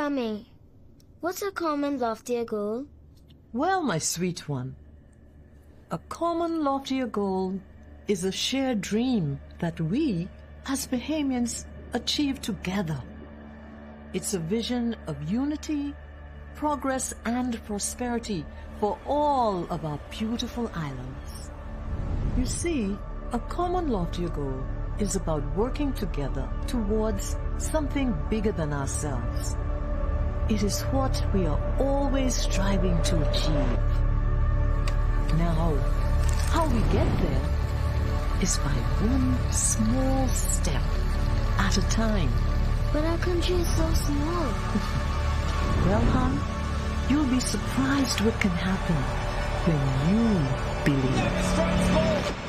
Rummy, what's a common loftier goal? Well, my sweet one, a common loftier goal is a shared dream that we, as Bahamians, achieve together. It's a vision of unity, progress and prosperity for all of our beautiful islands. You see, a common loftier goal is about working together towards something bigger than ourselves. It is what we are always striving to achieve. Now, how we get there is by one small step at a time. But our country is so small. Well, hon, you'll be surprised what can happen when you believe.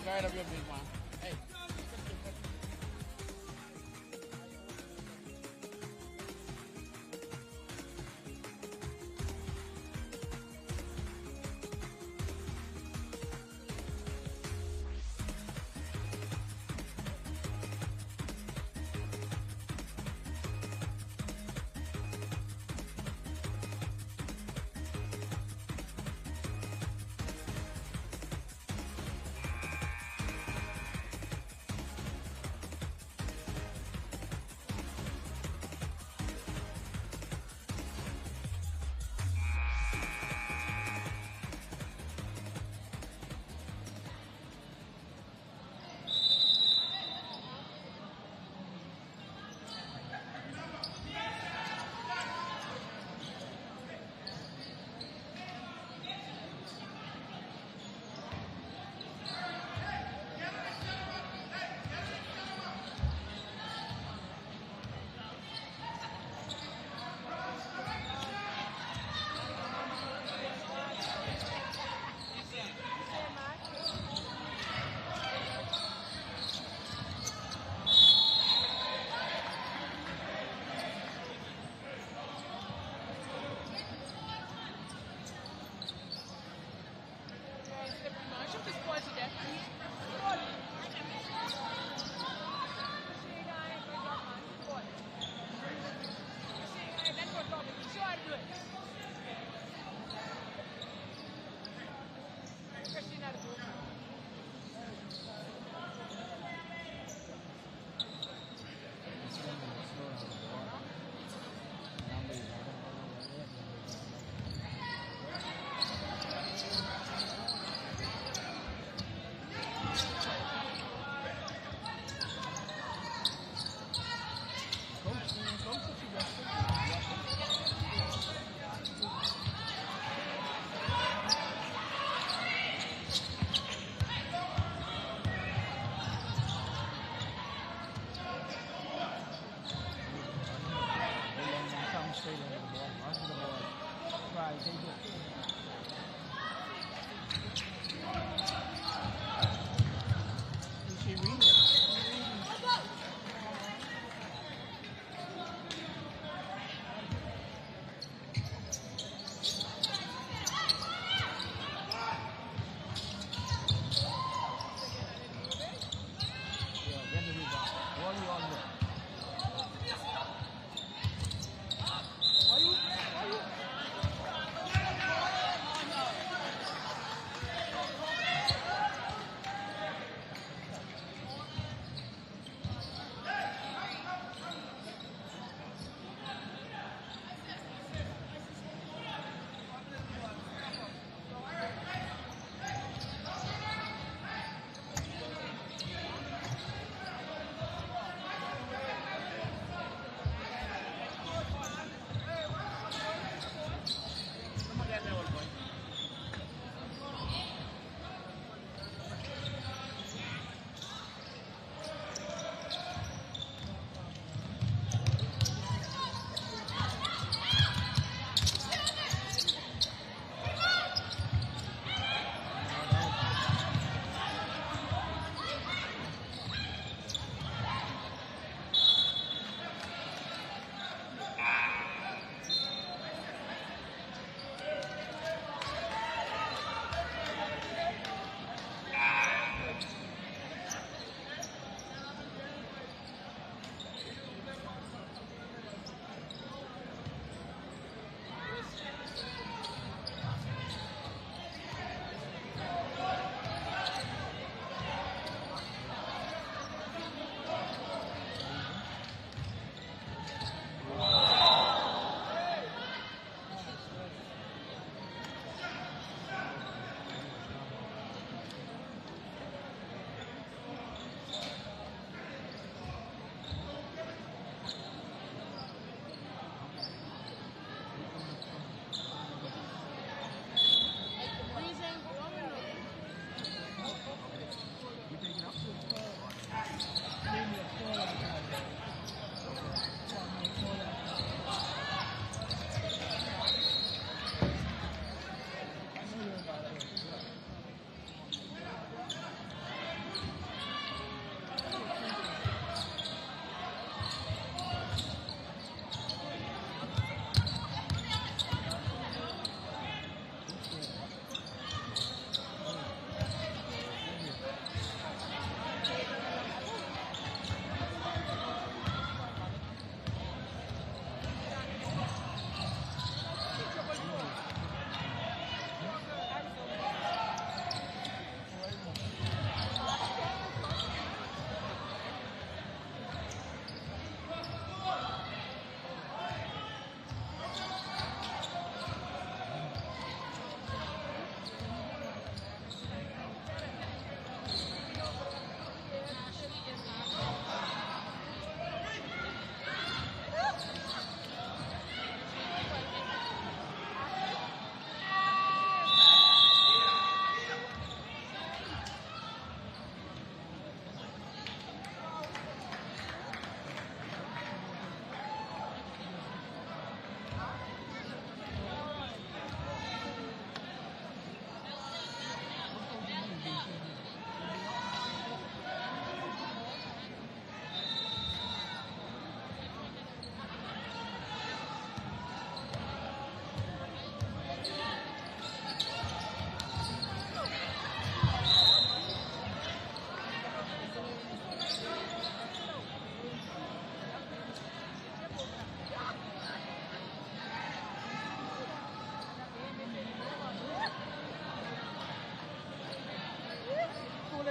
Guide up your big man. Hey.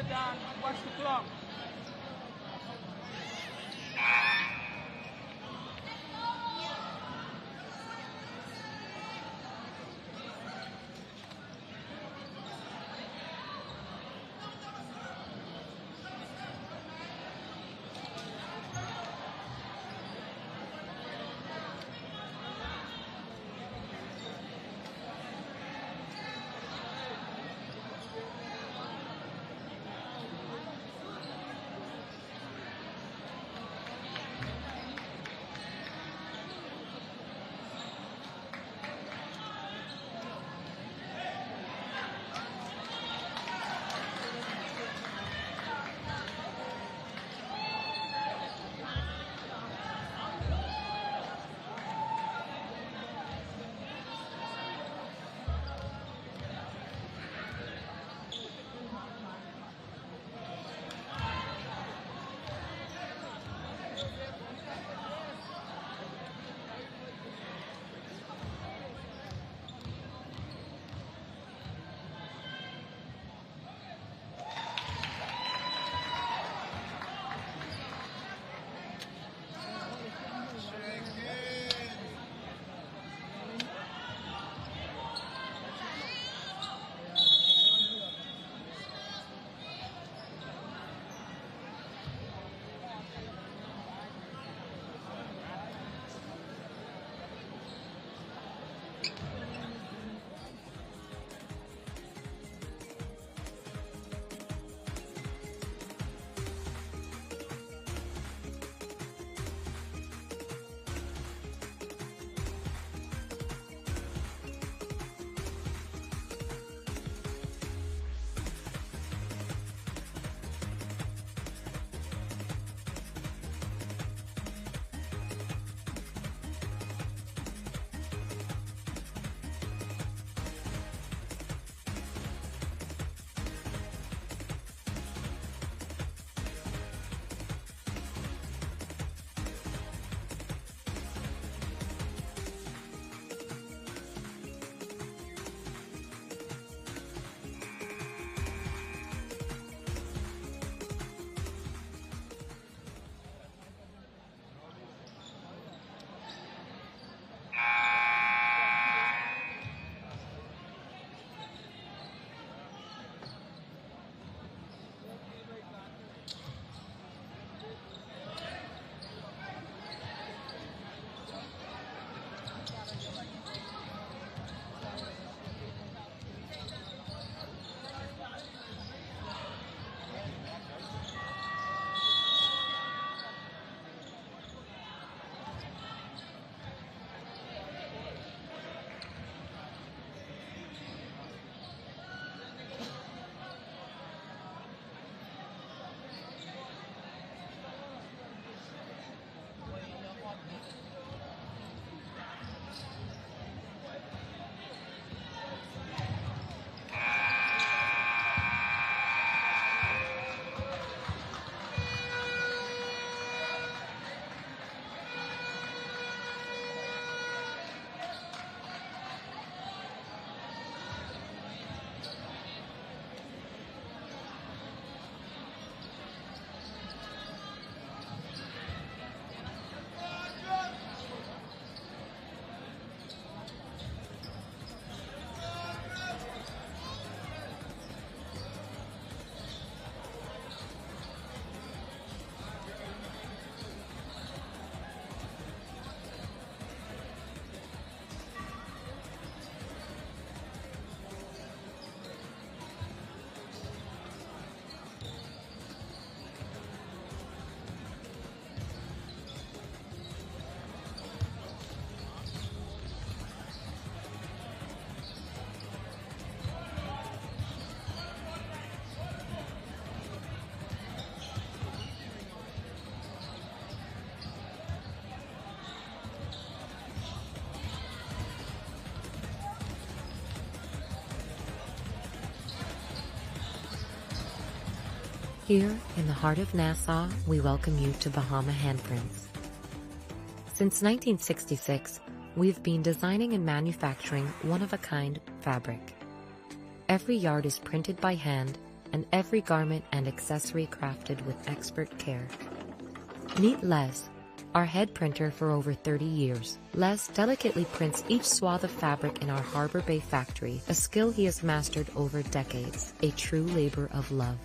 it down and watch the clock. Here, in the heart of Nassau, we welcome you to Bahama Handprints. Since 1966, we've been designing and manufacturing one-of-a-kind fabric. Every yard is printed by hand, and every garment and accessory crafted with expert care. Meet Les, our head printer for over 30 years. Les delicately prints each swath of fabric in our Harbor Bay factory, a skill he has mastered over decades, a true labor of love.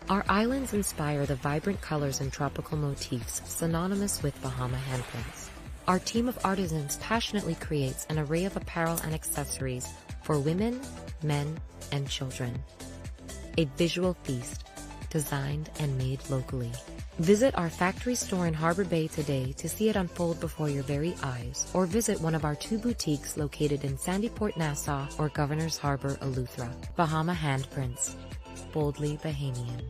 Our islands inspire the vibrant colors and tropical motifs synonymous with Bahama handprints. Our team of artisans passionately creates an array of apparel and accessories for women, men, and children. A visual feast, designed and made locally. Visit our factory store in Harbor Bay today to see it unfold before your very eyes, or visit one of our 2 boutiques located in Sandyport, Nassau, or Governor's Harbor, Eleuthera. Bahama Handprints. Boldly Bahamian.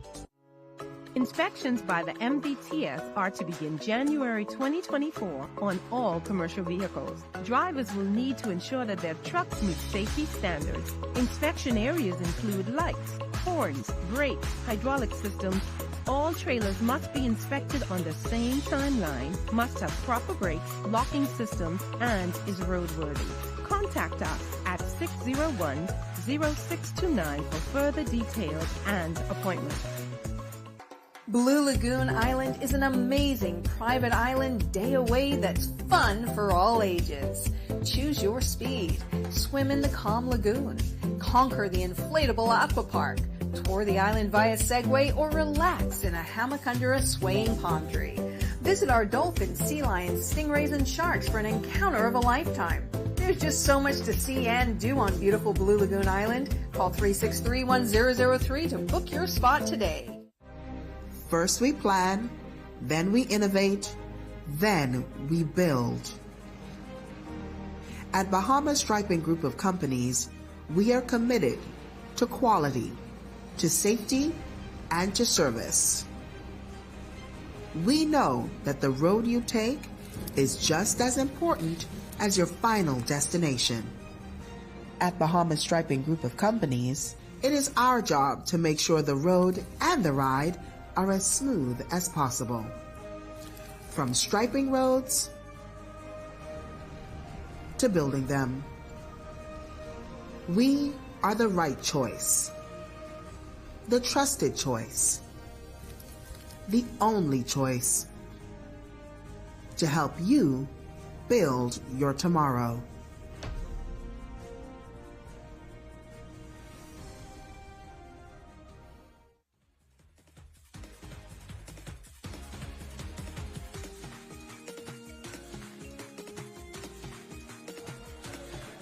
Inspections by the MVTS are to begin January 2024 on all commercial vehicles. Drivers will need to ensure that their trucks meet safety standards. Inspection areas include lights, horns, brakes, hydraulic systems. All trailers must be inspected on the same timeline, must have proper brakes, locking systems, and is roadworthy. Contact us at 601-0629 for further details and appointments. Blue Lagoon Island is an amazing private island day away that's fun for all ages. Choose your speed. Swim in the calm lagoon. Conquer the inflatable aqua park. Tour the island via Segway or relax in a hammock under a swaying palm tree. Visit our dolphins, sea lions, stingrays, and sharks for an encounter of a lifetime. There's just so much to see and do on beautiful Blue Lagoon Island. Call 363-1003 to book your spot today. First we plan, then we innovate, then we build. At Bahama Striping Group of Companies, we are committed to quality, to safety, and to service. We know that the road you take is just as important as your final destination. At Bahama Striping Group of Companies, it is our job to make sure the road and the ride are as smooth as possible. From striping roads to building them, we are the right choice, the trusted choice, the only choice to help you build your tomorrow.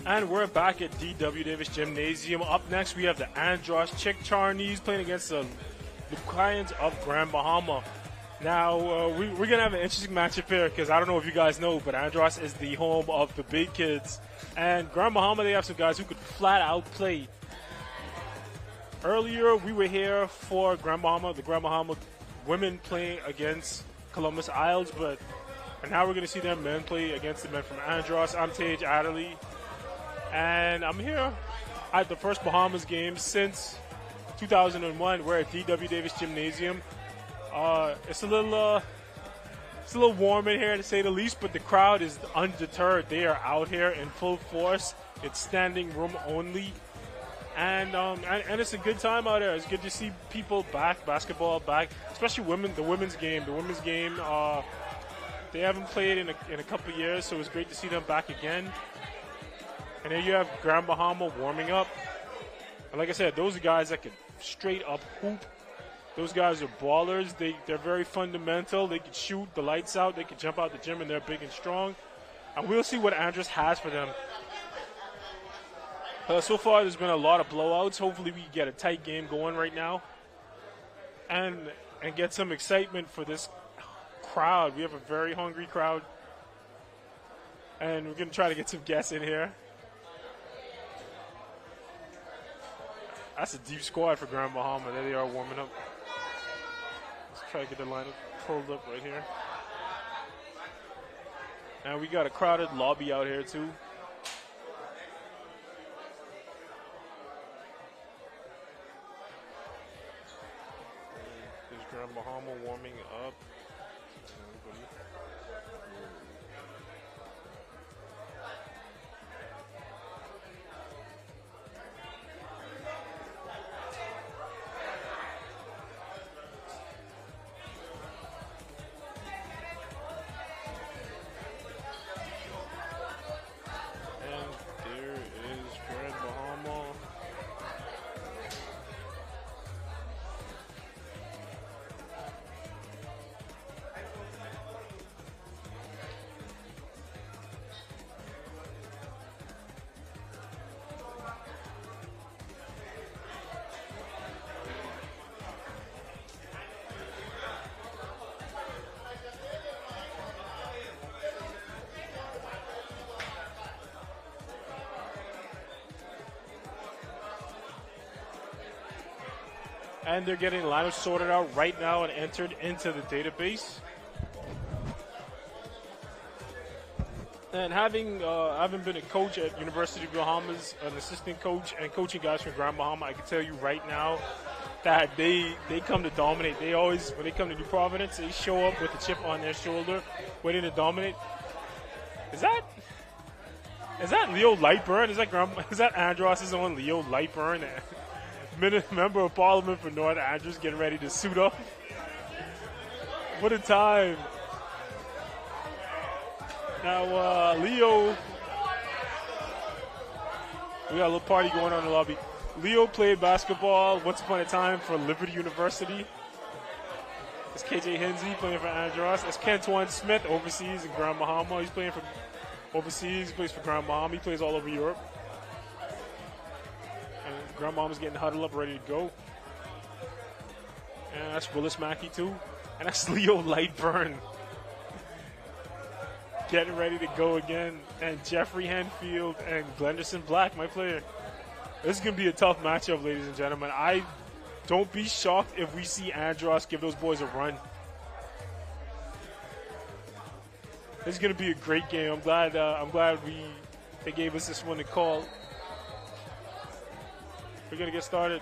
And we're back at D.W. Davis Gymnasium. Up next, we have the Andros Chick Charnies playing against the Lions of Grand Bahama. Now, we're going to have an interesting matchup here because I don't know if you guys know, but Andros is the home of the big kids. And Grand Bahama, they have some guys who could flat out play. Earlier, we were here for Grand Bahama, the Grand Bahama women playing against Columbus Isles, but now we're going to see them men play against the men from Andros. I'm Tage Adderley. And I'm here at the first Bahamas game since 2001. We're at D.W. Davis Gymnasium. It's a little warm in here to say the least, but the crowd is undeterred. They are out here in full force. It's standing room only, and it's a good time out there. It's good to see people back, basketball back, especially women. The women's game. They haven't played in a couple of years, so it's great to see them back again. And here you have Grand Bahama warming up. And like I said, those are guys that can straight up hoop. Those guys are ballers. They're very fundamental. They can shoot the lights out. They can jump out the gym, and they're big and strong. And we'll see what Andros has for them. So far, there's been a lot of blowouts. Hopefully, we get a tight game going right now. And get some excitement for this crowd. We have a very hungry crowd. And we're going to try to get some guests in here. That's a deep squad for Grand Bahama. There they are warming up. Let's try to get the lineup pulled up right here. And we got a crowded lobby out here too. There's Grand Bahama warming up. And they're getting the lineup sorted out right now and entered into the database. And having been a coach at University of Bahamas, an assistant coach, and coaching guys from Grand Bahama, I can tell you right now that they come to dominate. They always, when they come to New Providence, they show up with a chip on their shoulder, waiting to dominate. Is that Leo Lightburn? Is that Andros' own Leo Lightburn? Member of Parliament for North Andros getting ready to suit up. What a time. Now, Leo, we got a little party going on in the lobby. Leo played basketball once upon a time for Liberty University. It's KJ Hinsey playing for Andros. It's Kentuan Smith overseas in Grand Bahama. He's playing for overseas. He plays for Grand Bahama. He plays all over Europe. And Grand Bahama's getting huddled up, ready to go. And that's Willis Mackey too. And that's Leo Lightburn getting ready to go again. And Jeffrey Henfield and Glenderson Black, my player. This is going to be a tough matchup, ladies and gentlemen. Don't be shocked if we see Andros give those boys a run. This is going to be a great game. I'm glad they gave us this one to call. We're going to get started.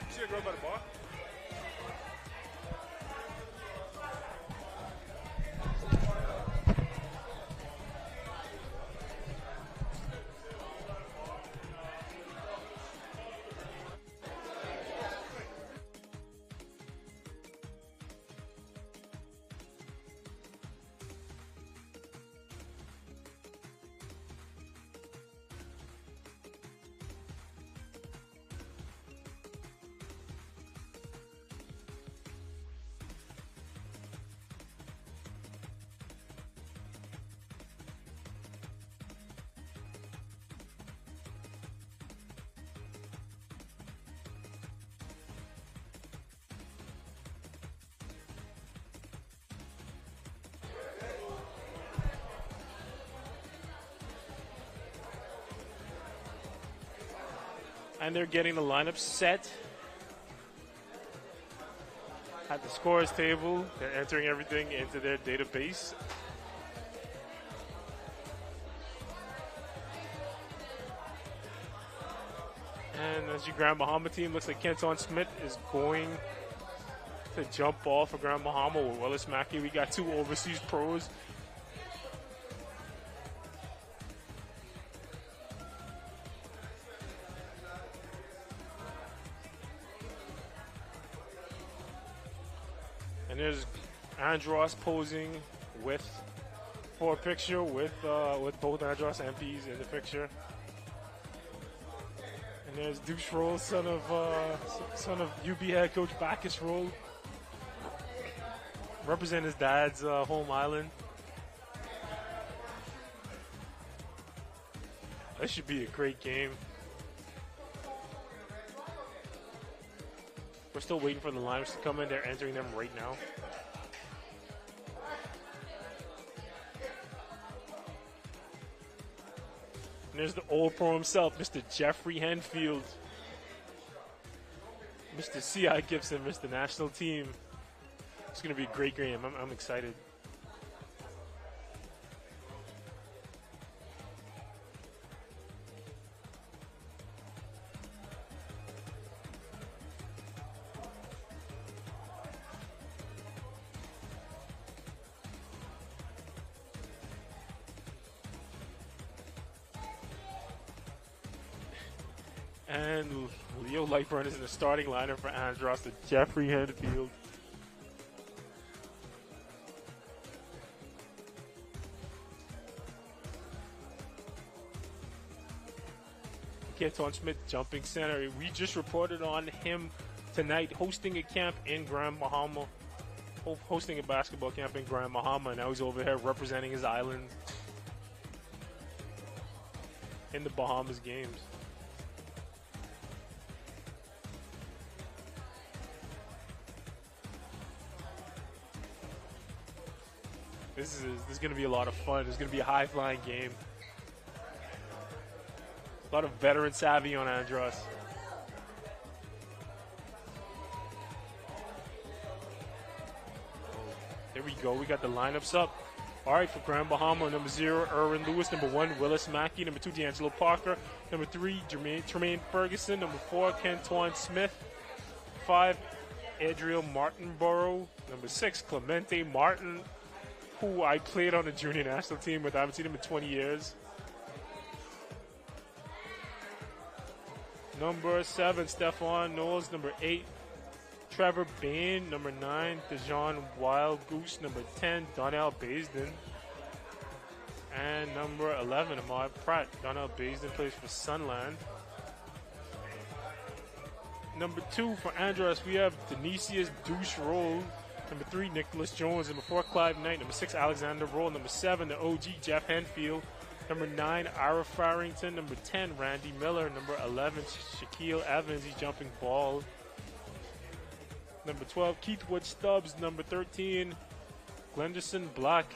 You see a girl by the bar? And they're getting the lineup set at the scorers table. They're entering everything into their database. And as your Grand Bahama team, looks like Kenton Smith is going to jump ball for Grand Bahama with Willis Mackey. We got two overseas pros. And there's Andros posing for a picture with both Andros MPs in the picture. And there's Douche Roll, son of UB head coach Bacchus Roll, represent his dad's home island. This should be a great game. We're still waiting for the lineups to come in. They're entering them right now. And there's the old pro himself, Mr. Jeffrey Henfield, Mr. C.I. Gibson, Mr. National Team. It's going to be a great game. I'm excited. And Leo Lightburn is in the starting lineup for Andros to Jeffrey Henfield. Kenton Smith jumping center. We just reported on him tonight hosting a camp in Grand Bahama. Hosting a basketball camp in Grand Bahama. And now he's over here representing his island in the Bahamas games. This is going to be a lot of fun. It's going to be a high-flying game. A lot of veteran savvy on Andros. There we go. We got the lineups up. All right, for Grand Bahama, number 0, Erwin Lewis. Number 1, Willis Mackey. Number 2, D'Angelo Parker. Number 3, Tremaine Ferguson. Number 4, Kenton Smith. 5, Adriel Martinborough. Number 6, Clemente Martin, who I played on the junior national team with. I haven't seen him in 20 years. Number 7, Stephon Knowles. Number 8, Trevor Bain. Number 9, Dejan Wild Goose. Number 10, Donnell Baisden. And number 11, Ahmad Pratt. Donnell Baisden plays for Sunland. Number 2, for Andros, we have Denisius Douche Roll. Number 3, Nicholas Jones. Number 4, Clive Knight. Number 6, Alexander Roll. Number 7, the OG, Jeff Henfield. Number 9, Ira Farrington. Number 10, Randy Miller. Number 11, Shaquille Evans. He's jumping ball. Number 12, Keith Wood Stubbs. Number 13, Glenderson Black.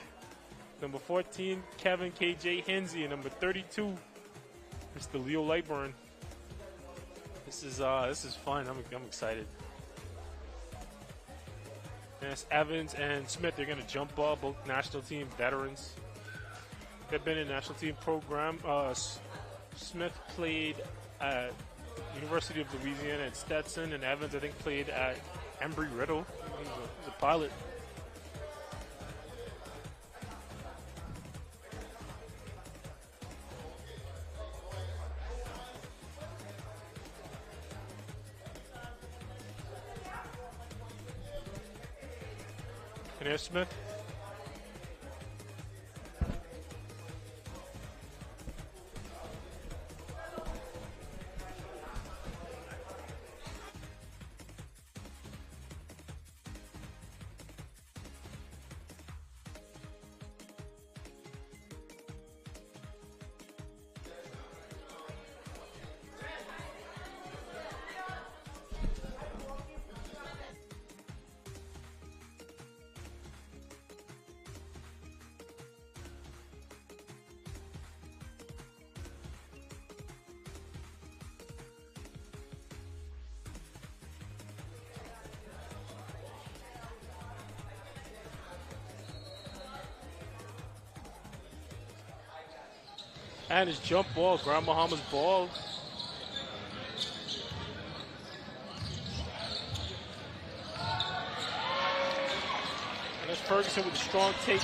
Number 14, Kevin KJ Hensey. And number 32, Mr. Leo Lightburn. This is fun. I'm excited. And it's Evans and Smith. They're going to jump ball, both national team veterans. They've been in the national team program. Smith played at University of Louisiana at Stetson, and Evans, I think, played at Embry-Riddle. He's a pilot. And there's Smith. And his jump ball, Grand Bahama's ball. And there's Ferguson with a strong take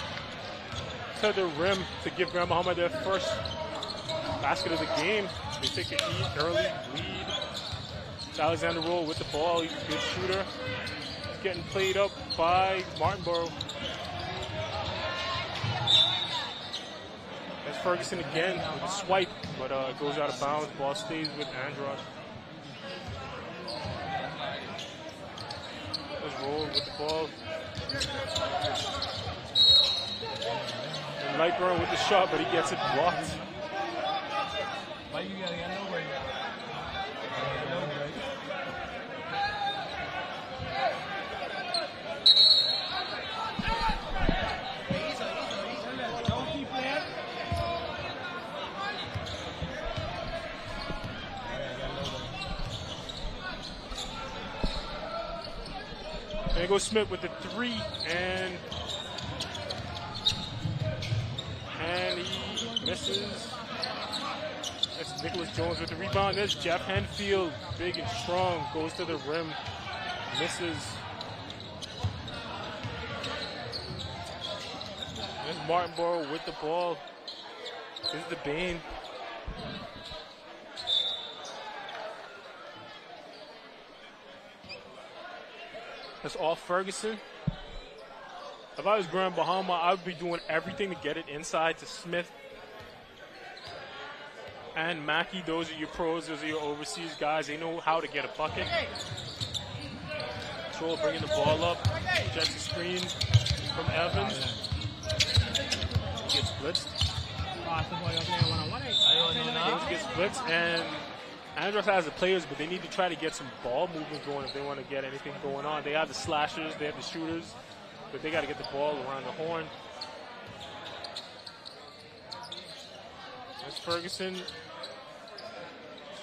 to the rim to give Grand Bahama their first basket of the game. They take an early lead. It's Alexander Roll with the ball. He's a good shooter. He's getting played up by Martinborough. Ferguson again with a swipe, but it goes out of bounds. Ball stays with Andros. Let's roll with the ball. And Lightburn with the shot, but he gets it blocked. There goes Smith with the 3, and he misses. That's Nicholas Jones with the rebound. There's Jeff Henfield, big and strong, goes to the rim, misses. There's Martinborough with the ball. This is the Bane. That's all Ferguson. If I was Grand Bahama, I would be doing everything to get it inside to Smith and Mackey. Those are your pros. Those are your overseas guys. They know how to get a bucket. Troll bringing the ball up. Checks the screen from Evans. He gets blitzed. Gets blitzed, and Andros has the players, but they need to try to get some ball movement going if they want to get anything going on. They have the slashers, they have the shooters, but they got to get the ball around the horn. That's Ferguson.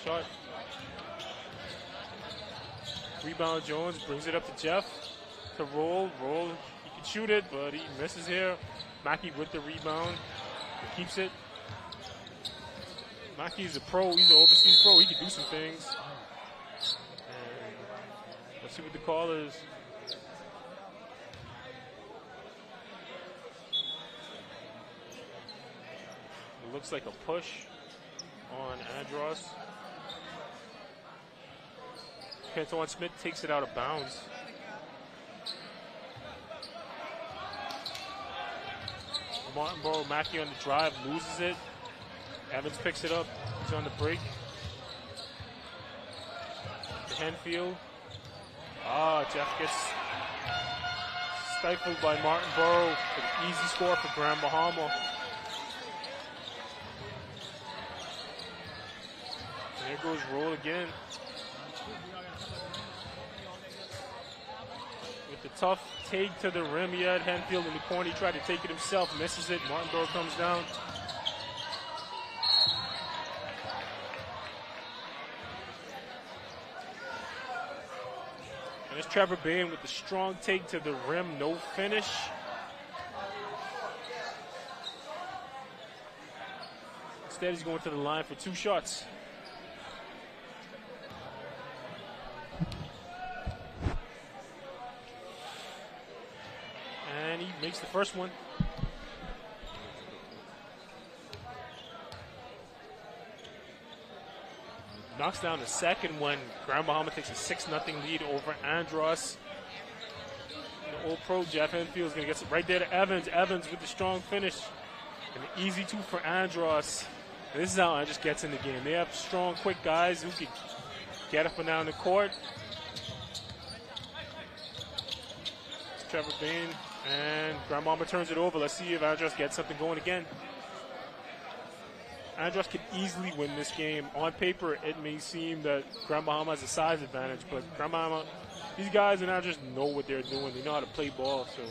shot. Rebound Jones brings it up to Jeff to roll. He can shoot it, but he misses here. Mackey with the rebound. He keeps it. Mackey's a pro. He's an overseas pro. He can do some things. And let's see what the call is. It looks like a push on Andros. Antoine Smith takes it out of bounds. Martinborough, Mackey on the drive, loses it. Evans picks it up. He's on the break. To Henfield. Jeff gets stifled by Martinborough for the easy score for Grand Bahama. And there goes Roll again. With the tough take to the rim, he had Henfield in the corner. He tried to take it himself, misses it. Martinborough comes down. And it's Trevor Bain with the strong take to the rim, no finish. Instead, he's going to the line for 2 shots. And he makes the first one. Knocks down the second one. Grand Bahama takes a 6-0 lead over Andros. The old pro, Jeff Henfield, is going to get it right there to Evans. Evans with the strong finish. And an easy 2 for Andros. And this is how Andros gets in the game. They have strong, quick guys who can get up and down the court. It's Trevor Bain. And Grand Bahama turns it over. Let's see if Andros gets something going again. Andros could easily win this game. On paper, it may seem that Grand Bahama has a size advantage, but Grand Bahama, these guys in Andros know what they're doing. They know how to play ball. So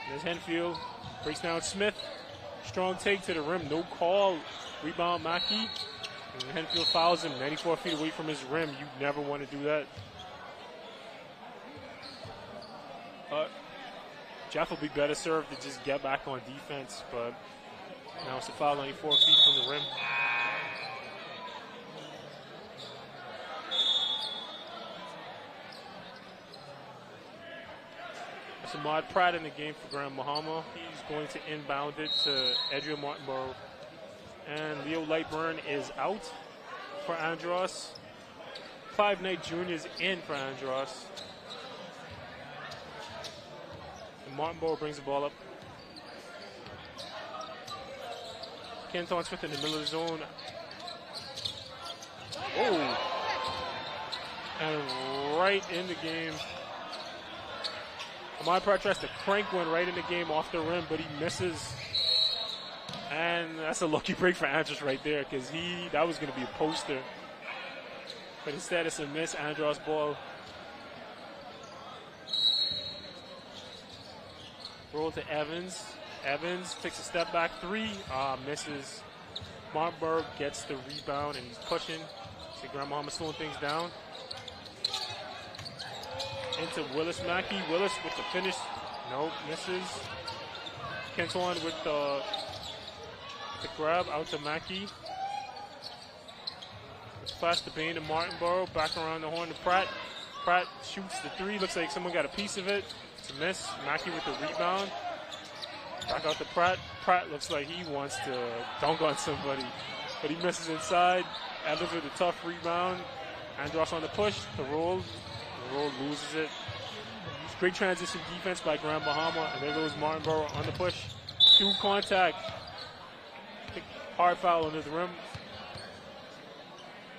there's Henfield. Breaks down Smith. Strong take to the rim. No call. Rebound Mackey. And Henfield fouls him 94 feet away from his rim. You never want to do that. Jeff will be better served to just get back on defense, but now it's a foul 94 feet from the rim. There's Ahmad Pratt in the game for Grand Bahama. He's going to inbound it to Edria Martinborough. And Leo Lightburn is out for Andros. Clive Knight Jr. is in for Andros. And Martinborough brings the ball up. Kenton Smith in the middle of the zone. Oh! And right in the game. Ahmad Pratt tries to crank one right in the game off the rim, but he misses. And that's a lucky break for Andros right there, because that was going to be a poster. But instead it's a miss. Andros ball. Roll to Evans. Evans takes a step back 3. Misses. Martinborough gets the rebound and he's pushing. See Grand Bahama slowing things down. Into Willis Mackey. Willis with the finish. Nope, misses. Kenton with the grab out to Mackey. It's fast to Bain to Martinborough. Back around the horn to Pratt. Pratt shoots the 3. Looks like someone got a piece of it. It's a miss. Mackey with the rebound. Back out to Pratt. Pratt looks like he wants to dunk on somebody, but he misses inside. Evans with a tough rebound. Andros on the push. The roll loses it. Great transition defense by Grand Bahama, and there goes Martinborough on the push. 2 contact. Hard foul under the rim.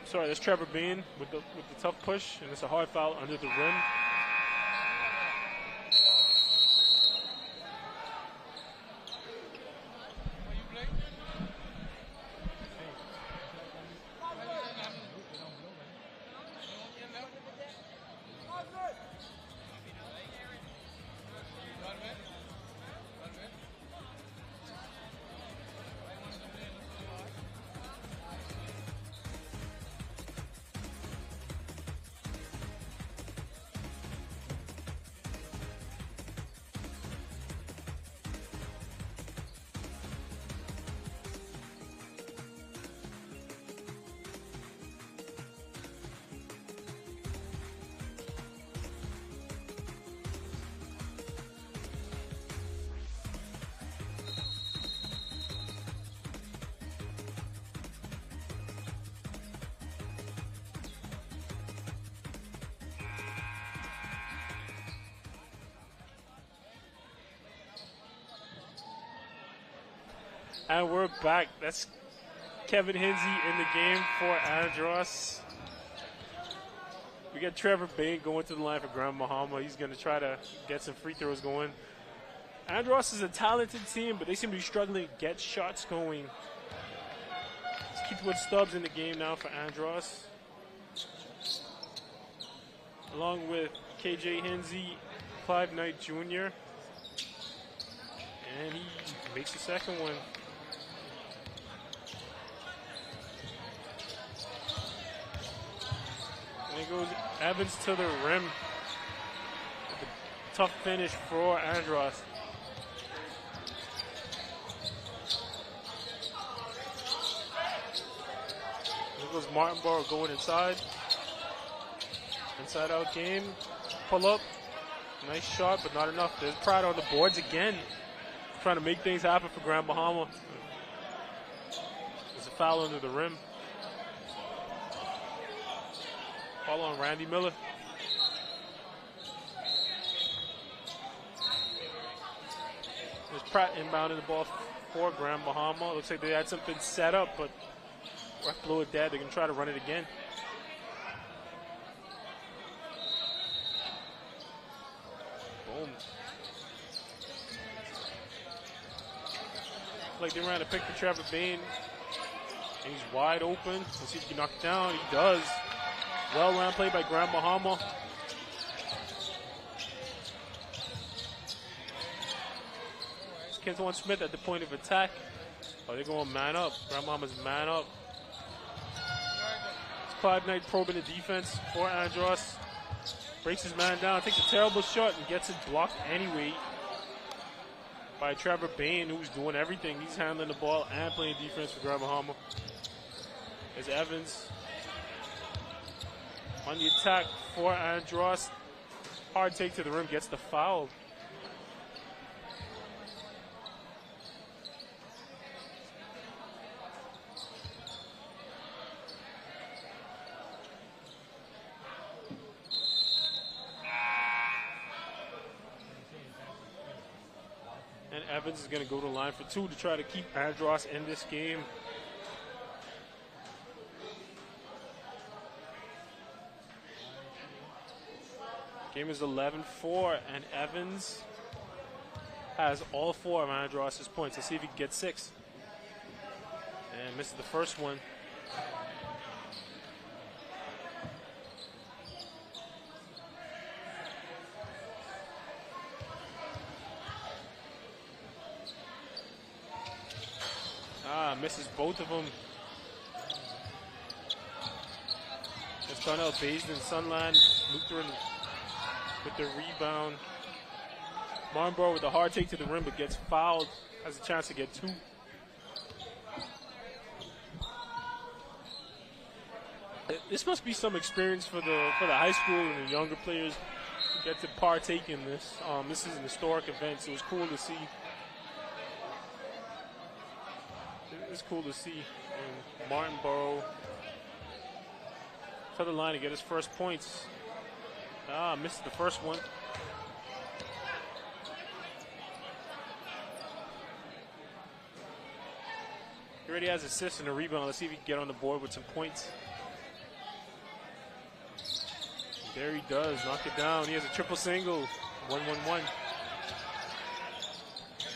Sorry, that's Trevor Bain with the tough push, and it's a hard foul under the rim. And we're back. That's Kevin Hinsey in the game for Andros. We got Trevor Bain going to the line for Grand Bahama. He's going to try to get some free throws going. Andros is a talented team, but they seem to be struggling to get shots going. Let's keep with Stubbs in the game now for Andros. Along with KJ Hinsey, Clive Knight Jr. And he makes the second one. And it goes Evans to the rim. Tough finish for Andros. There goes Martinborough going inside. Inside out game. Pull up. Nice shot, but not enough. There's Pratt on the boards again. Trying to make things happen for Grand Bahama. There's a foul under the rim. Foul on Randy Miller. There's Pratt inbounding the ball for Grand Bahama. Looks like they had something set up, but ref blew it dead. They're going to try to run it again. Boom. Like they ran to pick for Trevor Bain. And he's wide open. Let's see if he can knock it down. He does. Well ran play by Grand Bahama. It's Kenton Smith at the point of attack. Oh, they're going man up. Grand Bahama's man up. It's Clive Knight probing the defense for Andros. Breaks his man down, takes a terrible shot and gets it blocked anyway by Trevor Bain, who's doing everything. He's handling the ball and playing defense for Grand Bahama. There's Evans on the attack for Andros. Hard take to the rim, gets the foul. And Evans is going to go to the line for two to try to keep Andros in this game. Game is 11-4, and Evans has all four of Andros' points. Let's see if he can get 6. And misses the first one. Misses both of them. It's Darnell Baisden, Sunland, Lutheran with the rebound. Martinborough with a hard take to the rim, but gets fouled. Has a chance to get 2. This must be some experience for the high school and the younger players to get to partake in this. This is an historic event, so it's cool to see. It's cool to see Martinborough to the line to get his first points. Missed the first one. He already has assists and a rebound. Let's see if he can get on the board with some points. There he does. Knock it down. He has a triple single. 1-1-1.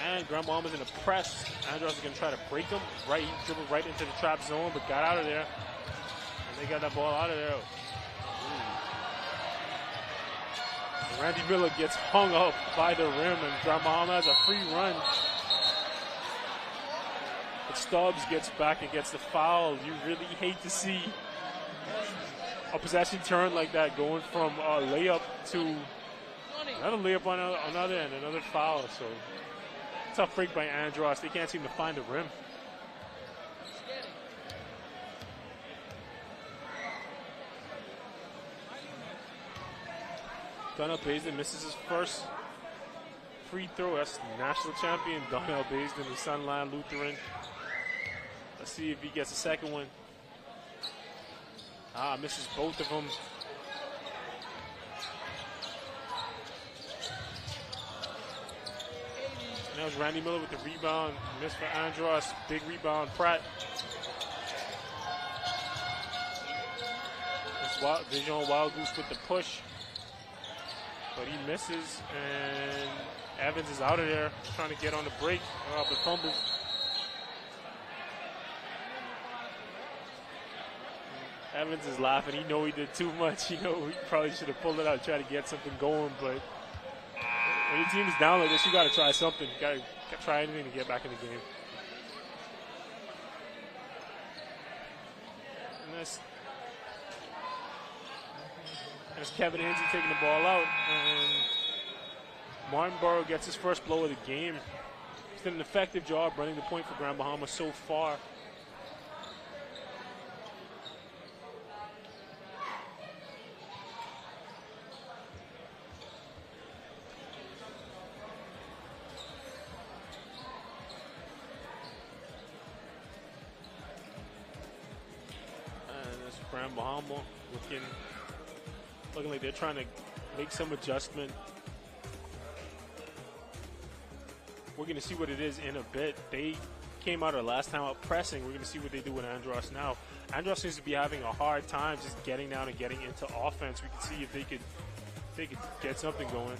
And Grand Bahama's in a press. Andros is going to try to break him. Right, he dribbled right into the trap zone, but got out of there. And they got that ball out of there. Randy Miller gets hung up by the rim, and Grand Bahama has a free run. But Stubbs gets back and gets the foul. You really hate to see a possession turn like that, going from a layup to another layup on another and another foul. So tough break by Andros. They can't seem to find the rim. Donnell Baisden misses his first free throw. That's national champion Donnell Baisden, the Sunline Lutheran. Let's see if he gets a second one. Misses both of them. That was Randy Miller with the rebound. Missed for Andros. Big rebound, Pratt. Vision Wild Goose with the push. But he misses, and Evans is out of there, trying to get on the break, but fumbles. Evans is laughing. He know he did too much. He probably should have pulled it out, try to get something going. But when your team is down like this, you got to try something. You got to try anything to get back in the game. And that's Kevin Angie taking the ball out, and Martinborough gets his first blow of the game. He's done an effective job running the point for Grand Bahama so far. And that's Grand Bahama looking like they're trying to make some adjustment. We're going to see what it is in a bit. They came out our last time out pressing. We're going to see what they do with Andros now. Andros seems to be having a hard time just getting down and getting into offense. We can see if they could get something going.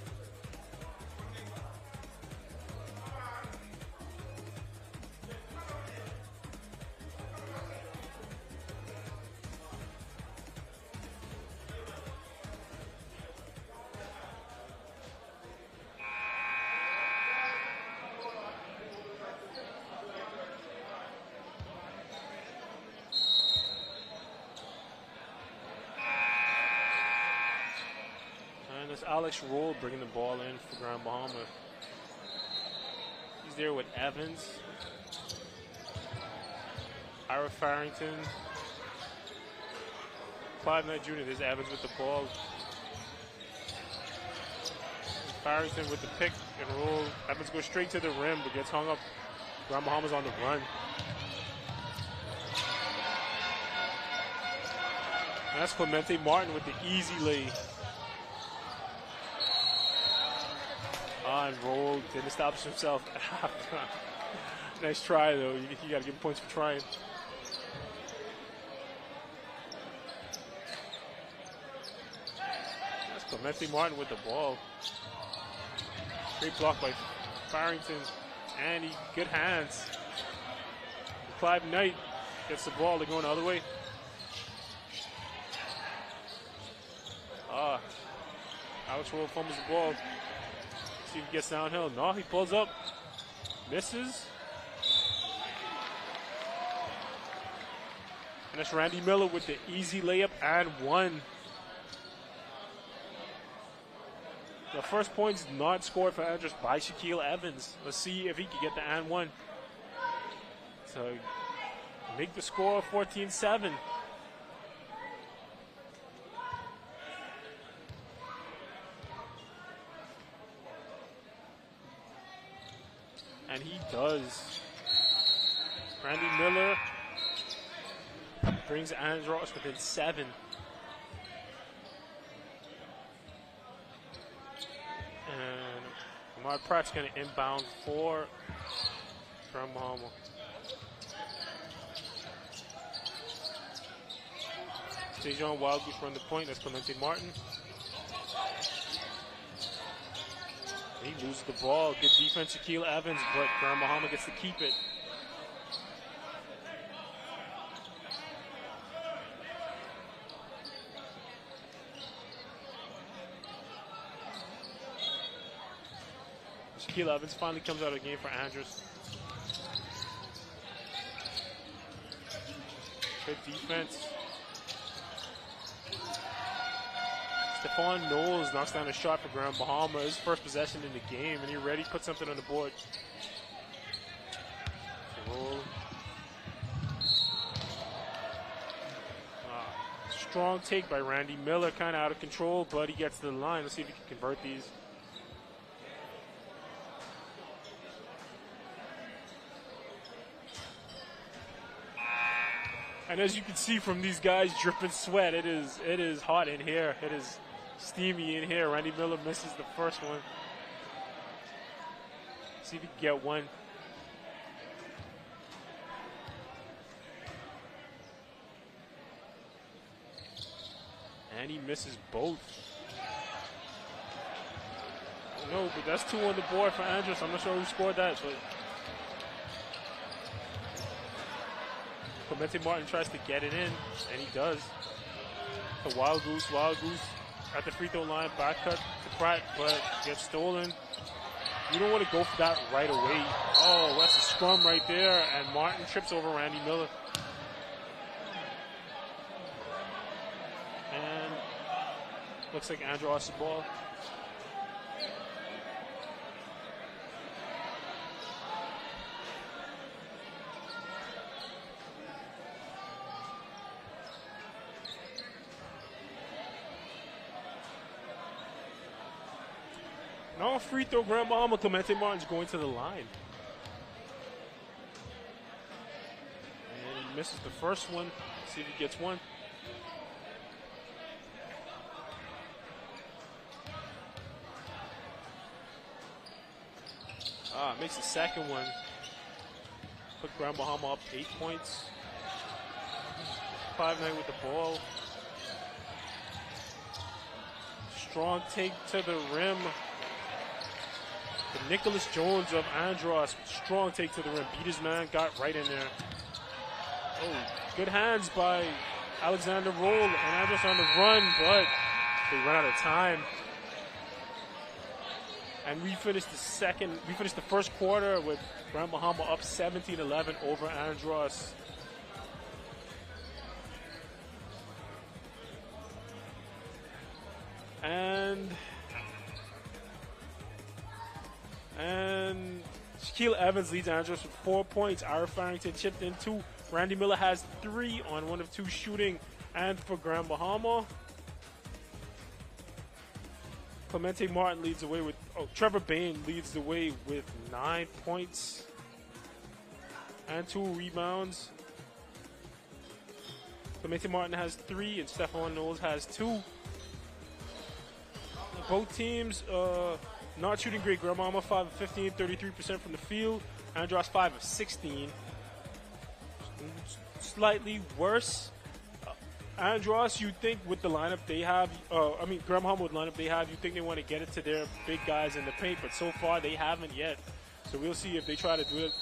Alex Roll bringing the ball in for Grand Bahama. He's there with Evans, Ira Farrington, Clive Knight Jr. There's Evans with the ball. Farrington with the pick and roll. Evans goes straight to the rim but gets hung up. Grand Bahama's on the run. And that's Clemente Martin with the easy lay. And rolled, didn't establish himself. Nice try, though. You got to give him points for trying. That's Clemente Martin with the ball. Great block by Farrington. And good hands. Clive Knight gets the ball. They're going the other way. Alex Roll fumbles the ball. See if he gets downhill. No, he pulls up. Misses. And that's Randy Miller with the easy layup and one. The first point's not scored for Andros by Shaquille Evans. Let's see if he can get the and one to make the score 14-7. And he does. Randy Miller brings Andros within 7. And Ahmad Pratt's going to inbound for Grand Bahama. Dejon Wild Goose run the point. That's Clemente Martin. He loses the ball. Good defense, Shaquille Evans, but Grand Bahama gets to keep it. Shaquille Evans finally comes out of the game for Andros. Good defense. Stephon Knowles knocks down a shot for Grand Bahama. His first possession in the game, and he ready to put something on the board. Roll. Strong take by Randy Miller, kind of out of control, but he gets to the line. Let's see if he can convert these. And as you can see from these guys dripping sweat, it is hot in here. It is steamy in here. Randy Miller misses the first one. See if he can get one. And he misses both. No, but that's 2 on the board for Andros. I'm not sure who scored that, but Clemente Martin tries to get it in, and he does. A wild goose at the free throw line, back cut to Pratt, but gets stolen. You don't want to go for that right away. Oh, that's a scrum right there, and Martin trips over Randy Miller. And looks like Andros the ball. No free throw, Grand Bahama. Clemente Martin's going to the line. And he misses the first one. See if he gets one. Makes the second one. Put Grand Bahama up 8 points. 5-9 with the ball. Strong take to the rim. The Nicholas Jones of Andros. Strong take to the rim. Beat his man. Got right in there. Oh, good hands by Alexander Roll. And Andros on the run, but they run out of time. And we finished the first quarter with Grand Bahama up 17-11 over Andros. And Shaquille Evans leads Andros with 4 points. Ira Farrington chipped in 2. Randy Miller has 3 on 1 of 2 shooting. And for Grand Bahama, Clemente Martin leads the way with, Trevor Bain leads the way with 9 points and 2 rebounds. Clemente Martin has 3 and Stephon Knowles has 2. Both teams not shooting great. Grand Bahama 5 of 15, 33% from the field. Andros 5 of 16. Slightly worse. Andros, you think with the lineup they have, Grand Bahama with the lineup they have, you think they want to get it to their big guys in the paint, but so far they haven't yet. So we'll see if they try to do it.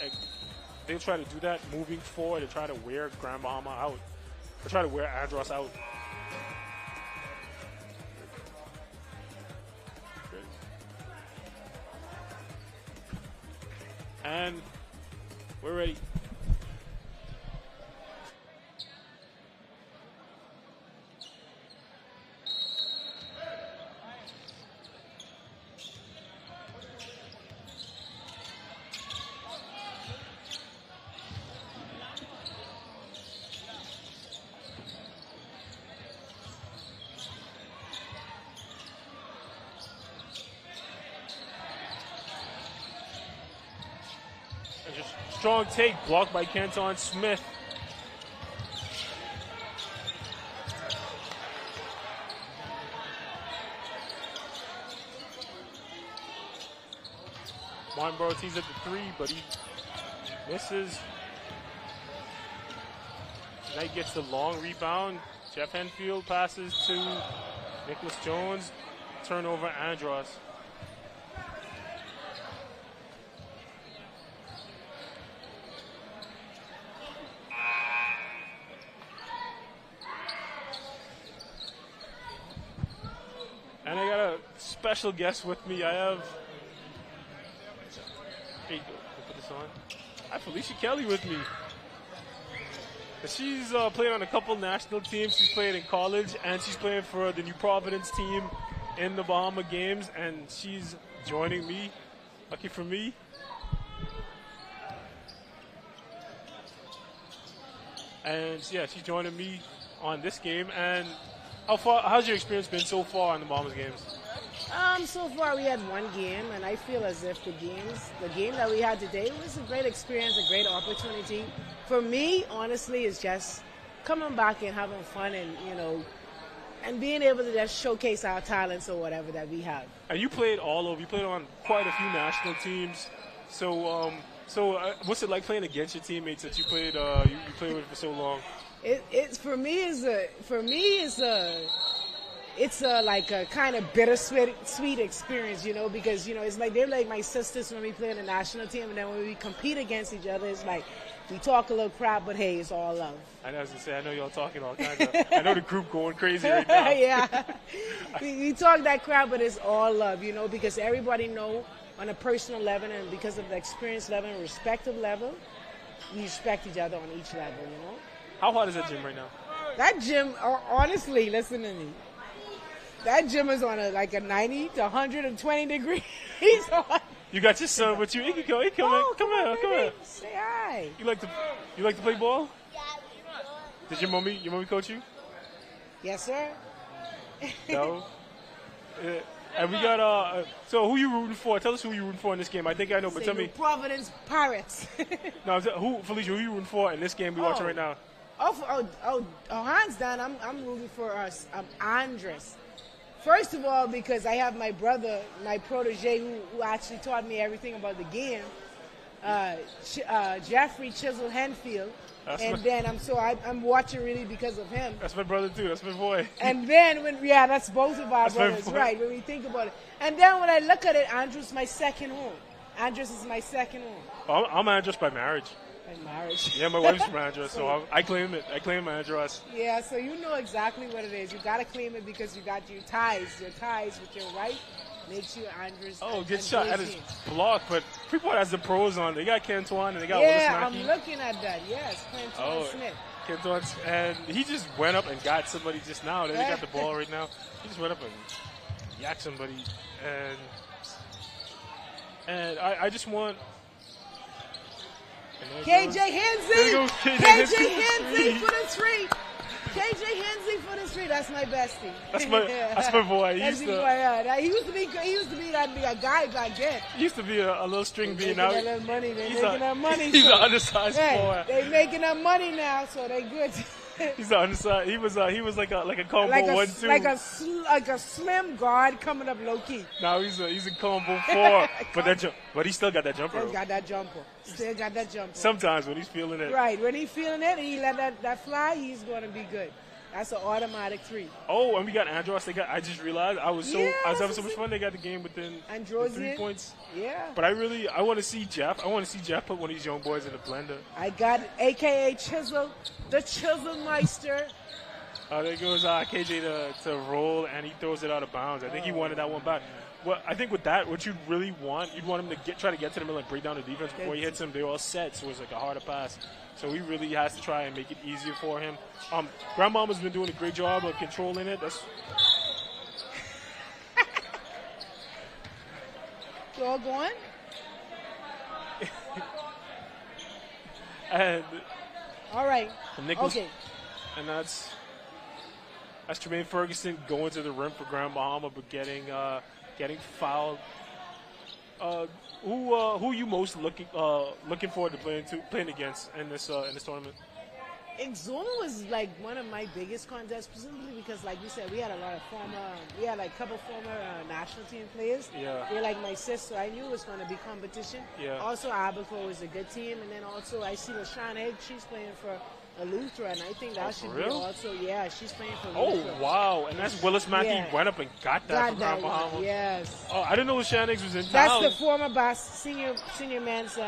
They'll try to do that moving forward and try to wear Grand Bahama out, or try to wear Andros out. And we're ready. Strong take, blocked by Kenton Smith. Martin Burrow tees at the 3, but he misses. Knight gets the long rebound. Jeff Henfield passes to Nicholas Jones. Turnover, Andros. And I got a special guest with me. I have, here you go, put this on. I have Felicia Kelly with me. She's played on a couple national teams. She's played in college, and she's playing for the New Providence team in the Bahama Games, and she's joining me. Lucky for me. And yeah, she's joining me on this game. And how's your experience been so far in the Bahamas games? So far we had one game, and I feel as if the game that we had today was a great experience, a great opportunity. For me, honestly, it's just coming back and having fun and, and being able to just showcase our talents or whatever that we have. And you played all over. You played on quite a few national teams. So what's it like playing against your teammates that you played you played with for so long? It's like a kind of bittersweet experience, you know, because, you know, it's like they're like my sisters when we play in the national team, and then when we compete against each other, it's like we talk a little crap, but hey, it's all love. I was gonna say, I know y'all talking all kinds of. I know the group going crazy right now. Yeah, we talk that crap, but it's all love, you know, because everybody know on a personal level and because of the experience level and respective level, we respect each other on each level, you know. How hot is that gym right now? That gym, honestly, listen to me. That gym is on a 90 to 120 degrees hot. You got your son with you. He can go. He come here. Say hi. You like to play ball? Did your mommy coach you? Yes, sir. No. And we got so who you rooting for? Tell us who you rooting for in this game. I think I know, but tell me. Providence Pirates. No, Felicia, who you rooting for in this game we watching right now? Hands down, I'm rooting for Andros. First of all, because I have my brother, my protege, who actually taught me everything about the game, Jeffrey Chisel Henfield. Then I'm watching really because of him. That's my brother too. That's my boy. And then that's both of our brothers, right? When we think about it. And then when I look at it, Andros is my second home. Andros is my second home. I'm Andros by marriage. By marriage. Yeah, my wife's from Andros, so I claim it. I claim Andros. Yeah, so you know exactly what it is. You got to claim it because you got your ties with your wife. Makes you Andros. Oh, get shot at his block, but people has the pros on. They got Cantuan and they got Willis Mackey. I'm looking at that. Yes, Cantuan Smith. Cantuan, and he just went up and got somebody just now. They got the ball right now. He just went up and yacked somebody, and I just want. KJ Hensley! KJ Hensley for the treat! KJ Hensley for the street. That's my bestie. That's my boy. He used to be a guy back then. He used to be a little string bean. Now they're making that money. He's an undersized boy. They're making that money now, so they good. He's an undersized. He was like a combo 1-2. Like a slim guard coming up low key. Now he's a combo 4. but he still got that jumper. Still got that jumper. Sometimes when he's feeling it. Right, when he's feeling it and he let that fly, he's going to be good. That's an automatic 3. Oh, and we got Andros. I just realized I was having so much fun. They got the game within 3 points. Yeah. But I want to see Jeff. I want to see Jeff put one of these young boys in the blender. I got AKA Chisel, the Chiselmeister. There goes KJ to roll, and he throws it out of bounds. I think he wanted that one back. Well, I think with that, what you'd really want, you'd want him to try to get to the middle and break down the defense before he hits him. They're all set, so it's like a harder pass. So he really has to try and make it easier for him. Grandmama's been doing a great job of controlling it. That's you all going? And all right. Okay. And that's Tremaine Ferguson going to the rim for Grand Bahama, but getting fouled. Who are you most looking forward to playing against in this tournament? Exuma was like one of my biggest contests, specifically because, like you said, we had a couple former national team players. Yeah. They're like my sister. I knew it was going to be competition. Yeah. Also, Abaco is a good team, and then also I see LaShawn Egg. She's playing for Eleuthera, and I think that should be also, she's playing for Eleuthera. Oh, wow. And that's Willis Mackey went up and got that from Grand Bahama. Yes. Oh, I didn't know LaShawn Eggs was in town. That's the former senior man's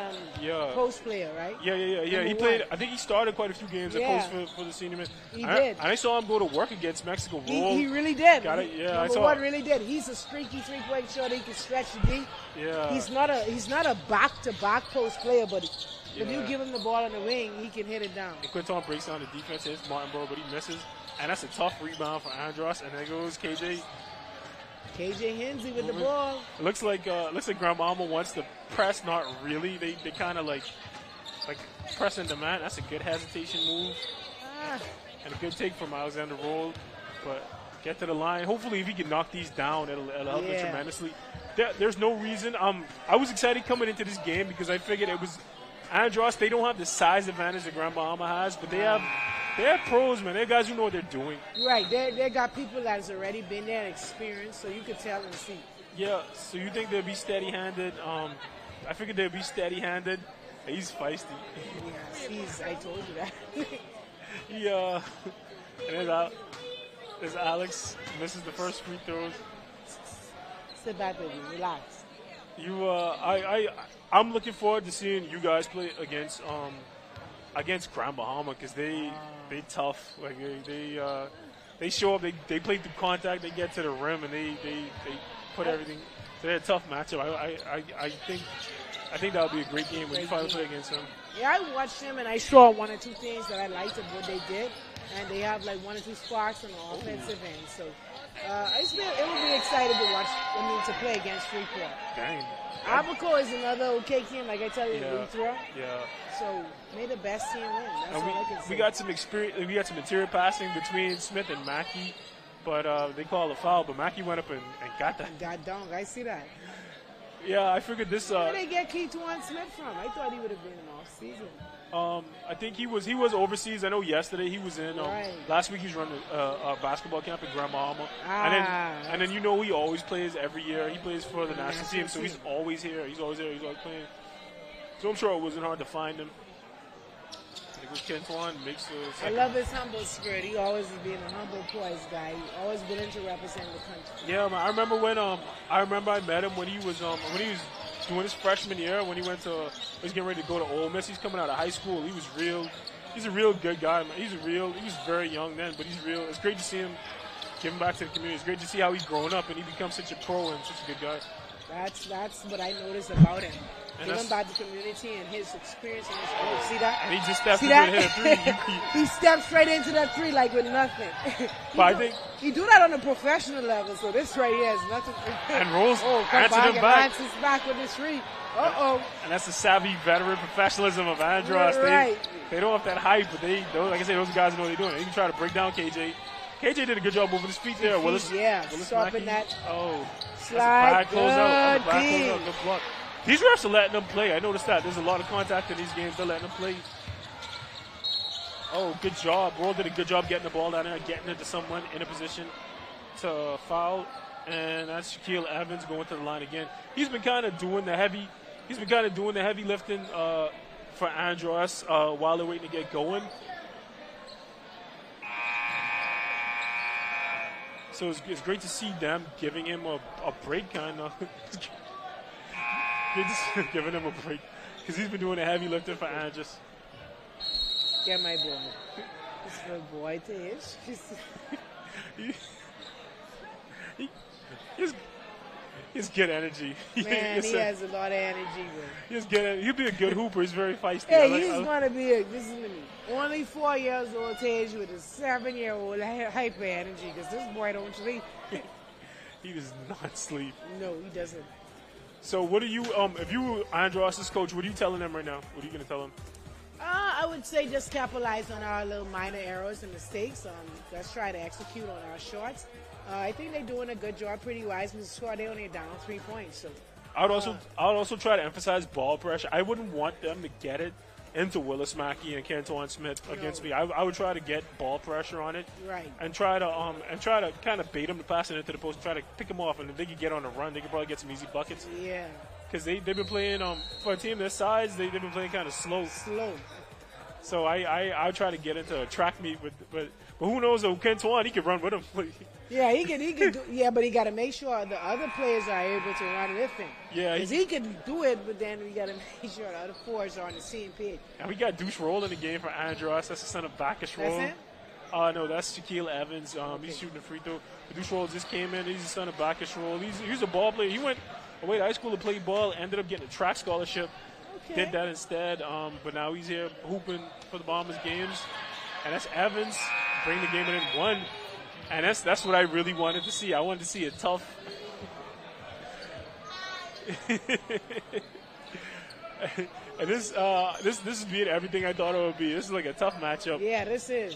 post player, right? Yeah. He played, I think he started quite a few games at post for the senior man. He did. And I saw him go to work against Mexico. He really did. Got it? Yeah, I saw. Really did. He's a streaky three-point shot. He can stretch the deep. Yeah. He's not a back-to-back post player, but if you give him the ball on the wing, he can hit it down. And Quinton breaks down the defense, hits Martinborough, but he misses. And that's a tough rebound for Andros. And there goes KJ. KJ Hensley with the ball. It looks like Grand Bahama wants to press, not really. They kind of like press into man. That's a good hesitation move. And a good take from Alexander Roll. But get to the line. Hopefully, if he can knock these down, it'll help them tremendously. There's no reason. I was excited coming into this game because I figured it was Andros. They don't have the size advantage that Grand Bahama has, but they have pros, man. They're guys who know what they're doing. Right. They got people that's already been there and experienced, so you could tell and see. Yeah. So you think they'll be steady-handed? I figured they'd be steady-handed. He's feisty. Yes, I told you that. And there's Alex, misses the first free throws. Sit back, baby. Relax. I'm looking forward to seeing you guys play against Grand Bahama because they tough. Like they show up. They play through contact. They get to the rim and they put everything. So they're a tough matchup. I think that would be a great game when you finally play against them. Yeah, I watched them and I saw one or two things that I liked of what they did, and they have like one or two sparks on the offensive end. So it will be excited to watch. To play against Freeport. Dang. Abaco is another okay team, like I tell you, we throw. Yeah. So may the best team win. That's all I can say. We got some experience. We got some interior passing between Smith and Mackey, but they called a foul. But Mackey went up and got that. Got dunked. I see that. Yeah, I figured this. Where did they get Keituan Smith from? I thought he would have been in off season. I think he was overseas. I know yesterday he was in. Last week he was running a basketball camp in Grand Bahama. And then he always plays every year. He plays for the national team, so he's always here. He's always there. He's always playing. So I'm sure it wasn't hard to find him. I think Keituan makes the second. I love his humble spirit. He always is being a humble, poised guy. He always willing to represent the country. Yeah, man, I remember when I met him when he was doing his freshman year when he was getting ready to go to Ole Miss. He's coming out of high school. He's a real good guy, man. He was very young then, but he's real. It's great to see him giving back to the community. It's great to see how he's grown up and he becomes such a pro and such a good guy. That's what I noticed about him. Giving back to the community and his experience and his growth. See that? And he just stepped into hit a three. He stepped straight into that three like with nothing. But I think he do that on a professional level, so this right here is nothing. And Rolls answered him back. Answers back with the three. And that's the savvy veteran professionalism of Andros. Right. They don't have that hype, but like I say, those guys know what they're doing. They can try to break down KJ. KJ did a good job moving his feet there. Willis stopping that. Slide. Close out. Good block. These refs are letting them play. I noticed that. There's a lot of contact in these games. They're letting them play. Oh, good job. Roll did a good job getting the ball down there, getting it to someone in a position to foul. And that's Shaquille Evans going to the line again. He's been kind of doing the heavy lifting for Andros while they're waiting to get going. So it's great to see them giving him a break, kind of. They're just giving him a break because he's been doing the heavy lifting for Andros. Get my boy. This little boy to He's good energy. Man, he has a lot of energy. He'll be a good hooper. He's very feisty. Hey, he's going to be only 4 years old age with a 7-year-old hyper energy because this boy don't sleep. He does not sleep. No, he doesn't. So what are you, if you were Andros' coach, what are you telling him right now? What are you going to tell him? I would say just capitalize on our little minor errors and mistakes. Let's try to execute on our shots. I think they're doing a good job, pretty wise. They only down 3 points. So I would also try to emphasize ball pressure. I wouldn't want them to get it into Willis Mackey and Keituan Smith against me. I would try to get ball pressure on it, right? And try to kind of bait them to pass it into the post, try to pick them off, and if they could get on a run, they could probably get some easy buckets. Yeah. Because they've been playing for a team this size, they've been playing kind of slow. So I try to get into a track meet but who knows? Keituan, he could run with him. Yeah, he can do. Yeah, but he got to make sure the other players are able to run with him. Yeah, because he can do it, but then we got to make sure the other fours are on the same page. And we got Deuce Roll in the game for Andros. That's the son of Bacchus Roll. That's him? No, that's Shaquille Evans. He's shooting a free throw. Deuce Roll just came in. He's the son of Bacchus Roll. He's a ball player. He went away to high school to play ball. Ended up getting a track scholarship. Okay. Did that instead. But now he's here hooping for the Bahamas games. And that's Evans. Bring the game in 1. And that's what I really wanted to see. I wanted to see a tough. And this is being everything I thought it would be. This is like a tough matchup. Yeah, this is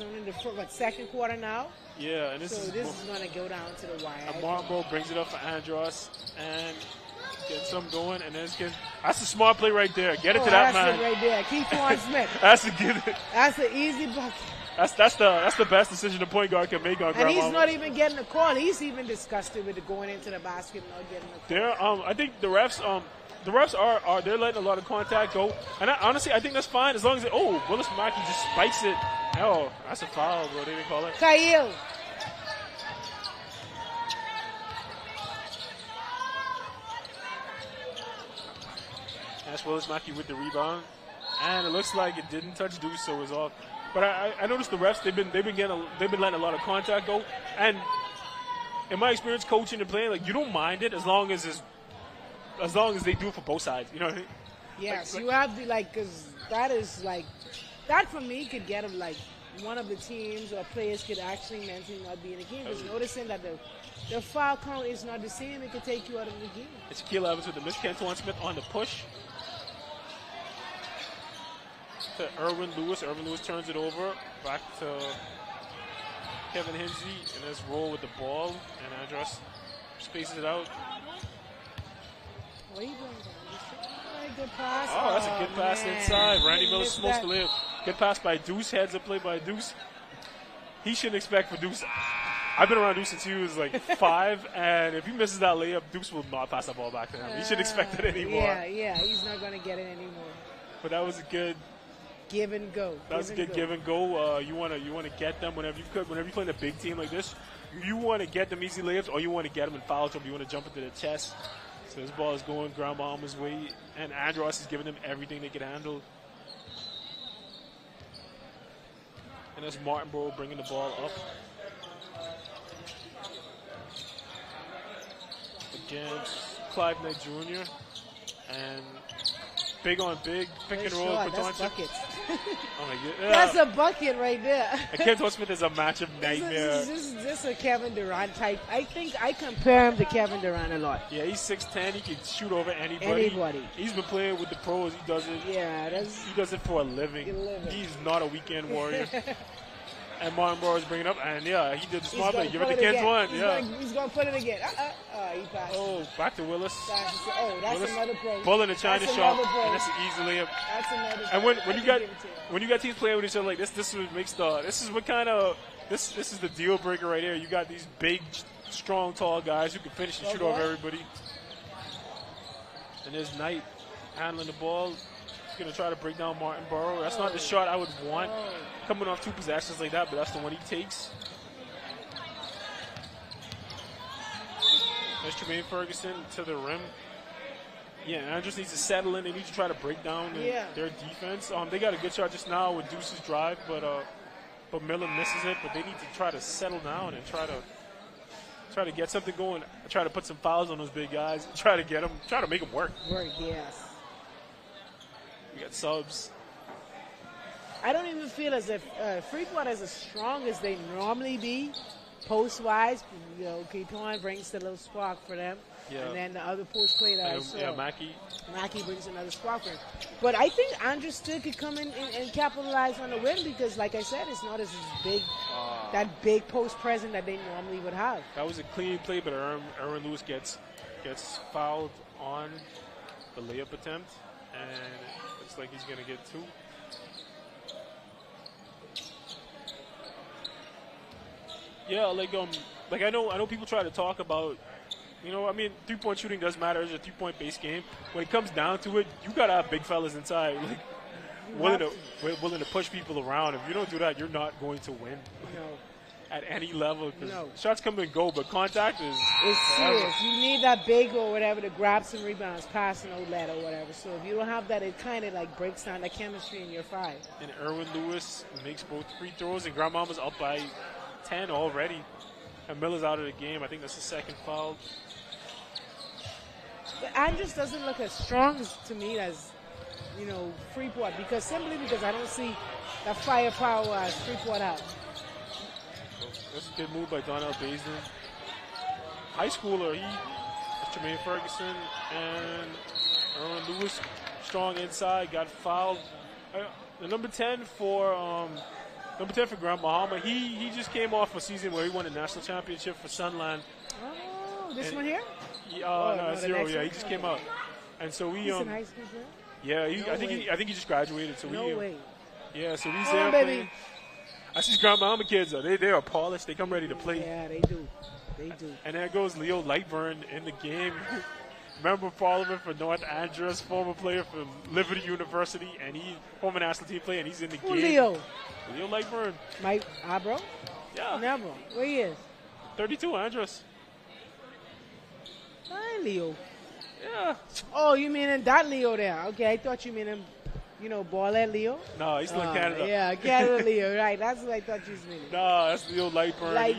only the second quarter now. Yeah, and this is going to go down to the wire. And Marco brings it up for Andros and gets some going. And that's a smart play right there. Get it to that man. That's it right there. Keituan Smith. That's an easy bucket. That's the best decision a point guard can make on And he's not even getting a call. He's even disgusted with going into the basket and not getting a call. I think the refs the refs are they're letting a lot of contact go, and honestly, I think that's fine as long as Willis Mackey just spikes it. Oh, that's a foul, bro. They didn't call it. Kyle. That's Willis Mackey with the rebound, and it looks like it didn't touch Deuce, so it was off. But I noticed the refs they've been letting a lot of contact go, and in my experience coaching and playing, like you don't mind it as long as they do it for both sides. You know what I mean? Yes, you have to because that is that for me could get them one of the teams or players could actually mentally not be in the game. Because noticing that the foul count is not the same, it could take you out of the game. It's Shaquille Evans with the miss. Kentuan Smith on the push. To Erwin Lewis. Erwin Lewis turns it over. Back to Kevin Hinsey. And let's roll with the ball. And Andros spaces it out. What are you doing? Good pass. Oh, that's a good pass inside. Randy Miller smokes the layup. Good pass by Deuce. Heads up play by Deuce. He shouldn't expect for Deuce. I've been around Deuce since he was 5, and if he misses that layup, Deuce will not pass that ball back to him. He shouldn't expect it anymore. Yeah, he's not going to get it anymore. But that was a good give and go. That was a good give and go. You want to get them whenever you could. Whenever you're playing a big team like this, you want to get them easy layups, or you want to get them in foul trouble. You want to jump into the chest. So this ball is going Grand Bahama's way, and Andros is giving them everything they can handle. And that's Martinborough bringing the ball up. Against Clive Knight Jr. And big on big, pick and roll. That's buckets. Oh my God. That's a bucket right there. And Kentuan Smith is a matchup nightmare. This is a Kevin Durant type. I think I compare him to Kevin Durant a lot. Yeah, he's 6'10". He can shoot over anybody. He's been playing with the pros. He does it. Yeah, he does it for a living. He's not a weekend warrior. And Martinborough is bringing it up, and yeah, he did the smart play. Give it to Kentuan. He's going to put it again. He passed. Oh, back to Willis. That's Willis. Another play. Bull in the China shot, and that's an easy layup. That's another play. And when you got teams playing with each other like this, this is the deal breaker right here. You got these big, strong, tall guys who can finish and shoot over everybody. And there's Knight handling the ball. He's going to try to break down Martinborough. That's not the shot I would want coming off 2 possessions like that, but that's the one he takes. There's Tremaine Ferguson to the rim. Yeah, Andros needs to settle in. They need to try to break down their defense. They got a good shot just now with Deuce's drive, but Miller misses it. But they need to try to settle down and try to get something going. Try to put some fouls on those big guys. Try to make them work. Yes. We got subs. I don't even feel as if Freeport is as strong as they normally be, post-wise. Keaton brings a little spark for them. Yeah. And then the other post play that I saw. Yeah, Mackey brings another spark for him. But I think Andros still could come in and capitalize on the win because, like I said, it's not as big, that big post present that they normally would have. That was a clean play, but Erwin Lewis gets fouled on the layup attempt, and it looks like he's going to get 2. Yeah, I know people try to talk about, 3-point shooting does matter. It's a 3-point base game. When it comes down to it, you gotta have big fellas inside, willing to push people around. If you don't do that, you're not going to win. No. At any level, because shots come and go, but contact is serious. You need that big or whatever to grab some rebounds, pass an outlet or whatever. So if you don't have that, it kind of breaks down the chemistry in your 5. And Erwin Lewis makes both free throws, and Grand Bahama's up by 10 already. And Miller's out of the game. I think that's the second foul. But Andros doesn't look as strong to me as, Freeport, simply because I don't see that firepower as Freeport has. That's a good move by Donnell Basin. High schooler, that's Tremaine Ferguson, and Erwin Lewis, strong inside, got fouled. The number 10 for Grand Bahama, he just came off a season where he won a national championship for Sunland. Oh, this one here? No, 0. Yeah, he just came out, and so we He's in high school, bro? Yeah, I think he just graduated. So no way. Yeah, so he's there playing. I see Grand Bahama kids. They are polished. They come ready to play. Yeah, they do. And there goes Leo Lightburn in the game. member of parliament for North Andros, former player from Liberty University, and he former national team player, and he's in the Who game. Leo? Leo Lightburn. Mike Abro? Yeah. Never. Where he is? 32, Andros. Hi, Leo. Yeah. Oh, you mean that Leo there? Okay, I thought you mean him. You know, Ballhead Leo? No, he's still in Canada. Yeah, Canada Leo, right. That's what I thought you was meaning. No, that's Leo Lightburn. Right.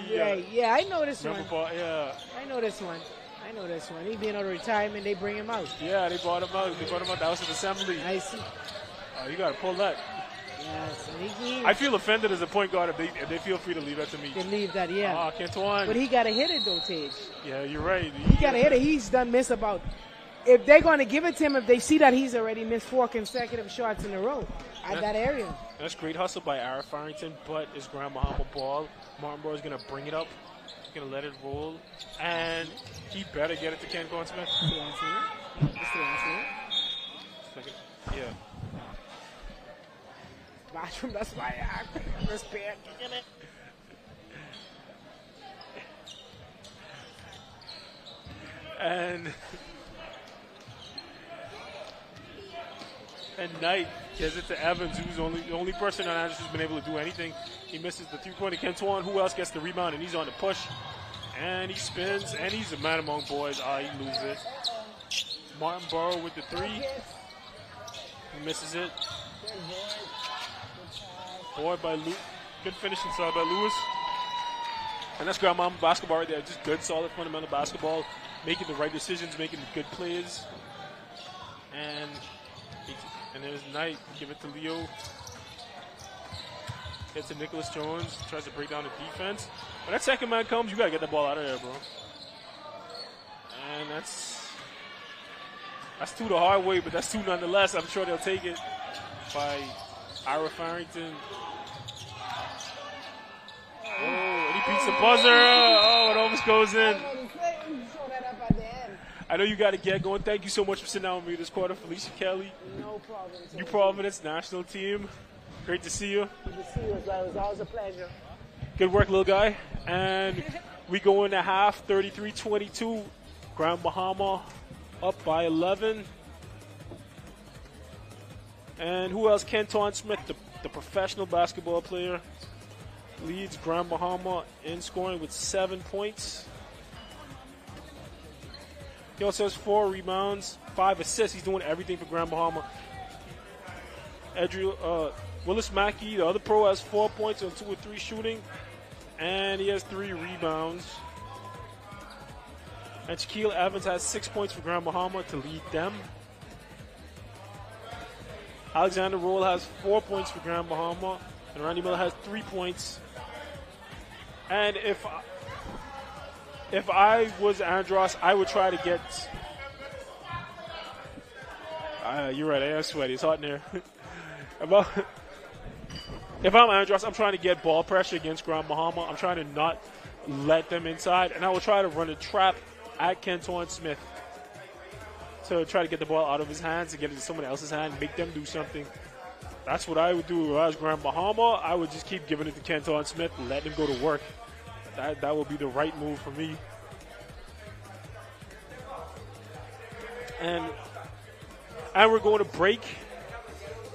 Yeah, I know this one. Yeah. I know this one. He being out of retirement, they bring him out. Yeah, they brought him out. That was an assembly. I see. Oh, you got to pull that. Yes, and I feel offended as a point guard if they feel free to leave that to me. They leave that, yeah. Ah, Cantuan. But he got to hit it, though, Tage. Yeah, you're right. He got to hit it. He's done miss about. If they're going to give it to him, if they see that he's already missed 4 consecutive shots in a row at that area. That's great hustle by Ara Farrington, but it's Grand Bahama ball. Martin Burrow is going to bring it up. He's going to let it roll. And he better get it to Ken Smith. Yeah. Bathroom, that's why I respect kicking it. And Knight gives it to Evans, who's the only person on Andros who's been able to do anything. He misses the three-pointer. Kentuan, who else gets the rebound? And he's on the push. And he spins, and he's a man among boys. He loses it. Martin Burrow with the three. He misses it. Boy by Luke. Good finish inside by Lewis. And that's Grand Bahama basketball right there. Just good, solid, fundamental basketball. Making the right decisions, making the good plays. And there's Knight. Give it to Leo. Gets to Nicholas Jones. Tries to break down the defense. When that second man comes, you got to get the ball out of there, bro. And that's 2 the hard way, but that's 2 nonetheless. I'm sure they'll take it by Ira Farrington. Oh, and he beats the buzzer. Oh, it almost goes in. I know you got to get going. Thank you so much for sitting down with me this quarter, Felicia Kelly. No problem. New Providence national team. Great to see you. Good to see you as well. It was always a pleasure. Good work, little guy. And we go into half, 33-22. Grand Bahama up by 11. And who else? Kenton Smith, the professional basketball player, leads Grand Bahama in scoring with 7 points. He also has 4 rebounds, 5 assists. He's doing everything for Grand Bahama. Willis Mackey, the other pro, has 4 points on 2 or 3 shooting, and he has 3 rebounds. And Shaquille Evans has 6 points for Grand Bahama to lead them. Alexander Roll has 4 points for Grand Bahama, and Randy Miller has 3 points. And if I was Andros, I would try to get. You're right, I am sweaty. It's hot in there. If I'm Andros, I'm trying to get ball pressure against Grand Bahama. I'm trying to not let them inside, and I will try to run a trap at Kenton Smith to try to get the ball out of his hands and get it to someone else's hand, make them do something. That's what I would do if I was Grand Bahama. I would just keep giving it to Kenton Smith and let him go to work. That would be the right move for me. And we're going to break.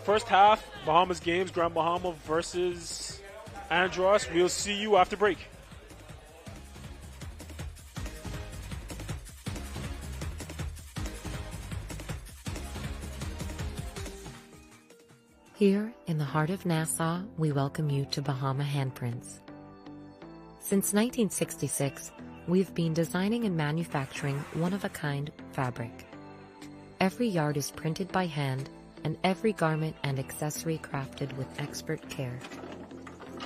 First half, Bahamas games, Grand Bahama versus Andros. We'll see you after break. Here, in the heart of Nassau, we welcome you to Bahama Handprints. Since 1966, we've been designing and manufacturing one-of-a-kind fabric. Every yard is printed by hand, and every garment and accessory crafted with expert care.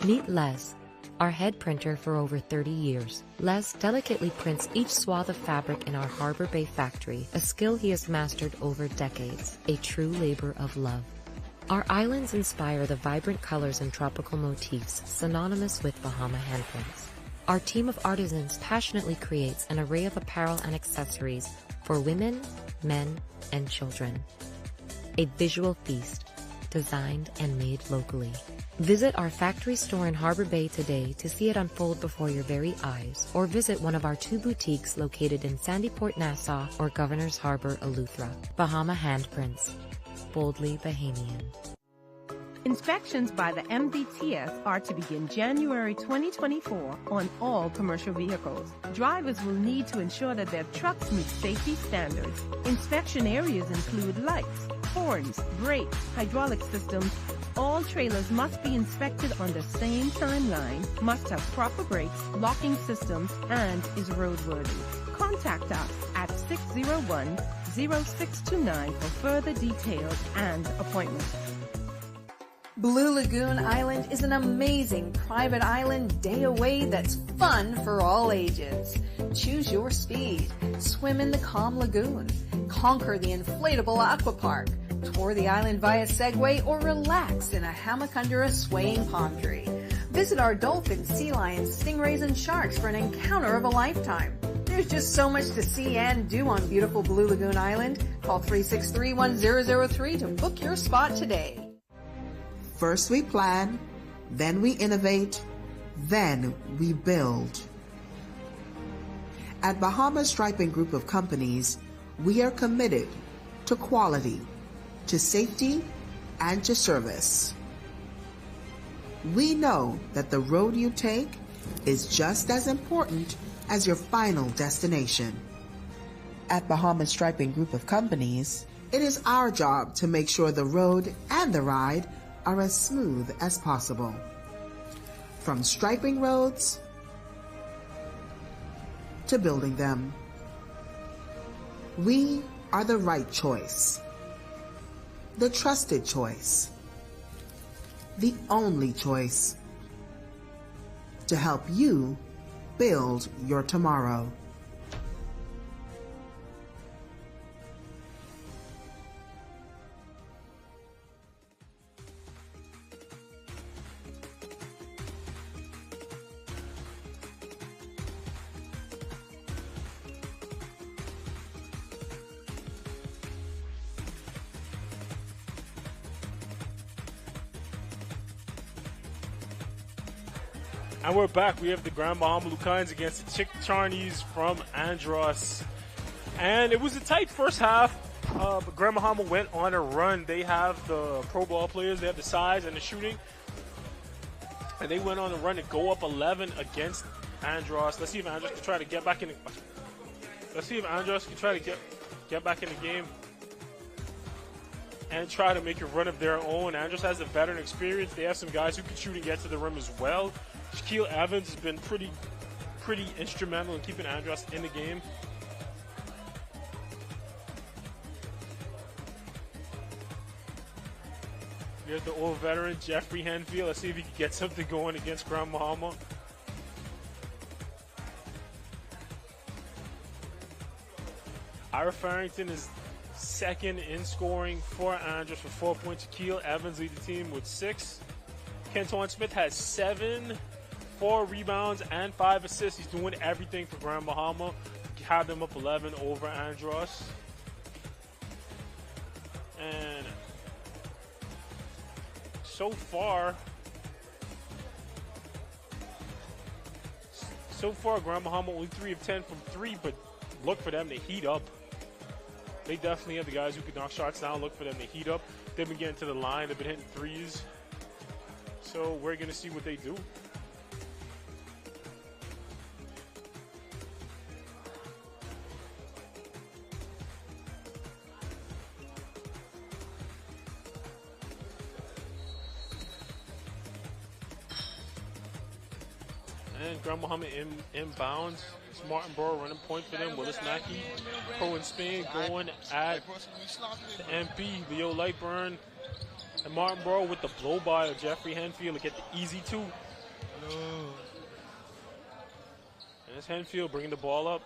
Meet Les, our head printer for over 30 years. Les delicately prints each swath of fabric in our Harbor Bay factory, a skill he has mastered over decades, a true labor of love. Our islands inspire the vibrant colors and tropical motifs synonymous with Bahama handprints. Our team of artisans passionately creates an array of apparel and accessories for women, men, and children. A visual feast, designed and made locally. Visit our factory store in Harbor Bay today to see it unfold before your very eyes, or visit one of our 2 boutiques located in Sandyport, Nassau, or Governor's Harbor, Eleuthera. Bahama Handprints. Boldly Bahamian. Inspections by the MDTS are to begin January 2024 on all commercial vehicles. Drivers will need to ensure that their trucks meet safety standards. Inspection areas include lights, horns, brakes, hydraulic systems. All trailers must be inspected on the same timeline, must have proper brakes, locking systems, and is roadworthy. Contact us at 601-0629 for further details and appointments. Blue Lagoon Island is an amazing private island day away that's fun for all ages. Choose your speed. Swim in the calm lagoon. Conquer the inflatable aqua park. Tour the island via Segway or relax in a hammock under a swaying palm tree. Visit our dolphins, sea lions, stingrays, and sharks for an encounter of a lifetime. There's just so much to see and do on beautiful Blue Lagoon Island. Call 363-1003 to book your spot today. First we plan, then we innovate, then we build. At Bahama Striping Group of Companies, we are committed to quality, to safety, and to service. We know that the road you take is just as important as your final destination. At Bahama Striping Group of Companies, it is our job to make sure the road and the ride are as smooth as possible. From striping roads to building them, we are the right choice, the trusted choice, the only choice to help you build your tomorrow. And we're back. We have the Grand Bahama Lucans against the Chick Charnies from Andros. And it was a tight first half. But Grand Bahama went on a run. They have the pro ball players. They have the size and the shooting. And they went on a run to go up 11 against Andros. Let's see if Andros can try to get back in the... Let's see if Andros can try to get back in the game and try to make a run of their own. Andros has a veteran experience. They have some guys who can shoot and get to the rim as well. Shaquille Evans has been pretty instrumental in keeping Andros in the game. Here's the old veteran, Jeffrey Henfield. Let's see if he can get something going against Grand Bahama. Ira Farrington is second in scoring for Andros with 4 points. Shaquille Evans leads the team with 6. Kenton Smith has 7, 4 rebounds, and 5 assists. He's doing everything for Grand Bahama. Have them up 11 over Andros. And so far, Grand Bahama only 3 of 10 from 3, but look for them to heat up. They definitely have the guys who can knock shots down. Look for them to heat up. They've been getting to the line. They've been hitting threes. So we're going to see what they do. And Grand Bahama inbounds. It's Martin Burrow running point for them. Willis Mackey, pro in Spain, going at the MP, Leo Lightburn. And Martin Burrow with the blow by of Jeffrey Henfield to get the easy 2. And it's Henfield bringing the ball up.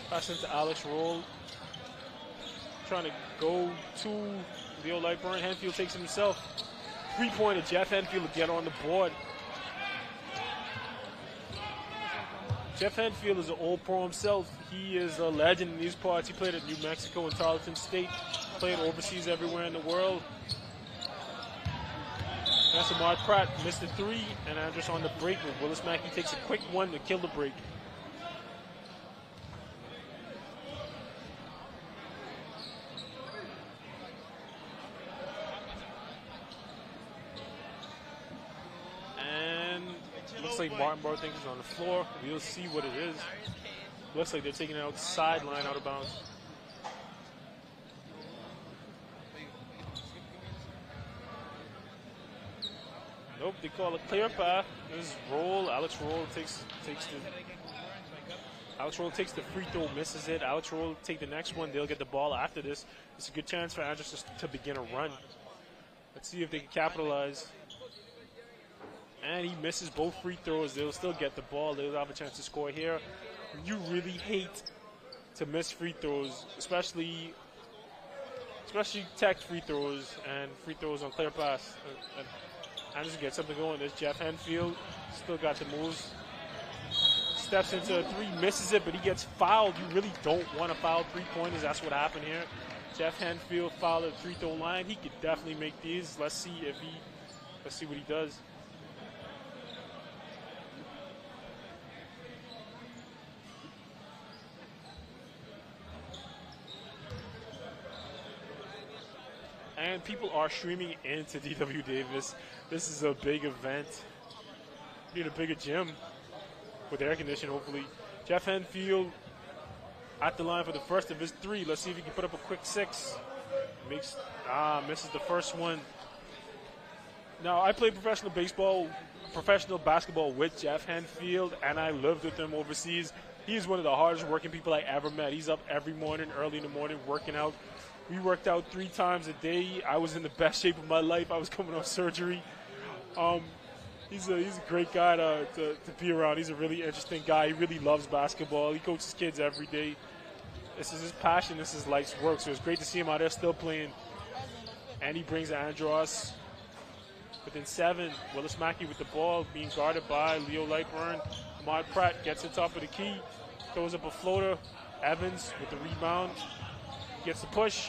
Passing to Alex Roll. Trying to go to Leo Lightburn. Henfield takes it himself. 3-pointer Jeff Henfield to get on the board. Jeff Henfield is an old pro himself. He is a legend in these parts. He played at New Mexico and Tarleton State. Played overseas everywhere in the world. That's Ahmad Pratt missed the three, and Andros on the break, but Willis Mackey takes a quick one to kill the break. And looks like Martin Barr thinks is on the floor. We'll see what it is. Looks like they're taking it out sideline, out of bounds. Nope, they call a clear path. This is Roll. Alex Roll takes the free throw, misses it. Alex Roll take the next one. They'll get the ball after this. It's a good chance for Andros to begin a run. Let's see if they can capitalize. And he misses both free throws. They'll still get the ball. They'll have a chance to score here. You really hate to miss free throws, especially tech free throws and free throws on clear pass. And Andros gets something going. There's Jeff Henfield. Still got the moves. Steps into a three, misses it, but he gets fouled. You really don't want to foul three-pointers. That's what happened here. Jeff Henfield fouled at the free throw line. He could definitely make these. Let's see what he does. And people are streaming into DW Davis. This is a big event. We need a bigger gym with air conditioning, hopefully. Jeff Henfield at the line for the first of his three. Let's see if he can put up a quick six. Misses the first one. Now, I played professional basketball with Jeff Henfield, and I lived with him overseas. He is one of the hardest working people I ever met. He's up every morning, early in the morning, working out. We worked out 3 times a day. I was in the best shape of my life. I was coming off surgery. He's a great guy to be around. He's a really interesting guy. He really loves basketball. He coaches kids every day. This is his passion. This is life's work. So it's great to see him out there still playing. And he brings Andros within 7. Willis Mackey with the ball, being guarded by Leo Lightburn. Ahmad Pratt gets on top of the key, throws up a floater. Evans with the rebound, gets the push.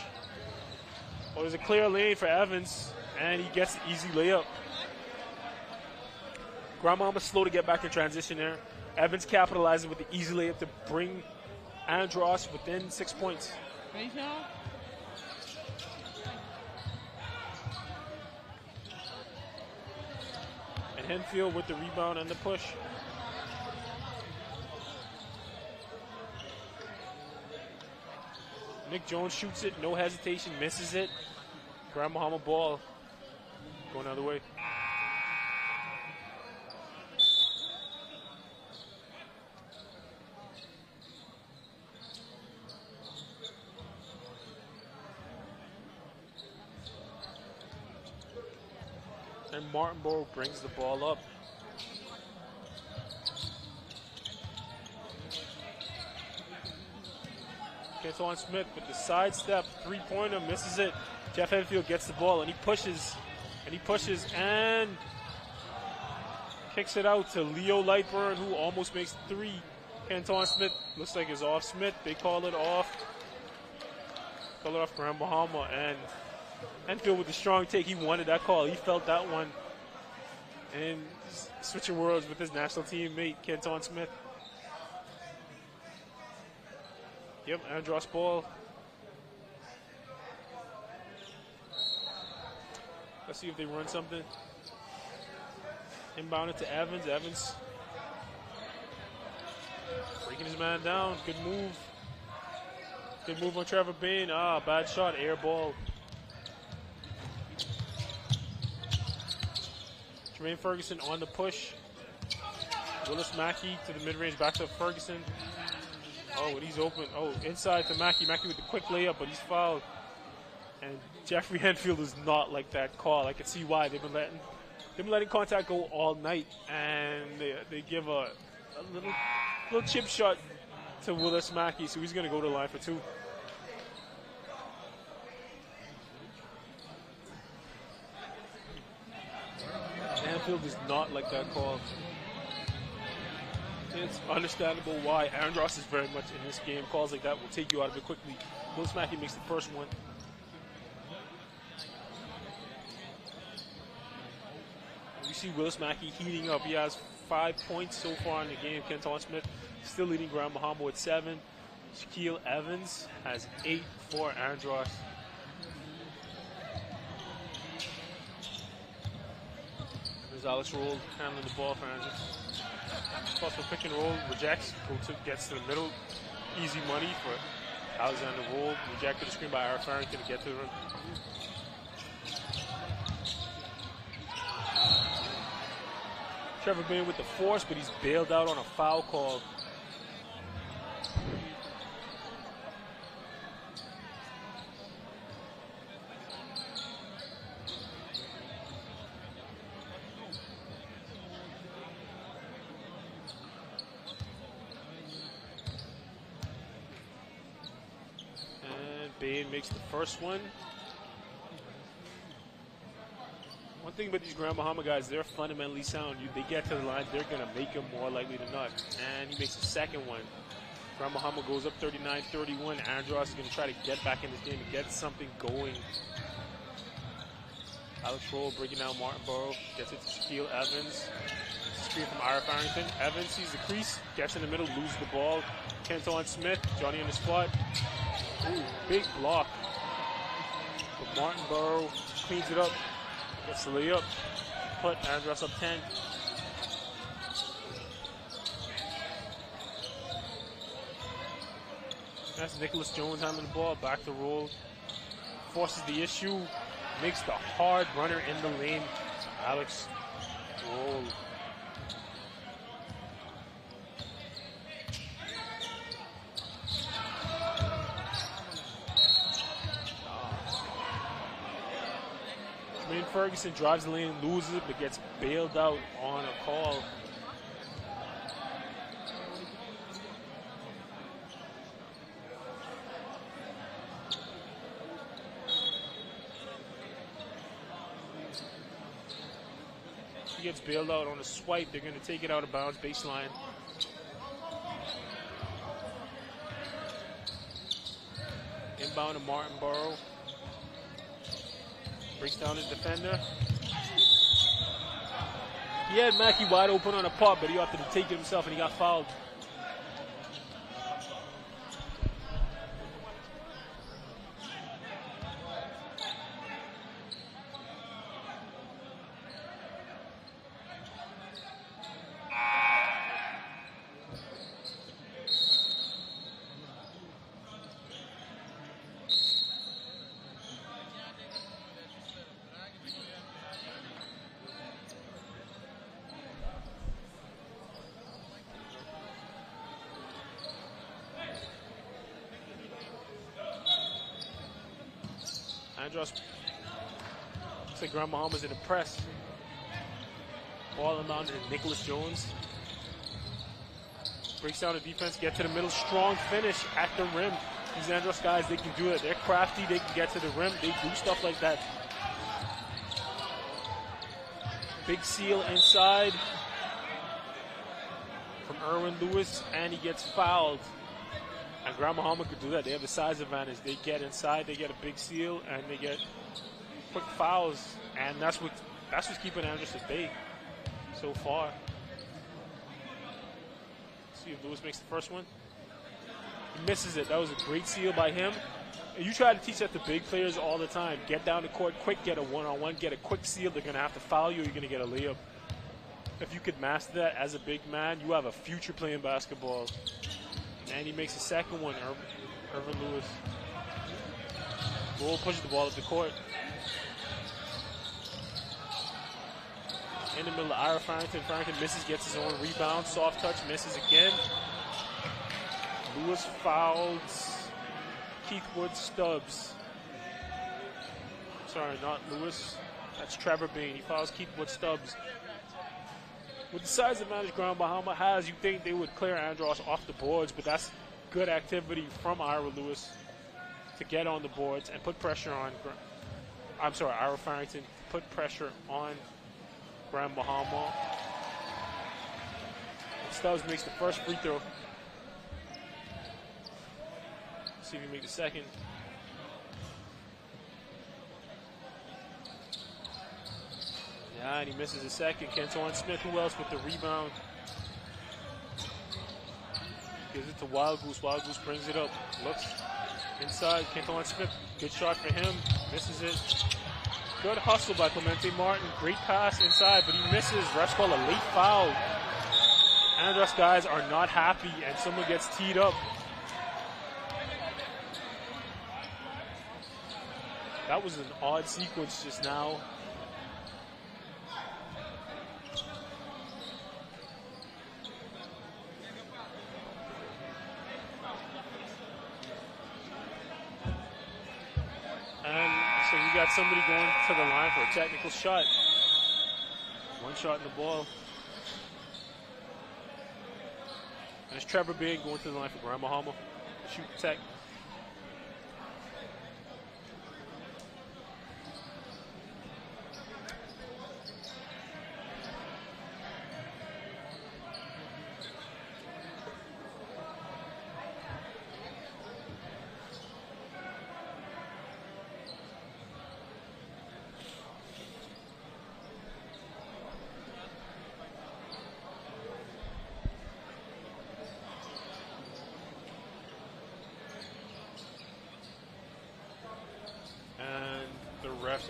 Oh, there's a clear lane for Evans, and he gets the easy layup. Grandmama's slow to get back in transition there. Evans capitalizes with the easy layup to bring Andros within 6 points. And Henfield with the rebound and the push. Nick Jones shoots it, no hesitation, misses it. Grand Bahama ball going the other way. And Martinborough brings the ball up. Antoine Smith with the sidestep, three-pointer, misses it. Jeff Henfield gets the ball, and he pushes, and kicks it out to Leo Lightburn, who almost makes 3. Antoine Smith looks like it's off Smith. They call it off. Call it off Grand Bahama, and Henfield with the strong take. He wanted that call. He felt that one. And switching worlds with his national teammate, Kenton Smith. Yep, Andros ball. Let's see if they run something. Inbound it to Evans. Evans breaking his man down. Good move. Good move on Trevor Bain. Bad shot. Air ball. Jermaine Ferguson on the push. Willis Mackey to the mid-range. Back to Ferguson. Oh, and he's open. Oh, inside to Mackey. Mackey with the quick layup, but he's fouled. And Jeffrey Henfield is not like that call. I can see why. They've been letting contact go all night, and they give a little chip shot to Willis Mackey, so he's going to go to the line for 2. Henfield is not like that call. It's understandable why Andros is very much in this game. Calls like that will take you out of it quickly. Willis Mackey makes the first one. see Willis Mackey heating up. He has 5 points so far in the game. Kenton Smith still leading Grand Bahama with 7. Shaquille Evans has 8 for Andros. There's Alex Roll handling the ball for Andros. Possible pick and roll, rejects, gets to the middle. Easy money for Alexander Roll. Rejected the screen by Ira Farrington to get to the rim. Trevor Bain with the force, but he's bailed out on a foul call. And Bain makes the first one. One thing about these Grand Bahama guys, they're fundamentally sound. They get to the line, they're going to make them more likely than not. And he makes the second one. Grand Bahama goes up 39-31. Andros is going to try to get back in this game and get something going. Alex Roll breaking down Martin Burrow. Gets it to Shaquille Evans. Screen from Ira Farrington. Evans sees the crease, gets in the middle, loses the ball. Kenton Smith, Johnny on the spot. Ooh, big block. But Martin Burrow cleans it up. Gets the layup, put Andros up 10. That's Nicholas Jones handling the ball, back to Roll. Forces the issue, makes the hard runner in the lane. Alex Roll. Ferguson drives the lane and loses it, but gets bailed out on a call. He gets bailed out on a swipe. They're going to take it out of bounds, baseline. Inbound to Martin Burrow. Breaks down the defender. He had Mackey wide open on a pop, but he opted to take it himself and he got fouled. Andros looks like Grand Bahama's in the press. Ball inbound to Nicholas Jones. Breaks down the defense, get to the middle, strong finish at the rim. These Andros guys, they can do it. They're crafty, they can get to the rim, they do stuff like that. Big seal inside from Erwin Lewis, and he gets fouled. And Grand Bahama could do that. They have the size advantage. They get inside, they get a big seal, and they get quick fouls. And that's what's keeping Andros at bay so far. See if Lewis makes the first one. He misses it. That was a great seal by him. And you try to teach that to big players all the time. Get down the court quick, get a one-on-one, get a quick seal. They're going to have to foul you, or you're going to get a layup. If you could master that as a big man, you have a future playing basketball. And he makes the second one, Erwin Lewis. Roll pushes the ball up the court. In the middle of Ira Farrington. Farrington misses, gets his own rebound. Soft touch, misses again. Lewis fouls Keith Wood Stubbs. Sorry, not Lewis. That's Trevor Bain. He fouls Keith Wood Stubbs. With the size advantage Grand Bahama has, you think they would clear Andros off the boards, but that's good activity from Ira Lewis to get on the boards and put pressure on, Ira Farrington, put pressure on Grand Bahama. Stubbs makes the first free throw. See if he makes the second. Yeah, and he misses a second. Kenton Smith, who else with the rebound? Gives it to Wild Goose. Wild Goose brings it up. Looks inside. Kenton Smith, good shot for him. Misses it. Good hustle by Clemente Martin. Great pass inside, but he misses. Refs call a late foul. Andros guys are not happy, and someone gets teed up. That was an odd sequence just now. And so you got somebody going to the line for a technical shot. One shot in the ball. And it's Trevor Bain going to the line for Grand Bahama. Shoot tech.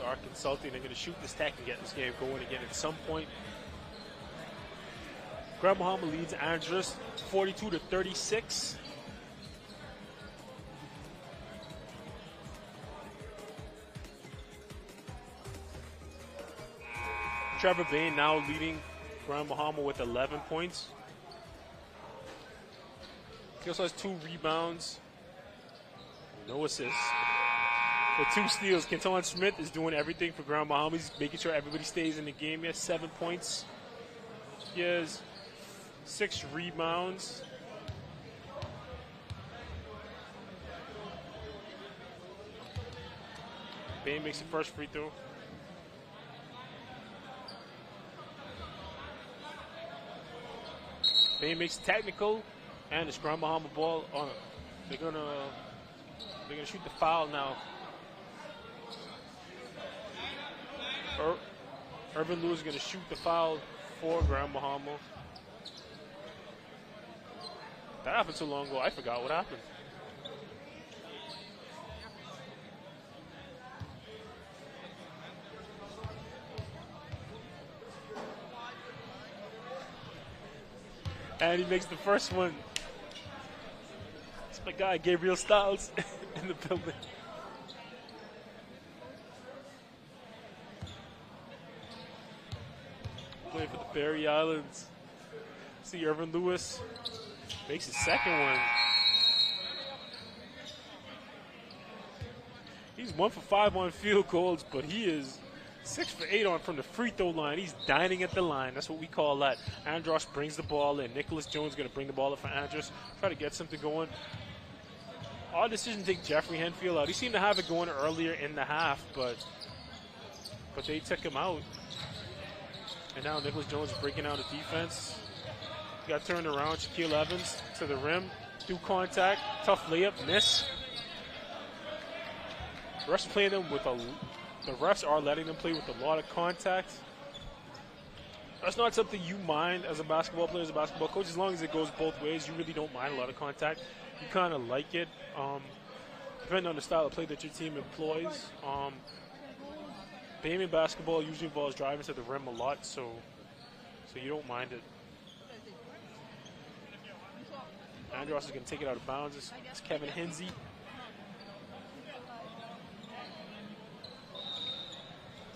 Are consulting. They're going to shoot this tech and get this game going again at some point. Grand Bahama leads Andros 42-36. Trevor Bain now leading Grand Bahama with 11 points. He also has 2 rebounds, no assists. For 2 steals, Kenton Smith is doing everything for Grand Bahama. He's making sure everybody stays in the game. He has 7 points. He has 6 rebounds. Bain makes the first free throw. Bain makes the technical, and it's Grand Bahama ball. They're gonna shoot the foul now. Irvin Lewis is going to shoot the foul for Grand Bahama. That happened so long ago, I forgot what happened. And he makes the first one. It's my guy, Gabriel Stiles, in the building. Play for the Berry Islands. See Irvin Lewis makes his second one. He's 1 for 5 on field goals, but he is 6 for 8 on from the free throw line. He's dining at the line. That's what we call that. Andros brings the ball in. Nicholas Jones going to bring the ball up for Andros. Try to get something going. Odd decision to take Jeffrey Henfield out. He seemed to have it going earlier in the half, but they took him out. And now Nicholas Jones is breaking out of defense. He got turned around. Shaquille Evans to the rim. Through contact. Tough layup. Miss. The refs playing them with the refs are letting them play with a lot of contact. That's not something you mind as a basketball player, as a basketball coach. As long as it goes both ways, you really don't mind a lot of contact. You kind of like it. Depending on the style of play that your team employs. Bahamian basketball usually involves driving to the rim a lot, so you don't mind it. Andros is going to take it out of bounds. It's Kevin Hinsey.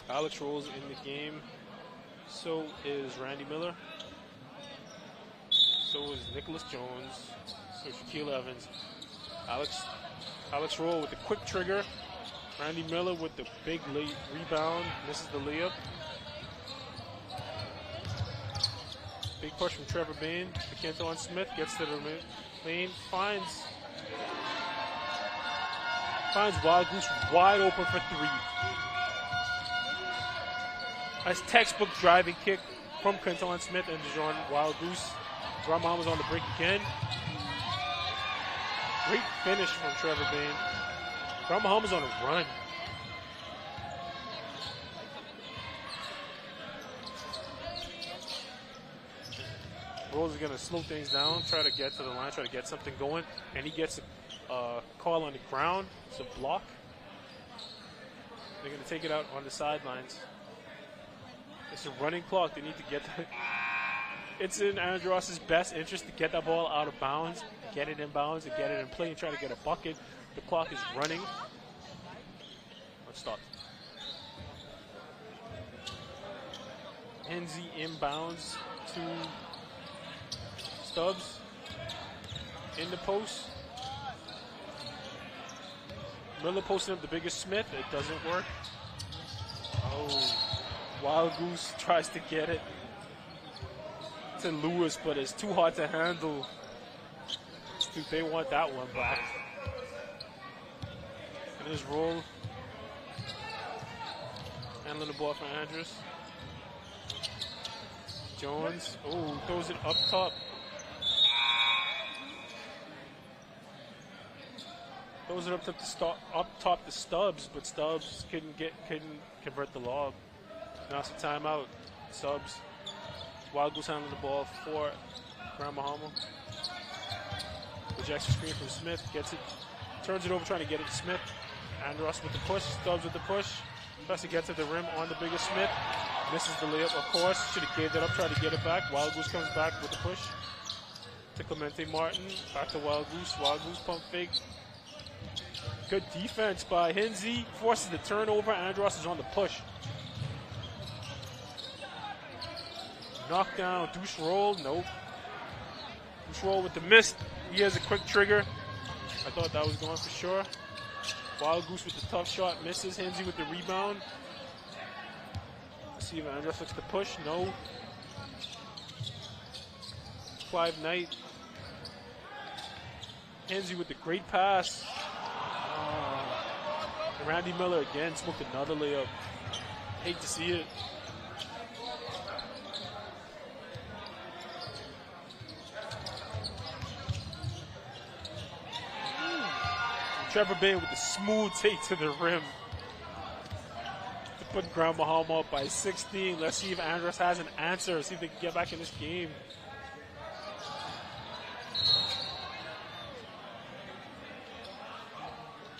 Alex Rolls in the game. So is Randy Miller. So is Nicholas Jones. So Shaquille Evans. Alex Roll with the quick trigger. Randy Miller with the big late rebound. Misses the layup. Big push from Trevor Bain. Kenton Smith gets to the lane. Finds Wild Goose wide open for 3. Nice textbook driving kick from Kenton Smith and DeJohn Wild Goose. Grand Bahama's on the break again. Great finish from Trevor Bain. Grand Bahama's on a run. Rose is going to slow things down, try to get to the line, try to get something going, and he gets a call on the ground. It's a block. They're going to take it out on the sidelines. It's a running clock. They need to get it's in Andros' best interest to get that ball out of bounds, get it in bounds, and get it in play and try to get a bucket. The clock is running. Let's stop. Enzi inbounds to Stubbs in the post. Miller posting up the biggest Smith. It doesn't work. Oh, Wild Goose tries to get it to Lewis, but it's too hard to handle. They want that one back. And his roll. Handling the ball for Andros. Jones, oh, throws it up top. Throws it up top to Stubbs, but Stubbs couldn't convert the lob. Now it's a timeout. Stubbs. Wild Goose handling the ball for Grand Bahama. Rejects the screen from Smith, gets it, turns it over, trying to get it to Smith. Andros with the push, Stubbs with the push. Tries to get to the rim on the biggest Smith. Misses the layup, of course. Should have gave that up, tried to get it back. Wild Goose comes back with the push. To Clemente Martin, back to Wild Goose. Wild Goose pump fake. Good defense by Hinsey. Forces the turnover. Andros is on the push. Knockdown. Douche roll. Nope. Douche roll with the miss. He has a quick trigger. I thought that was going for sure. Wild Goose with the tough shot. Misses. Hinsey with the rebound. Let's see if Andros looks to push. No. Clive Knight. Hinsey with the great pass. And Randy Miller again smoked another layup. Hate to see it. Trevor Bain with the smooth take to the rim to put Grand Bahama up by 16. Let's see if Andros has an answer. See if they can get back in this game.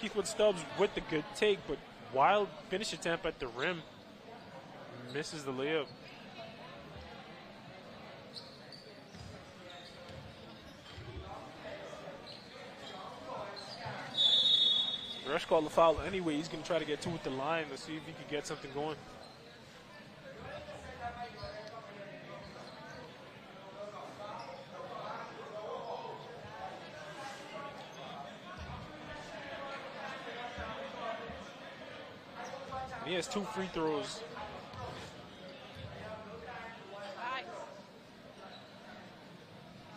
Keithwood Stubbs with the good take, but wild finish attempt at the rim. Misses the layup. Rush called the foul anyway. He's going to try to get two with the line. Let's see if he can get something going. He has 2 free throws.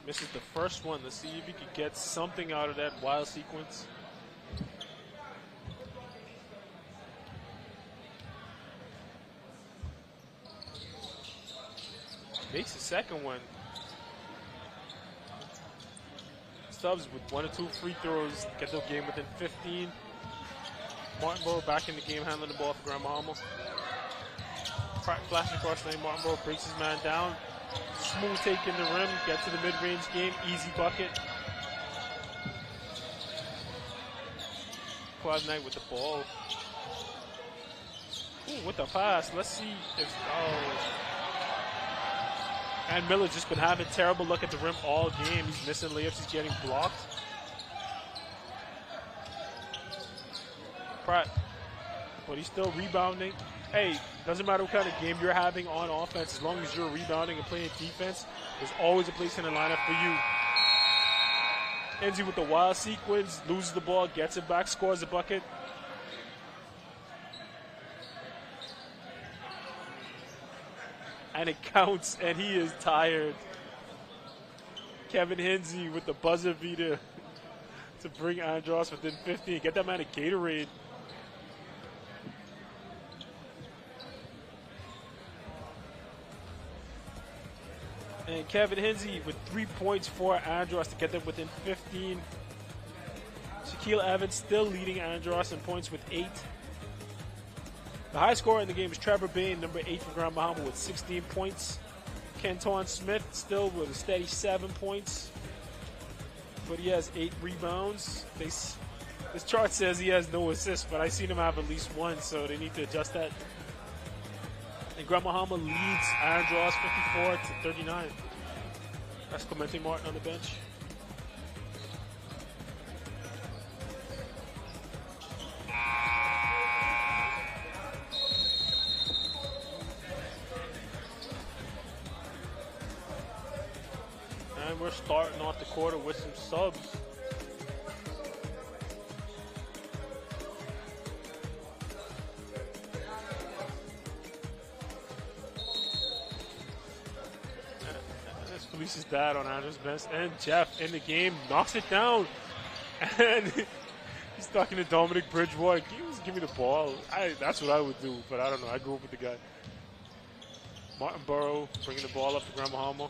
Misses the first one. Let's see if he can get something out of that wild sequence. Makes the second one. Stubbs with 1 or 2 free throws. Get the game within 15. Martinborough back in the game, handling the ball for Grand Bahama. Flashing across the lane. Martinborough breaks his man down. Smooth take in the rim. Get to the mid-range game. Easy bucket. Clive Knight with the ball. Ooh, with the pass. Let's see if... Oh. And Miller's just been having terrible luck at the rim all game. He's missing layups. He's getting blocked. Pratt. But he's still rebounding. Hey, doesn't matter what kind of game you're having on offense. As long as you're rebounding and playing defense, there's always a place in the lineup for you. Enzi with the wild sequence. Loses the ball. Gets it back. Scores a bucket. And it counts, and he is tired. Kevin Hinsey with the buzzer beater to bring Andros within 15. Get that man a Gatorade. And Kevin Hinsey with 3 points for Andros to get them within 15. Shaquille Evans still leading Andros in points with 8. The high scorer in the game is Trevor Bain, number 8 for Grand Bahama with 16 points. Kenton Smith still with a steady 7 points, but he has 8 rebounds. This chart says he has no assists, but I seen him have at least one, so they need to adjust that. And Grand Bahama leads Andros 54-39. That's Clemente Martin on the bench. And we're starting off the quarter with some subs. That's Felice's dad on Andros' bench. And Jeff in the game knocks it down. And he's talking to Dominic Bridgewater. Give me the ball. That's what I would do, but I don't know. I grew up with the guy. Martin Burrow bringing the ball up to Grand Bahama.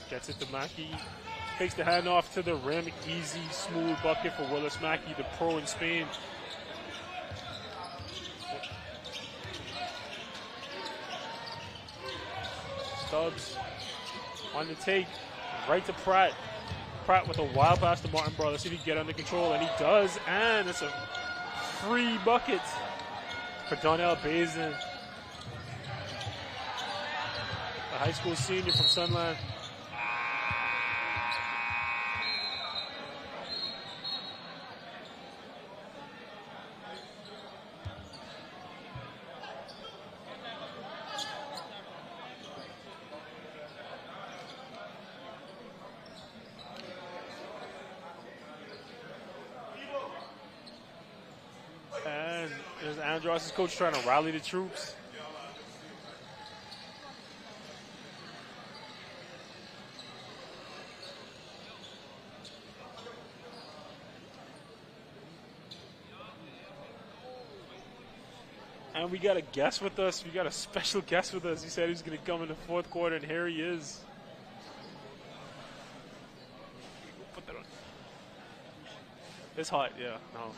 Gets it to Mackey. Takes the handoff to the rim. Easy, smooth bucket for Willis Mackey, the pro in Spain. Stubbs on the take. Right to Pratt. Pratt with a wild pass to Martin Burrow. Let's see if he can get under control. And he does. And it's a free bucket for Donnell Bazin. A high school senior from Sunland. And there's Andros' coach trying to rally the troops. And we got a guest with us. We got a special guest with us. He said he was going to come in the fourth quarter, and here he is. Put that on. It's hot, yeah. No.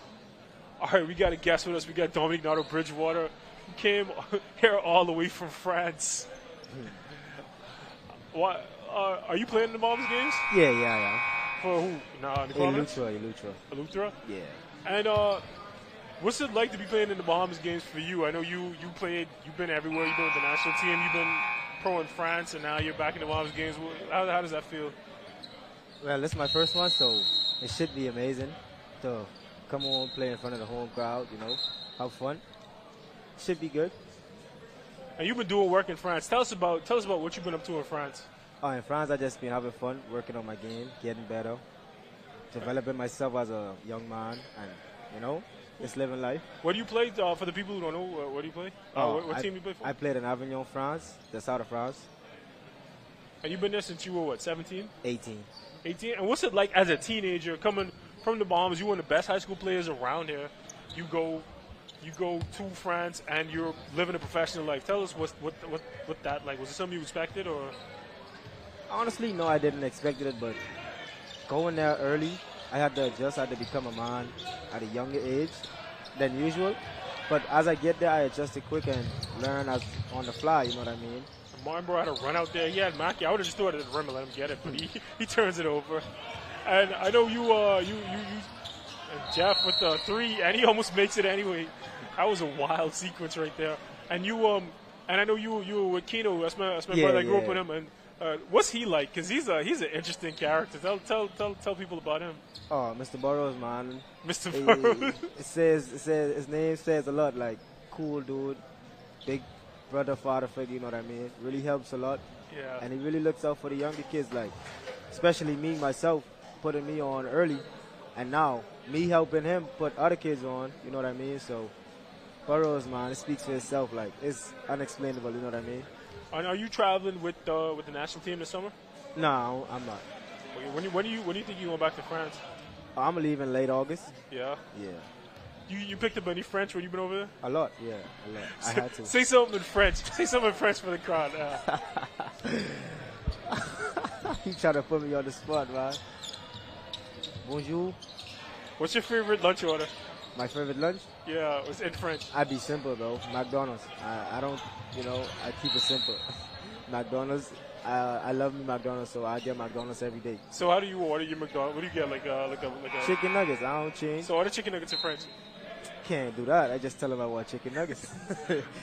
All right, we got a guest with us. We got Dominic Nato Bridgewater, who came here all the way from France. What? Are you playing in the Bahamas games? Yeah, I For who? Nah, the am. Elutra. Elutra? Yeah. And what's it like to be playing in the Bahamas games for you? I know you played. You've been everywhere. You've been with the national team. You've been pro in France, and now you're back in the Bahamas games. How does that feel? Well, this is my first one, so it should be amazing to come on, play in front of the home crowd, have fun. Should be good. And you've been doing work in France. Tell us about what you've been up to in France. Oh, in France, I just been having fun, working on my game, getting better, developing myself as a young man, and, just living life. What do you play, for the people who don't know, what do you play? What team do you play for? I played in Avignon, France, the south of France. And you've been there since you were, 17? 18. 18? And what's it like as a teenager coming from the Bahamas? You're one of the best high school players around here. You go to France, and you're living a professional life. Tell us what that like. Was it something you expected, or? Honestly, no, I didn't expect it, but going there early, I had to adjust. I had to become a man at a younger age than usual. But as I get there, I adjusted quick and learn as on the fly. You know what I mean? Martin Burrow had a run out there. He had Mackey. I would have just threw it at the rim and let him get it, but he turns it over. And I know you and Jeff with the three, and he almost makes it anyway. That was a wild sequence right there. And and I know you were with Keno. That's my brother. I grew up with him. And what's he like? Because he's an interesting character. Tell people about him. Oh, Mr. Burrows, man. Mr. Burrows. It says his name says a lot. Like cool dude, big brother, father figure. You know what I mean? Really helps a lot. Yeah. And he really looks out for the younger kids, like especially me myself, putting me on early, and now me helping him put other kids on. You know what I mean? So Burrows, man, it speaks for itself. Like it's unexplainable. You know what I mean? And are you traveling with the national team this summer? No, I'm not. When do you think you're going back to France? I'm leaving late August. Yeah. Yeah. You picked up any French when you've been over there? A lot, yeah, a lot. I had to. Say something in French. Say something in French for the crowd. You trying to put me on the spot, man. Bonjour. What's your favorite lunch order? My favorite lunch? Yeah, it's in French. I'd be simple, though. McDonald's. I don't, I keep it simple. McDonald's, I love me McDonald's, so I get McDonald's every day. So how do you order your McDonald's? What do you get? Like a Chicken nuggets. I don't change. So order chicken nuggets in French. Can't do that. I just tell them I want chicken nuggets.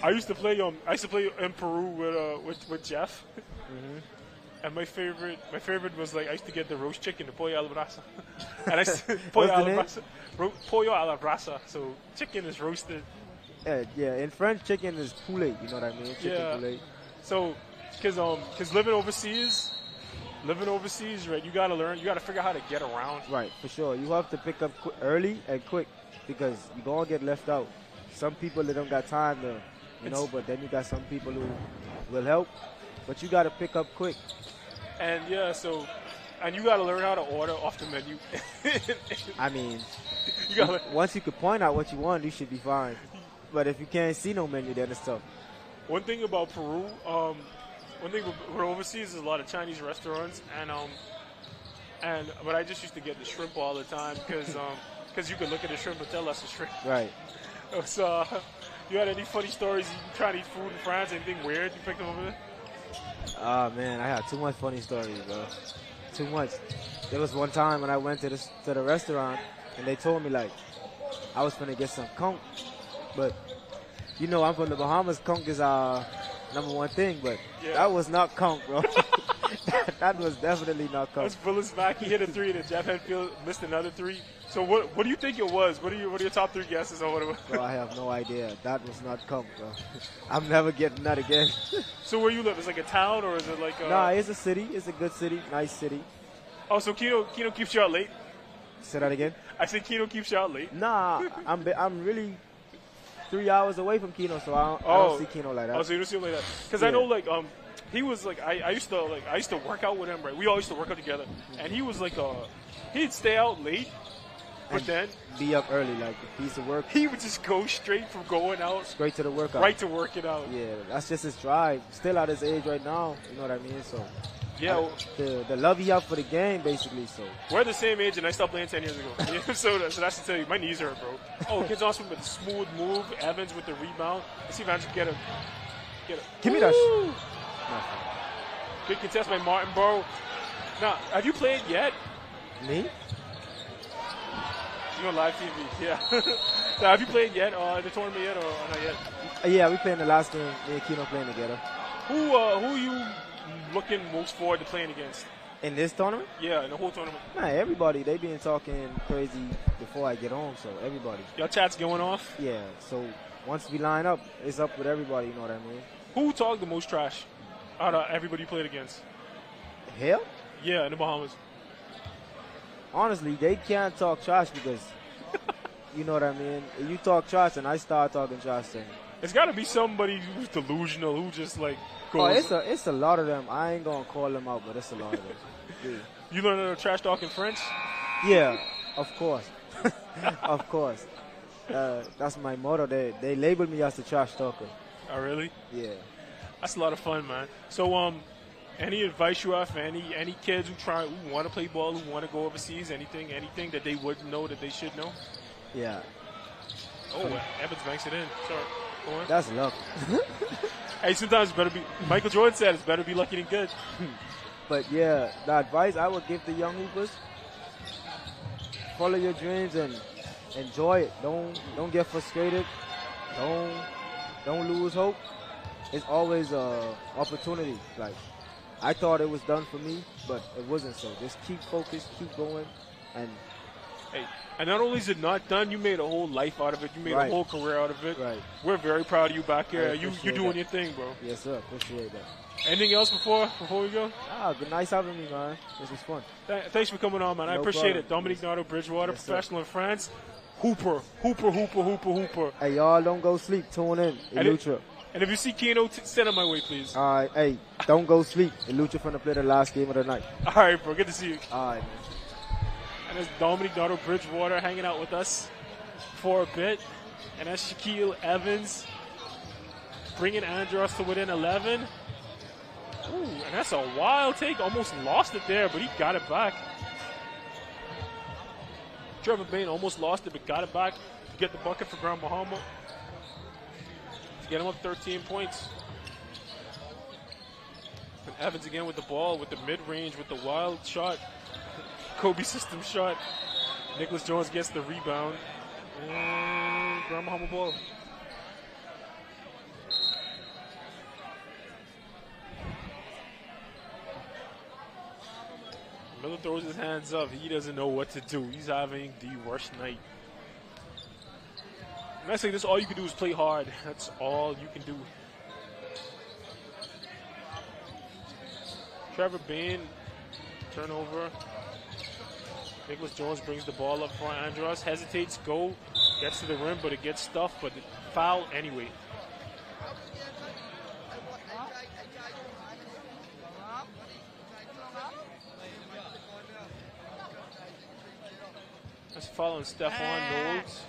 I used to play in Peru with Jeff. Mm-hmm. And my favorite was like I used to get the roast chicken, the pollo a la brasa. And pollo a la brasa. So chicken is roasted. Yeah. In French, chicken is poulet. You know what I mean? Chicken poulet. So, cause living overseas, right? You gotta figure out how to get around. Right, for sure. You have to pick up early and quick because you gonna get left out. Some people they don't got time to, but then you got some people who will help, but you gotta pick up quick. And and you gotta learn how to order off the menu. I mean, once you could point out what you want, you should be fine. But if you can't see no menu, then it's tough. One thing about Peru, we're overseas, there's a lot of Chinese restaurants, but I just used to get the shrimp all the time because you could look at the shrimp and tell us the shrimp. Right. So, you had any funny stories? You trying to eat food in France? Anything weird you picked up over there? Oh man, I had too much funny stories, bro. Too much. There was one time when I went to the restaurant and they told me like I was gonna get some conch, but I'm from the Bahamas. Conch is our number one thing, but that was not conch, bro. that was definitely not conch. That's Willis back. He hit a 3, and Jeff Henfield missed another 3. So what do you think it was? What are your top 3 guesses on what it was? Bro, I have no idea. That was not conch, bro. I'm never getting that again. So where you live? Is it like a town or is it like? Nah, it's a city. It's a good city. Nice city. Oh, so Kino keeps you out late? Say that again. I said Kino keeps you out late. Nah, I'm really 3 hours away from Kino, so I don't see Kino like that. Oh, so you don't see him like that? Because I know like he was like I used to work out with him, right? We all used to work out together, and he was like he'd stay out late, but then be up early like a piece of work. He would just go straight from going out straight to the workout, right to working out. Yeah, that's just his drive. Still at his age right now, you know what I mean? So. Yeah, the love he have for the game, basically. So we're the same age, and I stopped playing 10 years ago. so that's to tell you, my knees hurt, bro. Oh, kid's awesome with a smooth move. Evans with the rebound. Let's see if Andros can get a. Give me that. Good contest by Martin, bro. Now, have you played yet? Me? You on live TV? Yeah. So have you played yet? The tournament yet, or not yet? Yeah, we playing the last game. Me and Kino playing together. Who you looking most forward to playing against? In this tournament? Yeah, in the whole tournament. Nah, everybody. They been talking crazy before I get on, so everybody. Your chat's going off? Yeah, so once we line up, it's up with everybody, you know what I mean? Who talked the most trash out of everybody you played against? Hell? Yeah, in the Bahamas. Honestly, they can't talk trash because, you know what I mean? You talk trash and I start talking trash then. It's got to be somebody who's delusional, who just like goes. Oh, it's a lot of them. I ain't going to call them out, but it's a lot of them. Yeah. You learned trash talk in French? Yeah, of course. Of course. That's my motto. They label me as the trash talker. Oh, really? Yeah. That's a lot of fun, man. So, any advice you have for any kids who want to play ball, who want to go overseas, anything that they wouldn't know that they should know? Yeah. Oh, Evans banks it in. Sorry. Go on. That's luck. Hey, sometimes it's better be. Michael Jordan said it's better be lucky than good. But yeah, the advice I would give the young hoopers: follow your dreams and enjoy it. Don't get frustrated. Don't lose hope. It's always a opportunity. Like I thought it was done for me, but it wasn't. So just keep focused, keep going, and. Hey, and not only is it not done, you made a whole life out of it. You made a whole career out of it. Right. We're very proud of you back here. You doing that. your thing, bro. Yes, sir. Appreciate that. Anything else before we go? Good. Nice having me, man. This was fun. Thanks for coming on, man. I appreciate it. Dominique Nardo, Bridgewater, yes, professional in France. Hooper. Hey, y'all don't go sleep. Tune in. Elutra. And if you see Keno, send him my way, please. All right. Hey, don't go sleep. Elutra finna play the last game of the night. All right, bro. Good to see you. All right, man. And there's Dominique Nardo, Bridgewater hanging out with us for a bit. And that's Shaquille Evans bringing Andros to within 11. Ooh, and that's a wild take. Almost lost it there, but he got it back. Trevor Bain almost lost it, but got it back to get the bucket for Grand Bahama. To get him up 13 points. And Evans again with the ball, with the mid-range, with the wild shot. Kobe system shot. Nicholas Jones gets the rebound. And Grand Bahama ball. Miller throws his hands up. He doesn't know what to do. He's having the worst night. And I say this, all you can do is play hard. That's all you can do. Trevor Bain, turnover. Nicholas Jones brings the ball up for Andros. Hesitates, gets to the rim, but it gets stuffed, but foul anyway. That's foul on Stephon Knowles.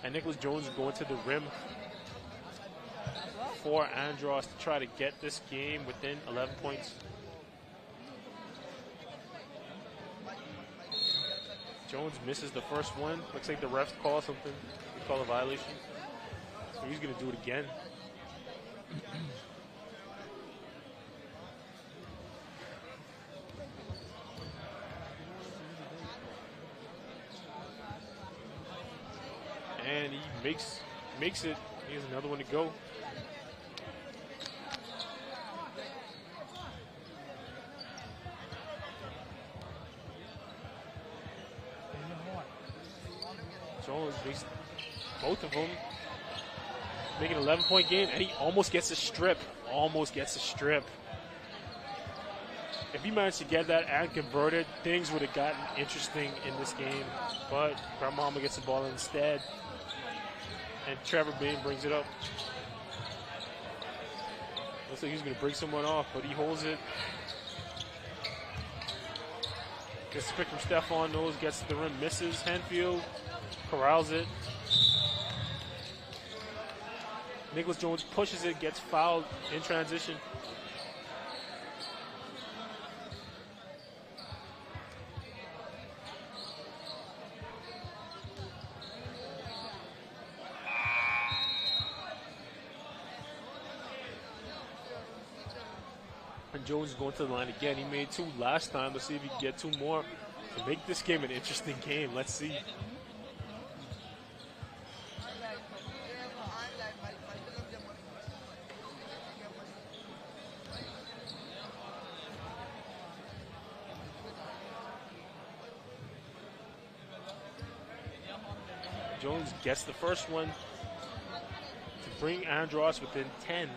And Nicholas Jones going to the rim for Andros to try to get this game within 11 points. Jones misses the first one. Looks like the refs call something. They call a violation. So he's going to do it again. And he makes it. He has another one to go. Jones makes both of them. Making an 11-point game, and he almost gets a strip. Almost gets a strip. If he managed to get that and convert it, things would have gotten interesting in this game. But Grand Bahama gets the ball instead. And Trevor Bain brings it up. Looks like he's going to break someone off, but he holds it. Gets a pick from Stephon Knowles, gets to the rim, misses. Henfield corrals it. Nicholas Jones pushes it, gets fouled in transition. And Jones is going to the line again. He made 2 last time. Let's see if he can get 2 more to make this game an interesting game. Let's see. Jones gets the first one to bring Andros within 10.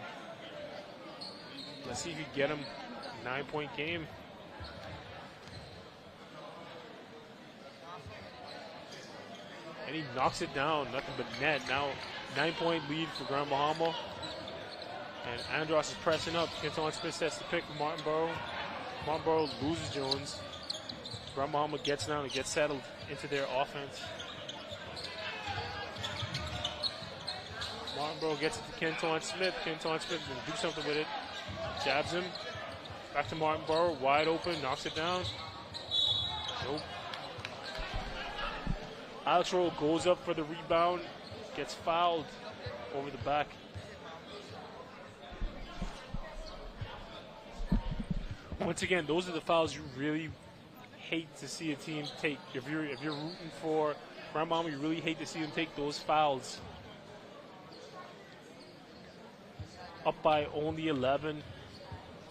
Let's see if you get him a 9-point game. And he knocks it down, nothing but net. Now 9-point lead for Grand Bahama. And Andros is pressing up. Kenton Smith sets the pick for Martinborough. Martinborough loses Jones. Grand Bahama gets down and gets settled into their offense. Martinborough gets it to Kenton Smith. Kenton Smith can do something with it. Jabs him. Back to Martinborough. Wide open. Knocks it down. Nope. Alex Rowe goes up for the rebound. Gets fouled over the back. Once again, those are the fouls you really hate to see a team take. If you're rooting for Grand Bahama, you really hate to see them take those fouls. Up by only 11.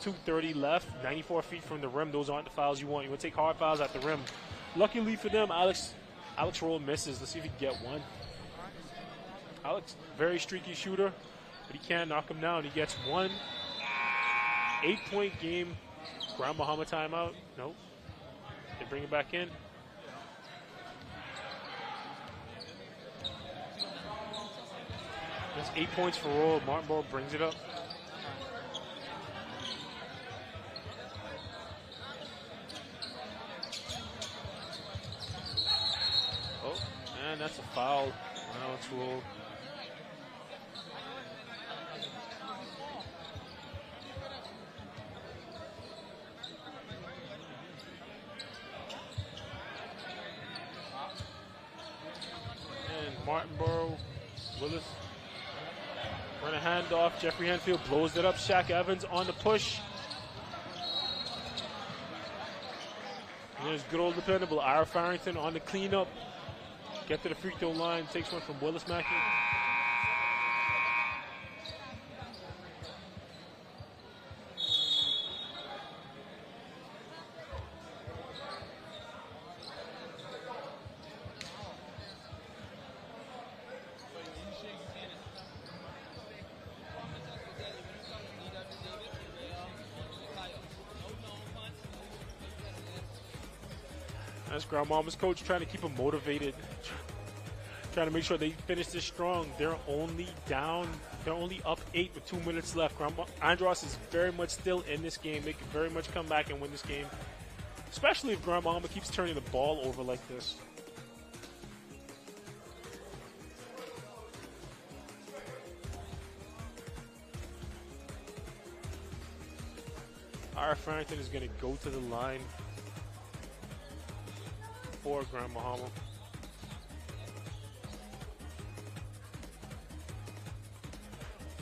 2:30 left. 94 feet from the rim. Those aren't the fouls you want. You want to take hard fouls at the rim. Luckily for them, Alex Rowe misses. Let's see if he can get one. Alex, very streaky shooter, but he can't knock him down. He gets one. 8-point game. Grand Bahama timeout. Nope. They bring it back in. That's 8 points for Rowe. Martinborough brings it up. Oh, and that's a foul. Now it's Rowe. And Martinborough, Willis. Run a handoff. Jeffrey Henfield blows it up. Shaq Evans on the push. And there's good old dependable Ira Farrington on the cleanup. Get to the free throw line. Takes one from Willis Mackey. That's Grandmama's coach trying to keep them motivated, trying to make sure they finish this strong. They're only down, they're only up 8 with 2 minutes left. Andros is very much still in this game. They can very much come back and win this game, especially if Grandmama keeps turning the ball over like this. Ira Farrington is going to go to the line for Grand Bahama.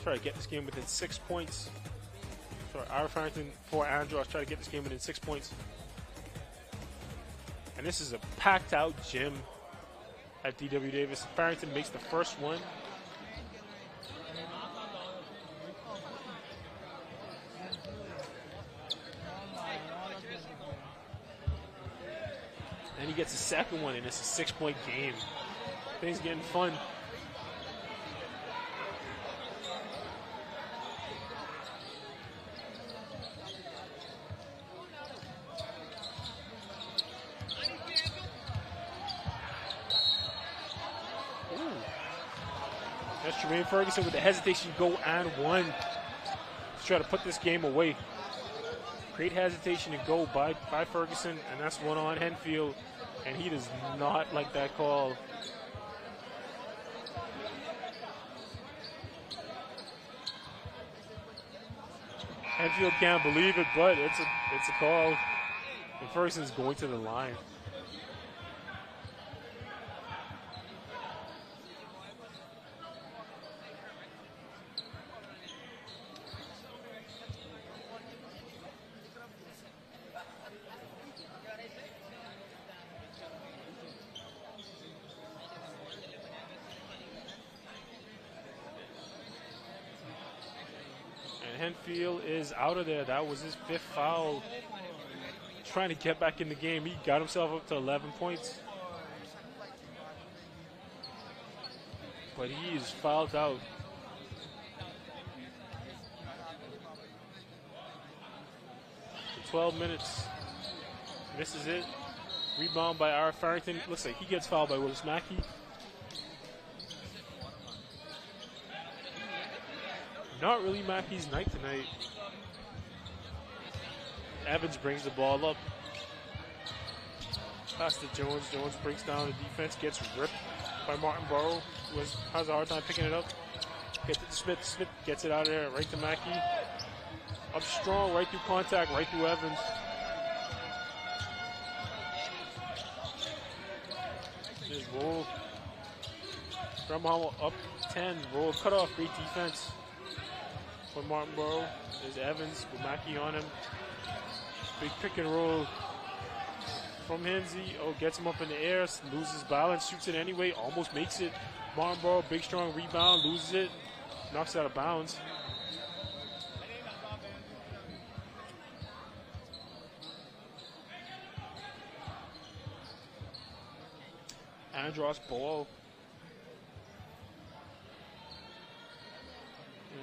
Try to get this game within 6 points. Sorry, Ira Farrington for Andros. Try to get this game within 6 points. And this is a packed out gym at D.W. Davis. Farrington makes the first one. And he gets a second one, and it's a 6-point game. Things getting fun. Ooh. That's Jermaine Ferguson with the hesitation to go and one. Let's try to put this game away. Great hesitation to go by Ferguson, and that's one on Henfield. And he does not like that call. Henfield can't believe it, but it's a call. And Ferguson's going to the line. Henfield is out of there. That was his 5th foul. Trying to get back in the game. He got himself up to 11 points. But he is fouled out. For 12 minutes. This is it. Rebound by Ira Farrington. Looks like he gets fouled by Willis Mackey. Not really Mackey's night tonight. Evans brings the ball up. Pass to Jones. Jones breaks down the defense, gets ripped by Martin Burrow, who has a hard time picking it up. Gets it to Smith. Smith gets it out of there, right to Mackey. Up strong, right through contact, right through Evans. There's roll. Grandmama up 10. Roll cut off. Great defense for Martin Burrow. There's Evans with Mackey on him. Big pick and roll from Hensey. Oh, gets him up in the air, loses balance, shoots it anyway, almost makes it. Martin Burrow, big strong rebound, loses it, knocks it out of bounds. Andros ball.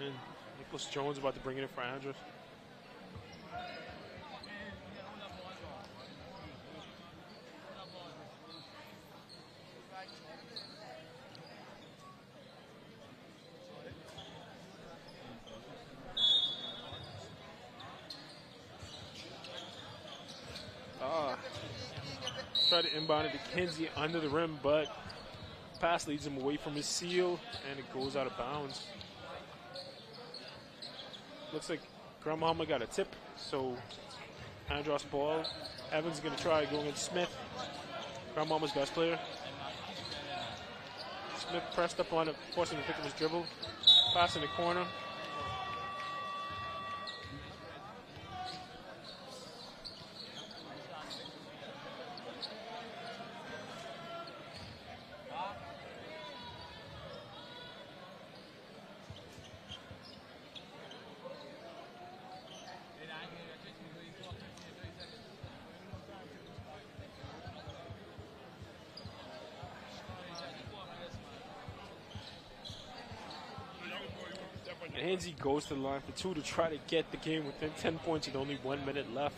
And Nicholas Jones about to bring it in for Andros. Try to inbound it to Kinsey under the rim, but pass leads him away from his seal, and it goes out of bounds. Looks like Grandmama got a tip, so Andros ball. Evans is going to try going against Smith, Grandmama's best player. Smith pressed up on it, forcing him to pick up his dribble. Pass in the corner. Angie goes to the line for 2 to try to get the game within 10 points with only 1 minute left.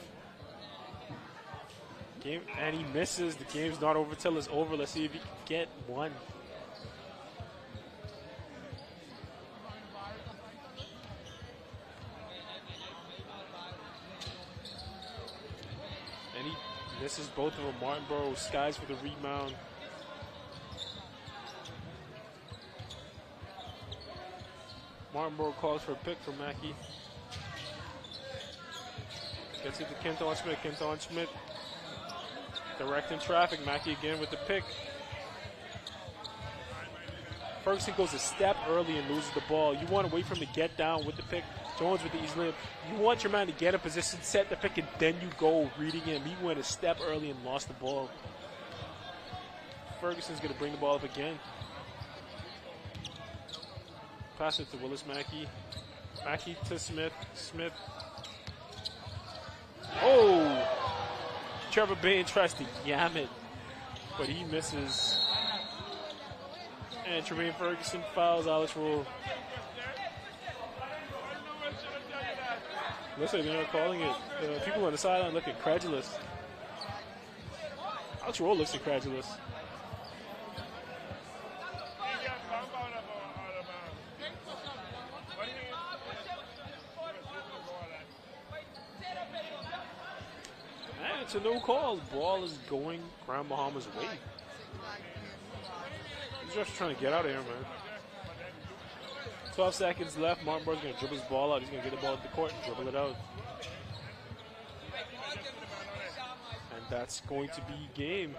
And he misses. The game's not over till it's over. Let's see if he can get one. And he misses both of them. Martinborough skies for the rebound. Martinborough calls for a pick from Mackey. Gets it to Kenton Smith. Kenton Smith directing traffic. Mackey again with the pick. Ferguson goes a step early and loses the ball. You want to wait for him to get down with the pick. Jones with the easy layup. You want your man to get in position, set the pick, and then you go reading him. He went a step early and lost the ball. Ferguson's going to bring the ball up again. Pass it to Willis Mackey. Mackey to Smith. Smith. Oh! Trevor Bain tries to yam it, but he misses. And Tremaine Ferguson fouls Alex Roll. Looks like they're not calling it. People on the sideline look incredulous. Alex Roll looks incredulous. It's a no call. The ball is going Grand Bahama's way. He's just trying to get out of here, man. 12 seconds left. Martinborough's going to dribble his ball out. He's going to get the ball at the court and dribble it out. And that's going to be game.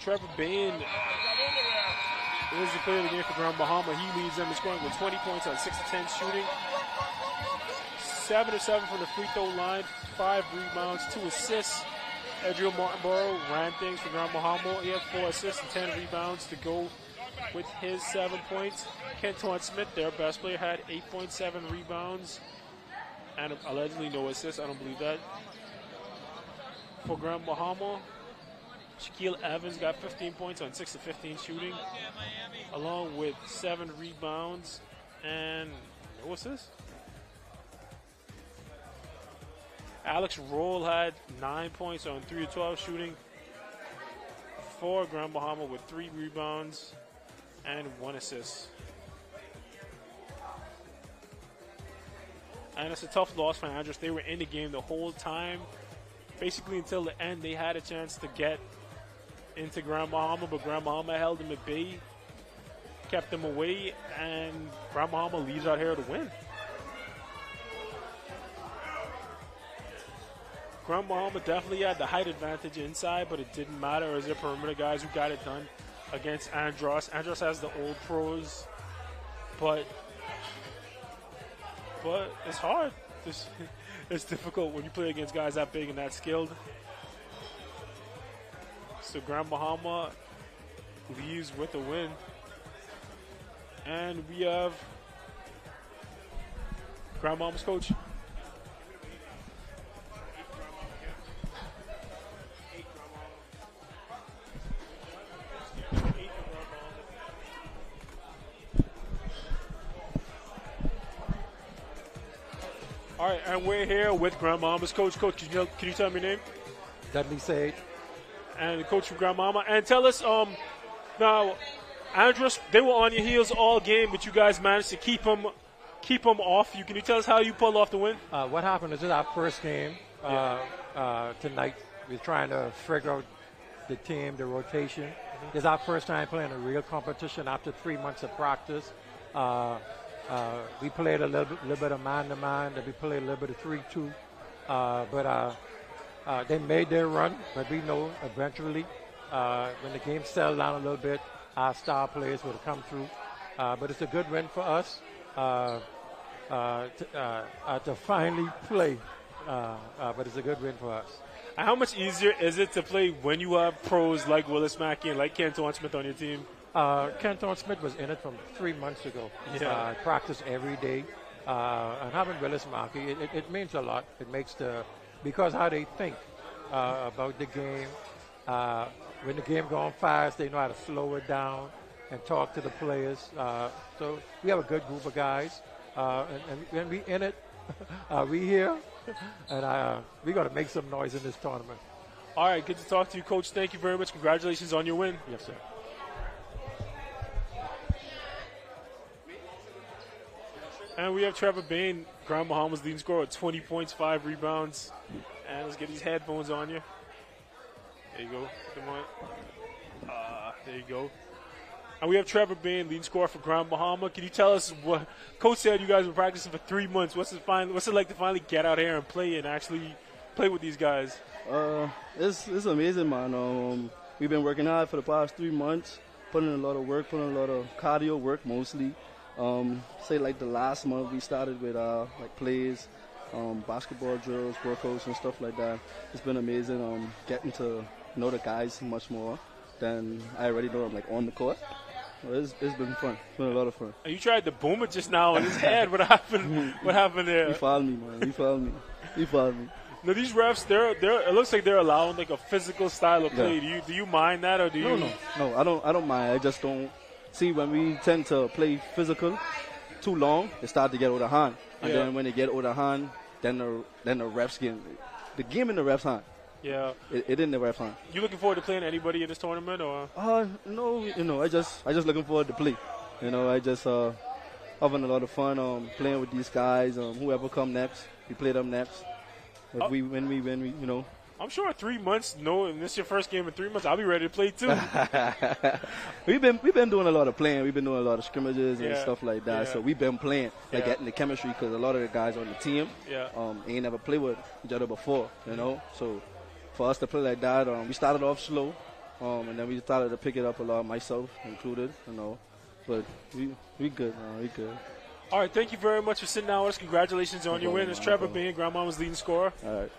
Trevor Bain is the player of the game for Grand Bahama. He leads them in scoring with 20 points on 6 of 10 shooting. 7 of 7 from the free throw line, 5 rebounds, 2 assists. Edrio Martinborough ran things for Grand Bahama. He had 4 assists and 10 rebounds to go with his 7 points. Kenton Smith, their best player, had 8.7 rebounds and allegedly no assists. I don't believe that. For Grand Bahama, Shaquille Evans got 15 points on 6 of 15 shooting, along with 7 rebounds and no assists. Alex Roll had 9 points on 3 of 12 shooting for Grand Bahama with 3 rebounds and 1 assist. And it's a tough loss for Andros. They were in the game the whole time. Basically until the end, they had a chance to get into Grand Bahama, but Grand Bahama held them at bay, kept them away, and Grand Bahama leaves out here to win. Grand Bahama definitely had the height advantage inside, but it didn't matter. It was their perimeter guys who got it done against Andros. Andros has the old pros, but it's hard. It's difficult when you play against guys that big and that skilled. So Grand Bahama leaves with a win. And we have Grand Bahama's coach. All right, and we're here with Grand Bahama's coach. Coach, can you tell me your name? Dudley Sage. And the coach from Grand Bahama. And tell us, now, Andros, they were on your heels all game, but you guys managed to keep them off. Can you tell us how you pulled off the win? What happened is this is our first game tonight. We're trying to figure out the team, the rotation. This is our first time playing a real competition after 3 months of practice. We played a little bit of man-to-man, then we played a little bit of 3-2. But they made their run, but we know eventually when the game settled down a little bit, our star players would come through. but it's a good win for us to finally play. But it's a good win for us. And how much easier is it to play when you have pros like Willis Mackey and like Canton Smith on your team? Canton Smith was in it from 3 months ago. Yeah. Practice every day. And having Willis Mackey, it means a lot. It makes because how they think about the game. When the game going fast, they know how to slow it down and talk to the players. So we have a good group of guys. And when we in it, we here. And we're going to make some noise in this tournament. All right, good to talk to you, Coach. Thank you very much. Congratulations on your win. Yes, sir. And we have Trevor Bain, Grand Bahamas leading scorer with 20 points, 5 rebounds. And let's get these headphones on you. There you go. Come on. There you go. And we have Trevor Bain, leading scorer for Grand Bahama. Can you tell us what Coach said? You guys were practicing for 3 months. What's it like to finally get out here and play and actually play with these guys? It's amazing, man. We've been working hard for the past 3 months, putting in a lot of work, putting in a lot of cardio work mostly. Say like the last month we started with like plays, basketball drills, workouts and stuff like that. It's been amazing getting to know the guys much more than I already know them like on the court. It's been fun. It's been a lot of fun. And you tried to boom it just now in his head. What happened? What happened there? He fouled me, man. He fouled me. Now these refs, it looks like they're allowing like a physical style of play. Yeah. Do you mind that or do you? No. I don't mind. I just don't see when we tend to play physical too long. It starts to get out of hand, and then when they get out of hand, then the refs get the game in the refs' hand. Yeah, it in the refs' hand. You looking forward to playing anybody in this tournament or? No. I just looking forward to play. I just having a lot of fun playing with these guys. Whoever come next, we play them next. When we. I'm sure 3 months. And this is your first game in 3 months. I'll be ready to play too. We've been doing a lot of playing. We've been doing a lot of scrimmages and stuff like that. Yeah. So we've been playing, like getting the chemistry because a lot of the guys on the team, ain't never played with each other before. So for us to play like that, we started off slow, and then we started to pick it up a lot, myself included. But we good. We good. All right, thank you very much for sitting down with us. Congratulations on your win. It's Trevor Bain, Grandmama's leading scorer. All right.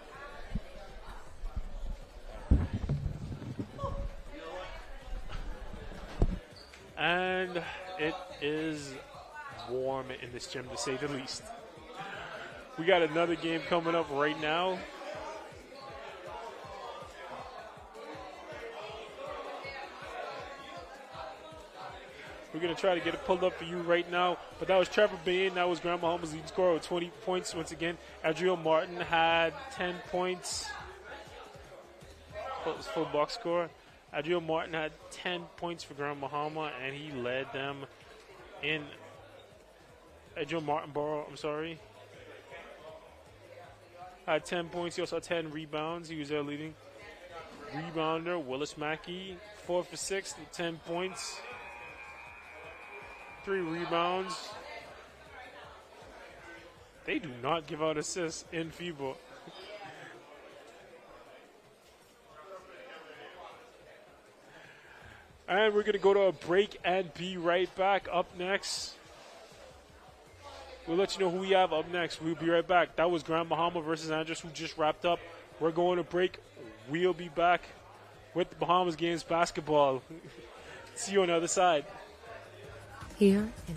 And it is warm in this gym, to say the least. We got another game coming up right now. We're going to try to get it pulled up for you right now. But that was Trevor Bain. That was Grand Bahamas leading scorer with 20 points. Once again, Adriel Martin had 10 points. That was full box score. Adriel Martin had 10 points for Grand Bahama, and he led them in. Adriel Martinborough, had 10 points. He also had 10 rebounds. He was their leading rebounder. Willis Mackey, 4 for 6, 10 points. 3 rebounds. They do not give out assists in FIBA. And we're going to go to a break and be right back. Up next, we'll let you know who we have up next. We'll be right back. That was Grand Bahama versus Andros, who just wrapped up. We're going to break. We'll be back with the Bahamas games basketball. See you on the other side. Here in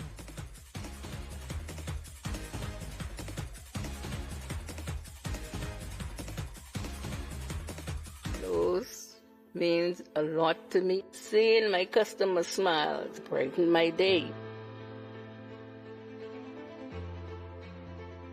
Those means a lot to me. Seeing my customers smile brighten my day.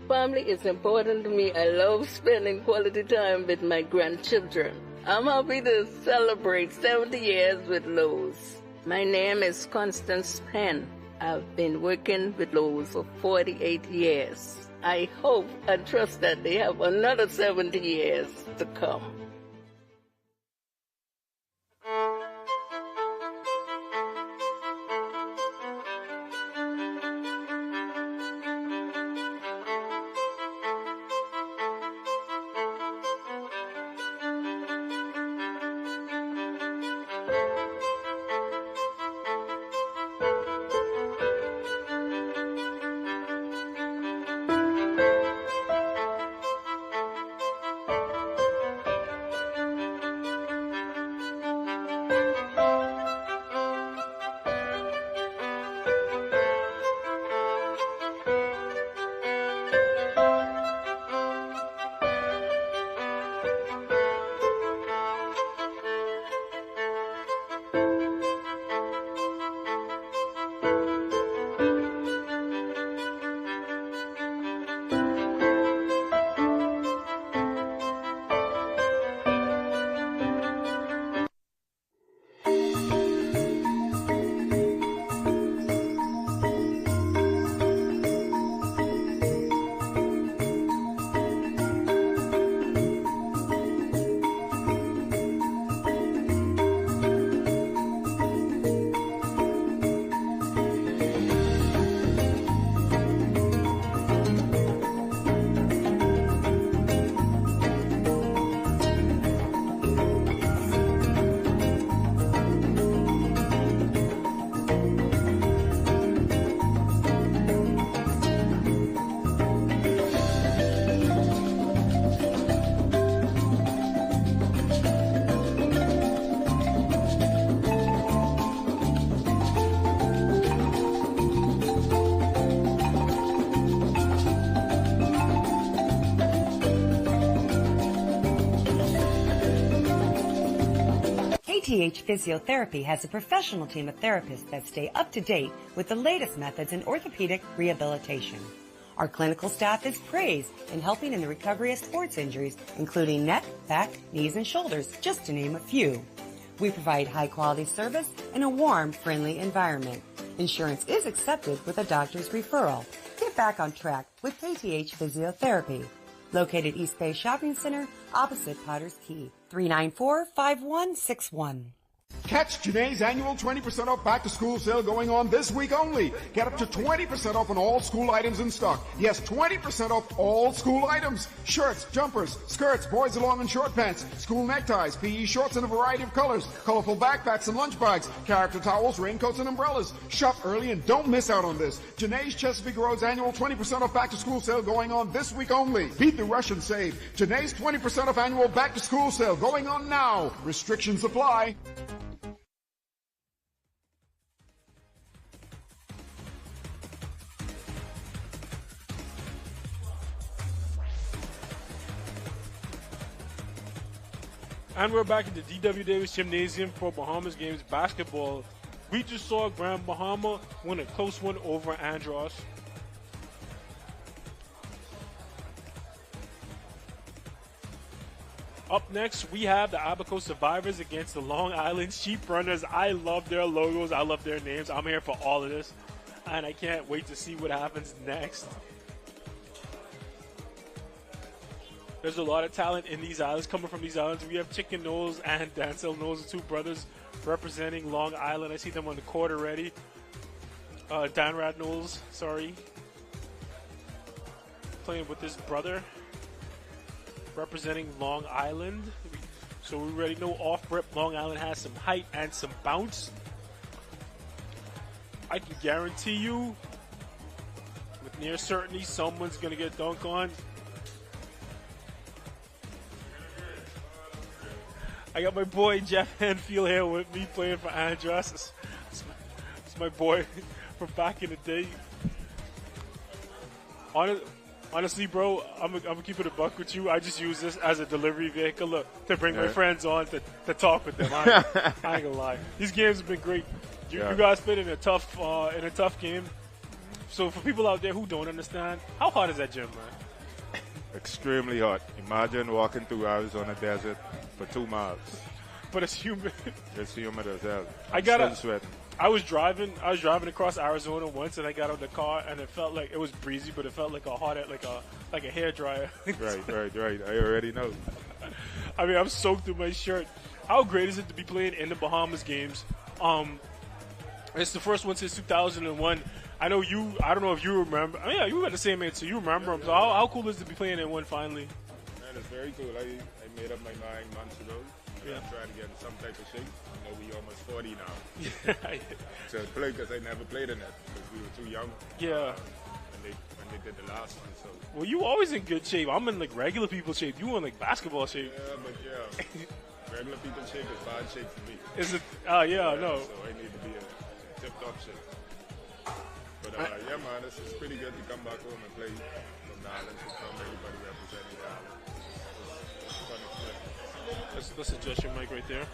Family is important to me. I love spending quality time with my grandchildren. I'm happy to celebrate 70 years with Lowe's. My name is Constance Penn. I've been working with Lowe's for 48 years. I hope and trust that they have another 70 years to come. KTH Physiotherapy has a professional team of therapists that stay up to date with the latest methods in orthopedic rehabilitation. Our clinical staff is praised in helping in the recovery of sports injuries, including neck, back, knees, and shoulders, just to name a few. We provide high-quality service in a warm, friendly environment. Insurance is accepted with a doctor's referral. Get back on track with KTH Physiotherapy. Located East Bay Shopping Center, opposite Potter's Key, 394-5161. Catch Janae's annual 20% off back-to-school sale going on this week only. Get up to 20% off on all school items in stock. Yes, 20% off all school items. Shirts, jumpers, skirts, boys' long and short pants, school neckties, PE shorts in a variety of colors, colorful backpacks and lunch bags, character towels, raincoats, and umbrellas. Shop early and don't miss out on this. Janae's Chesapeake Road's annual 20% off back-to-school sale going on this week only. Beat the rush and save. Janae's 20% off annual back-to-school sale going on now. Restrictions apply. And we're back at the D.W. Davis Gymnasium for Bahamas games basketball. We just saw Grand Bahama win a close one over Andros. Up next, we have the Abaco Survivors against the Long Island Sheep Runners. I love their logos. I love their names. I'm here for all of this, and I can't wait to see what happens next. There's a lot of talent in these islands, coming from these islands. We have Chicken Knowles and Dancel Knowles, the two brothers representing Long Island. I see them on the court already. Danrad Knowles, sorry. Playing with his brother, representing Long Island. So we already know off-rip Long Island has some height and some bounce. I can guarantee you, with near certainty, someone's going to get dunked on. I got my boy Jeff Hanfield here with me playing for Andros. It's my boy from back in the day. Honestly, bro, I'm gonna keep it a buck with you. I just use this as a delivery vehicle to bring my friends on to talk with them. I ain't gonna lie. These games have been great. You guys played in a tough game. So for people out there who don't understand, how hot is that gym, man? Extremely hot. Imagine walking through Arizona desert for 2 miles. But it's humid. It's humid as hell. Still sweating. I was driving across Arizona once, and I got out of the car, and it felt like it was breezy, but it felt like a hair dryer. Right. I already know. I mean, I'm soaked through my shirt. How great is it to be playing in the Bahamas games? It's the first one since 2001. I know you. I don't know if you remember. Oh, yeah, you were the same age, so you remember them. So how cool is it to be playing in one finally? Man, it's very cool. I made up my mind months ago. I'm trying to get in some type of shape. You know, we almost 40 now. To play, because I never played in it because we were too young. Yeah. When they did the last one. So. Well, you always in good shape. I'm in like regular people shape. You in like basketball shape. Yeah, but regular people shape is bad shape for me. Is it? I know. So I need to be in tip-top shape. But yeah, man, it's pretty good to come back home and play from the islands and from everybody representing the island. It's fun experience. Let's adjust your mic right there.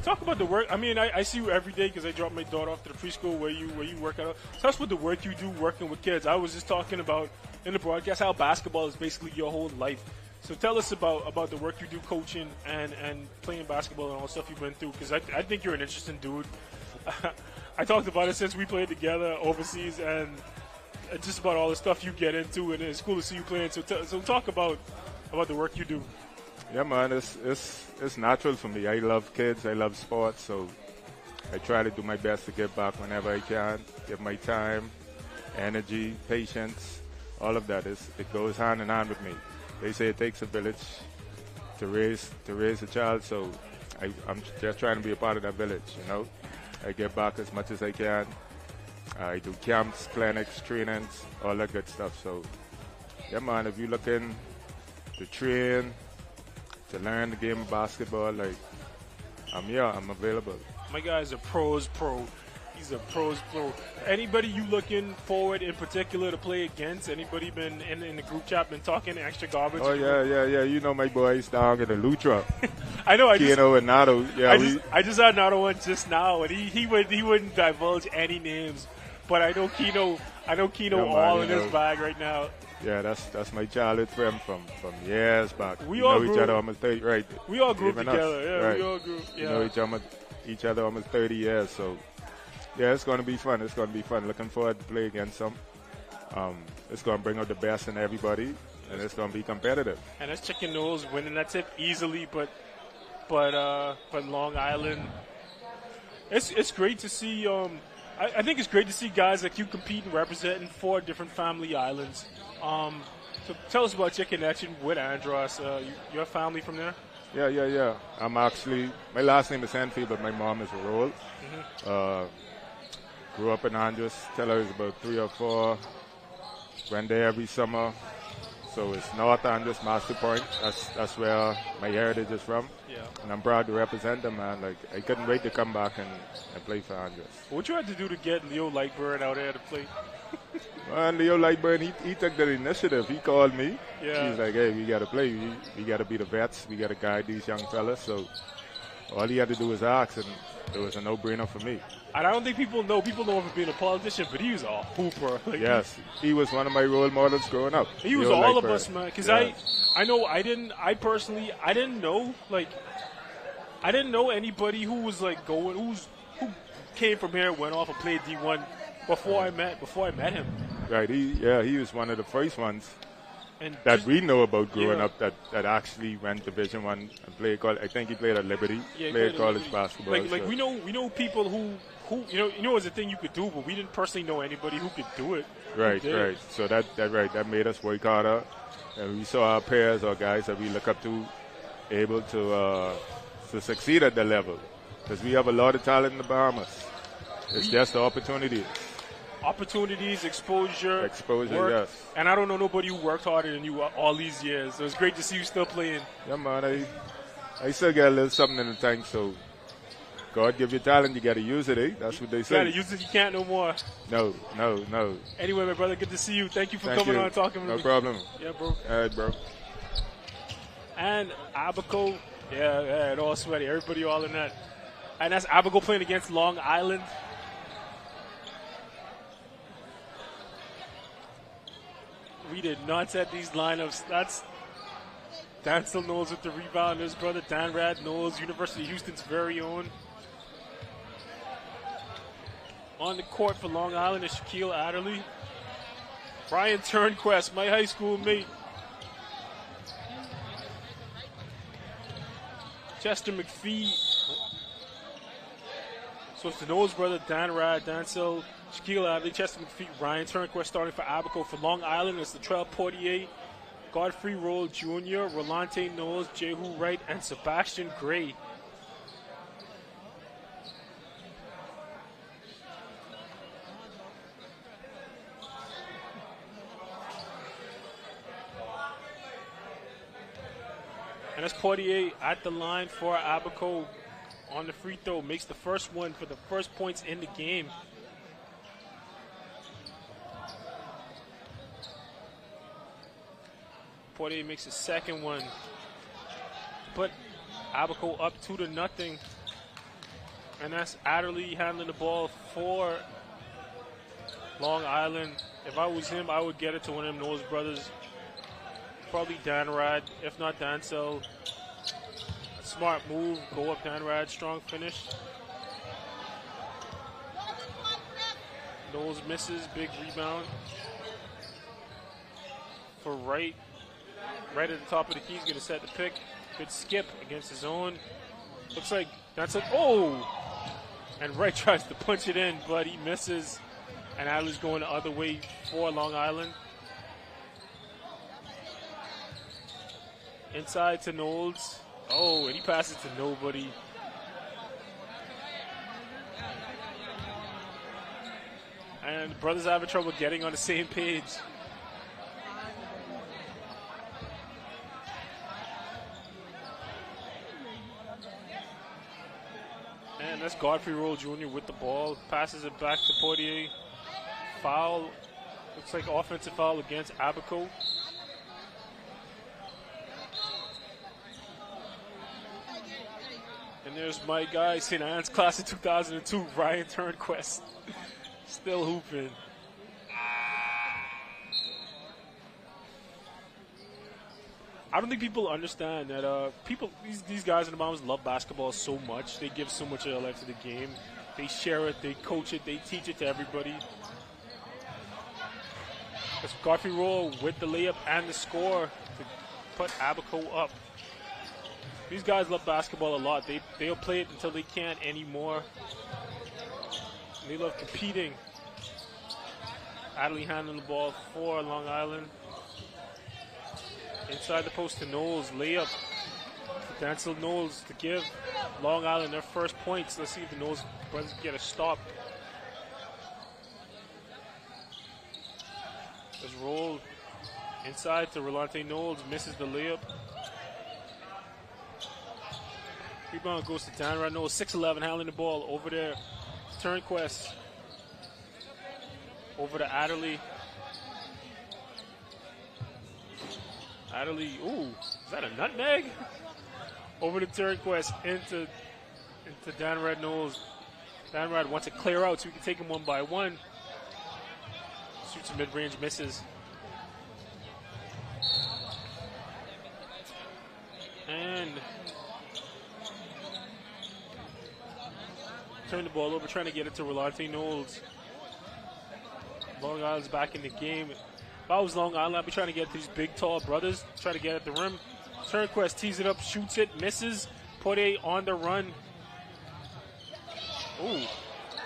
Talk about the work. I mean, I see you every day because I drop my daughter off to the preschool where you work out. Tell us what the work you do working with kids. I was just talking about in the broadcast how basketball is basically your whole life. So tell us about the work you do coaching and playing basketball and all the stuff you've been through, because I think you're an interesting dude. I talked about it since we played together overseas, and just about all the stuff you get into, and it's cool to see you playing. So talk about the work you do. Yeah, man, it's natural for me. I love kids. I love sports, so I try to do my best to give back whenever I can. Give my time, energy, patience, all of that. It goes hand in hand with me. They say it takes a village to raise a child, so I'm just trying to be a part of that village, you know. I give back as much as I can. I do camps, clinics, trainings, all that good stuff. So, yeah, man, if you're looking to train, to learn the game of basketball, like, I'm available. My guy's a pro's pro. He's a pro. Anybody you looking forward in particular to play against? Anybody been in the group chat been talking extra garbage? Oh yeah. You know my boys down in the Lutra. I know. Keno and Nato. Yeah, I just had Nato one just now, and he wouldn't divulge any names, but I know Keno. All in his bag right now. Yeah, that's my childhood friend from years back. We all know each other almost 30, right? We all grew up together. Yeah, right. we all grew. Yeah. We know each other almost 30 years, so yeah, it's going to be fun. It's going to be fun. Looking forward to play against them. It's going to bring out the best in everybody, and it's going to be competitive. And that's Chicken Nose winning that tip easily, but Long Island. It's great to see. I think it's great to see guys like you competing, representing 4 different family islands. So tell us about your connection with Andros. Your family from there? Yeah. I'm actually, my last name is Enfield, but my mom is Roll. Grew up in Andros till I was about 3 or 4. Went there every summer. So it's North Andros, Master Point. That's where my heritage is from. Yeah. And I'm proud to represent them, man. Like, I couldn't wait to come back and play for Andros. What you had to do to get Leo Lightburn out there to play? Well, Leo Lightburn, he took the initiative. He called me. Yeah. He's like, hey, we got to play. We got to be the vets. We got to guide these young fellas. So all he had to do was ask, and it was a no-brainer for me. And I don't think people know him for being a politician, but he was a hooper. Yes, he was one of my role models growing up. He was all of us, man. Because I didn't know anybody who was like who came from here, went off and played D1 before I met him. Right. He was one of the first ones that we know about growing up that actually went Division 1 and played. I think he played at Liberty. Played college basketball. Like we know people who you know is a thing you could do, but we didn't personally know anybody who could do it. Right. So that made us work harder, and we saw our peers or guys that we look up to able to succeed at the level, because we have a lot of talent in the Bahamas. It's just the opportunities. Opportunities, exposure, work. Yes. And I don't know nobody who worked harder than you all these years. So it's great to see you still playing. Yeah, man. I still got a little something in the tank, so God give you talent, you got to use it, eh? That's what they say. You got to use it, you can't no more. No. Anyway, my brother, good to see you. Thank you for coming on and talking with me. No problem. Yeah, bro. All right, bro. And Abaco, yeah, it all sweaty. Everybody all in that. And that's Abaco playing against Long Island. We did not set these lineups. That's Dancel Knowles with the rebound. His brother Dan Rad Knowles, University of Houston's very own. On the court for Long Island is Shaquille Adderley. Brian Turnquest, my high school mate. Chester McPhee. So it's the Knowles brother, Dan Rad, Dancel, Shaquille Adderley, Chester McPhee, Ryan Turnquest starting for Abaco. For Long Island, it's Latrell Portier, Godfrey Roll Jr., Rolante Knowles, Jehu Wright, and Sebastian Gray. And that's Portier at the line for Abaco on the free throw. Makes the first one for the first points in the game. Portier makes the second one. But Abaco up 2-0. And that's Adderley handling the ball for Long Island. If I was him, I would get it to one of them Knowles brothers. Probably Dan Rad, if not Dancel. Smart move, go up Dan Rad, strong finish. Knowles misses, big rebound. For Wright. Right at the top of the key, he's going to set the pick. Good skip against his own. Looks like that's it. Oh! And Wright tries to punch it in, but he misses. And Adler's going the other way for Long Island. Inside to Knowles. Oh, and he passes to nobody. And the brothers having trouble getting on the same page. And And that's Godfrey Roll Jr. with the ball. Passes it back to Portier. Foul. Looks like offensive foul against Abaco. And there's my guy, St. Anne's class of 2002, Ryan Turnquest. Still hooping. I don't think people understand that these guys in the Bahamas love basketball so much. They give so much of their life to the game. They share it, they coach it, they teach it to everybody. That's Godfrey Roll with the layup and the score to put Abaco up. These guys love basketball a lot. They'll play it until they can't anymore. They love competing. Adley handling the ball for Long Island. Inside the post to Knowles, layup. Dancel Knowles to give Long Island their first points. Let's see if the Knowles brothers get a stop. Let's roll inside to Rolante Knowles, misses the layup. Rebound goes to Dan Knowles, 6'11", handling the ball over there. Turnquest. Over to Adderley. Adderley, ooh, is that a nutmeg? Over to Turnquest, into Dan Knowles. Dan wants to clear out so we can take him one by one. Shoots a mid-range, misses. And turn the ball over, trying to get it to Rolante Knowles. Long Island's back in the game. If I was Long Island, I'd be trying to get to these big, tall brothers, try to get at the rim. Turnquest tees it up, shoots it, misses. Portier on the run. Ooh,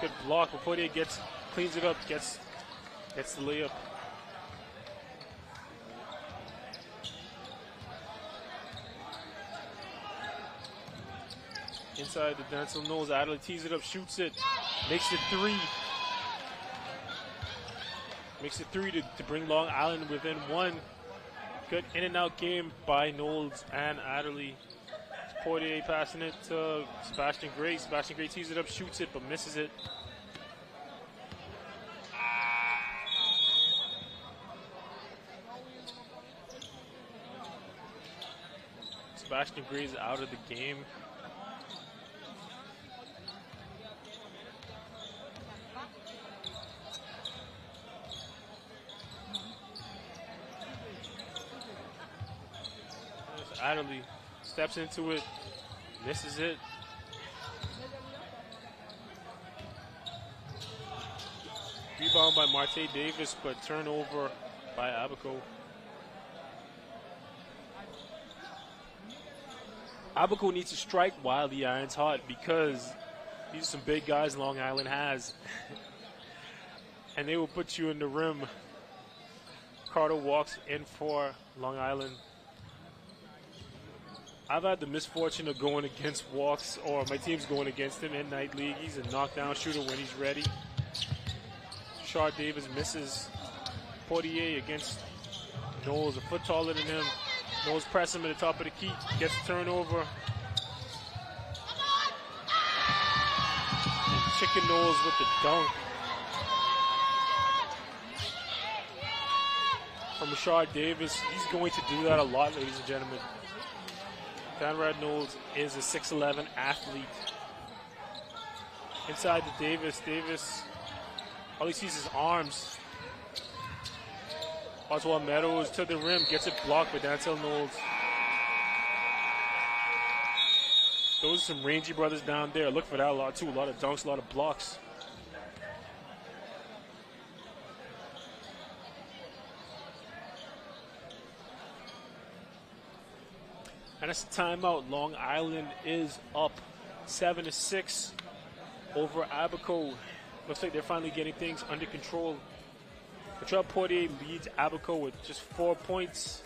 good block. But Portier cleans it up, gets the layup. Inside the Dancel Knowles, Adley tees it up, shoots it, makes it three. Makes it three to bring Long Island within one. Good in and out game by Knowles and Adderley. Portier passing it to Sebastian Gray. Sebastian Gray tees it up, shoots it, but misses it. Sebastian Gray is out of the game. Adderley steps into it, misses it. Rebound by Marte Davis, but turnover by Abaco. Abaco needs to strike while the iron's hot because these are some big guys Long Island has. And they will put you in the rim. Carter walks in for Long Island. I've had the misfortune of going against Walks, or my team's going against him in Night League. He's a knockdown shooter when he's ready. Shard Davis misses. Portier against Knowles, a foot taller than him. Knowles press him at the top of the key, gets a turnover. And Chicken Knowles with the dunk. From Rashard Davis, he's going to do that a lot, ladies and gentlemen. Conrad Knowles is a 6'11" athlete. Inside to Davis. Davis, all he sees is arms. Oswald Meadows to the rim, gets it blocked by Dancel Knowles. Those are some rangy brothers down there. Look for that a lot too. A lot of dunks, a lot of blocks. And that's the timeout. Long Island is up 7-6 over Abaco. Looks like they're finally getting things under control. Latrell Portier leads Abaco with just 4 points.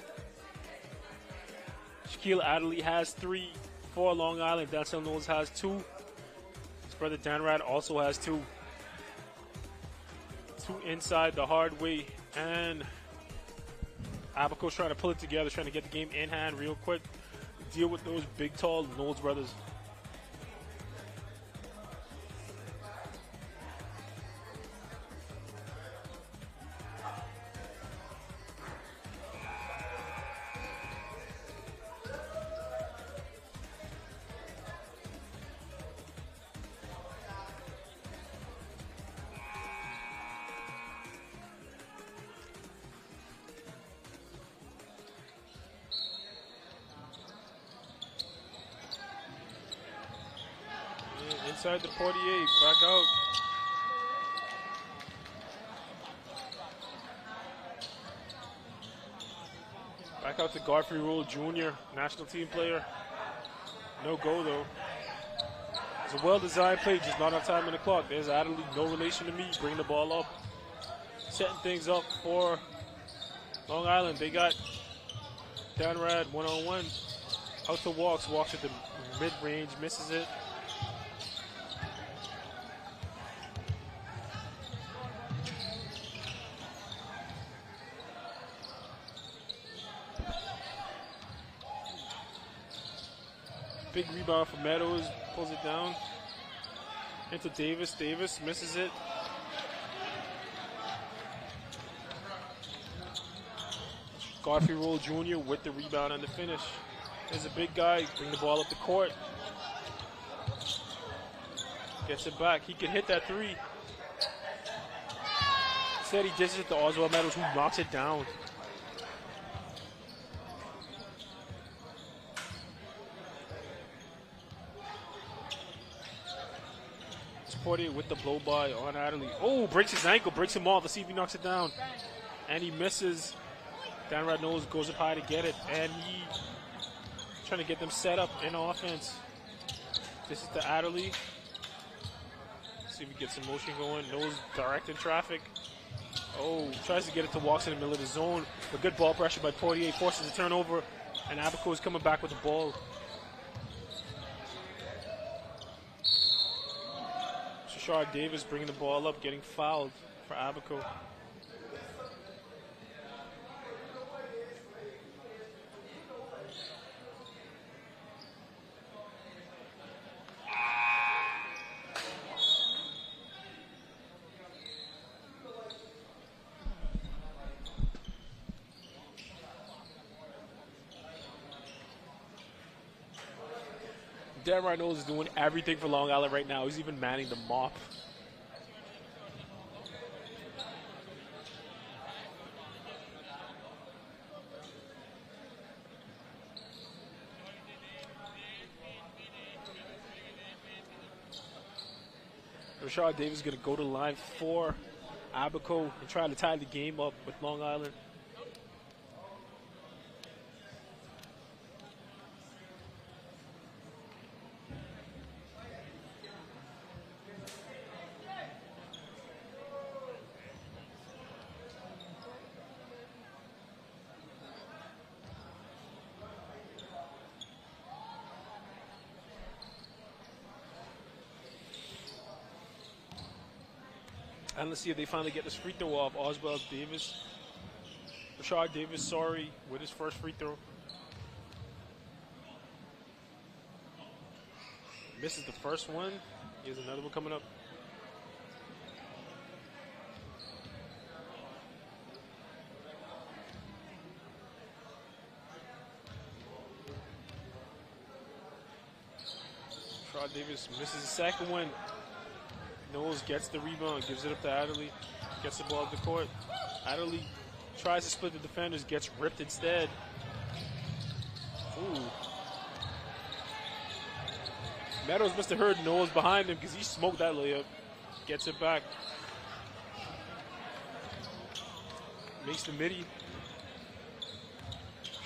Shaquille Adderley has 3 for Long Island. Dancel Knowles has 2. His brother Danrad also has 2. 2 inside the hard way. And Abaco's trying to pull it together, trying to get the game in hand real quick. Deal with those big, tall Knowles brothers. Inside the 48, back out. Back out to Godfrey Rule Jr., national team player. No go though. It's a well-designed play, just not on time on the clock. There's Adderley, no relation to me, bring the ball up. Setting things up for Long Island. They got Danrad one-on-one. Out to Walks at the mid-range, misses it. Big rebound for Meadows, pulls it down. Into Davis, Davis misses it. Godfrey Roll Jr. with the rebound and the finish. There's a big guy, bring the ball up the court. Gets it back, he could hit that three. Instead he dishes it to Oswald Meadows, who knocks it down. Portier with the blow by on Adderley. Oh, breaks his ankle, breaks him off. Let's see if he knocks it down. And he misses. Danrad Knowles goes up high to get it. And he trying to get them set up in offense. This is to Adderley. See if he gets some motion going. Knowles directing traffic. Oh, tries to get it to Walks in the middle of the zone. But good ball pressure by Portier. Forces a turnover. And Abaco is coming back with the ball. Shard Davis bringing the ball up, getting fouled for Abaco. Dan Reynolds is doing everything for Long Island right now. He's even manning the mop. Rashard Davis is going to go to the line for Abaco and try to tie the game up with Long Island. And let's see if they finally get this free throw off. Oswald Davis. Rashard Davis, sorry, with his first free throw. Misses the first one. Here's another one coming up. Rashard Davis misses the second one. Knowles gets the rebound, gives it up to Adderley, gets the ball up the court. Adderley tries to split the defenders, gets ripped instead. Ooh. Meadows must have heard Knowles behind him because he smoked that layup. Gets it back. Makes the midi.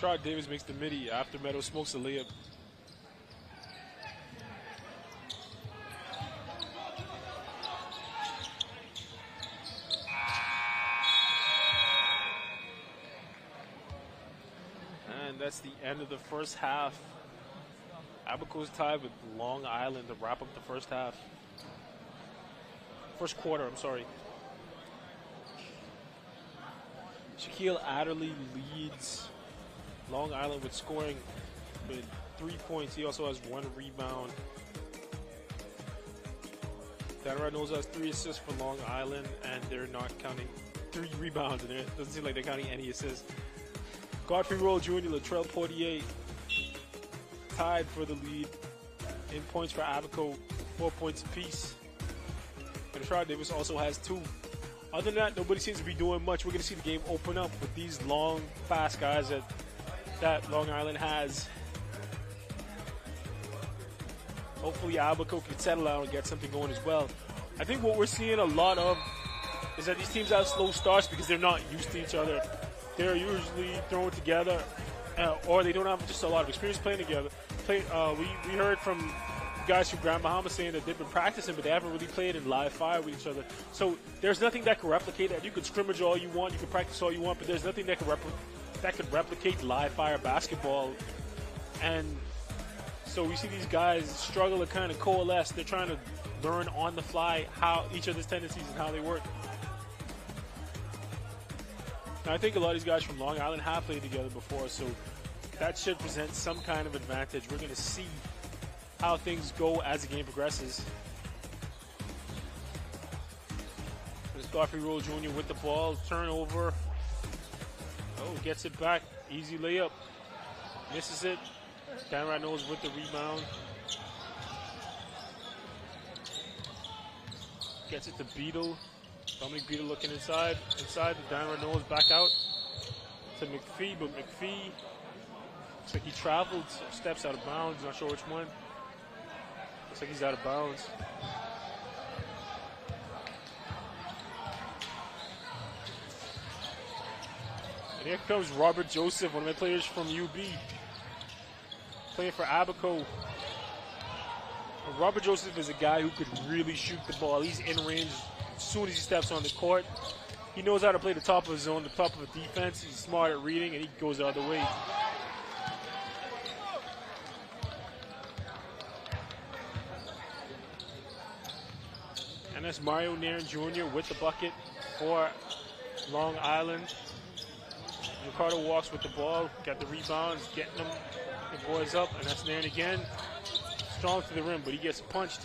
Rashard Davis makes the midi after Meadows smokes the layup. That's the end of the first half. Abaco's tied with Long Island to wrap up the first half. First quarter, I'm sorry. Shaquille Adderley leads Long Island with scoring with 3 points. He also has 1 rebound. Danrad Knowles has 3 assists for Long Island, and they're not counting 3 rebounds in there. Doesn't seem like they're counting any assists. Godfrey Roll Jr., Latrell Portier tied for the lead in points for Abaco, 4 points apiece. And Rashard Davis also has 2. Other than that, nobody seems to be doing much. We're going to see the game open up with these long, fast guys that Long Island has. Hopefully Abaco can settle out and get something going as well. I think what we're seeing a lot of is that these teams have slow starts because they're not used to each other. They're usually thrown together, or they don't have just a lot of experience playing together. We heard from guys from Grand Bahama saying that they've been practicing, but they haven't really played in live fire with each other. So there's nothing that can replicate that. You can scrimmage all you want, you can practice all you want, but there's nothing that can replicate live fire basketball. And so we see these guys struggle to kind of coalesce. They're trying to learn on the fly how each other's tendencies and how they work. Now, I think a lot of these guys from Long Island have played together before, so that should present some kind of advantage. We're going to see how things go as the game progresses. There's Godfrey Roll Jr. with the ball. Turnover. Oh, gets it back. Easy layup. Misses it. Downright Knowles with the rebound. Gets it to Beadle. Dominic Beadle looking inside. Inside, the Downright Knowles back out to McPhee, but McPhee looks like he traveled, steps out of bounds. Not sure which one. Looks like he's out of bounds. And here comes Robert Joseph, one of my players from UB, playing for Abaco. Robert Joseph is a guy who could really shoot the ball. He's in range as soon as he steps on the court. He knows how to play the top of his zone, the top of a defense. He's smart at reading, and he goes the other way. And that's Mario Nairn Jr. with the bucket for Long Island. Ricardo walks with the ball, got the rebounds, getting them, the boys up, and that's Nairn again. Strong to the rim, but he gets punched.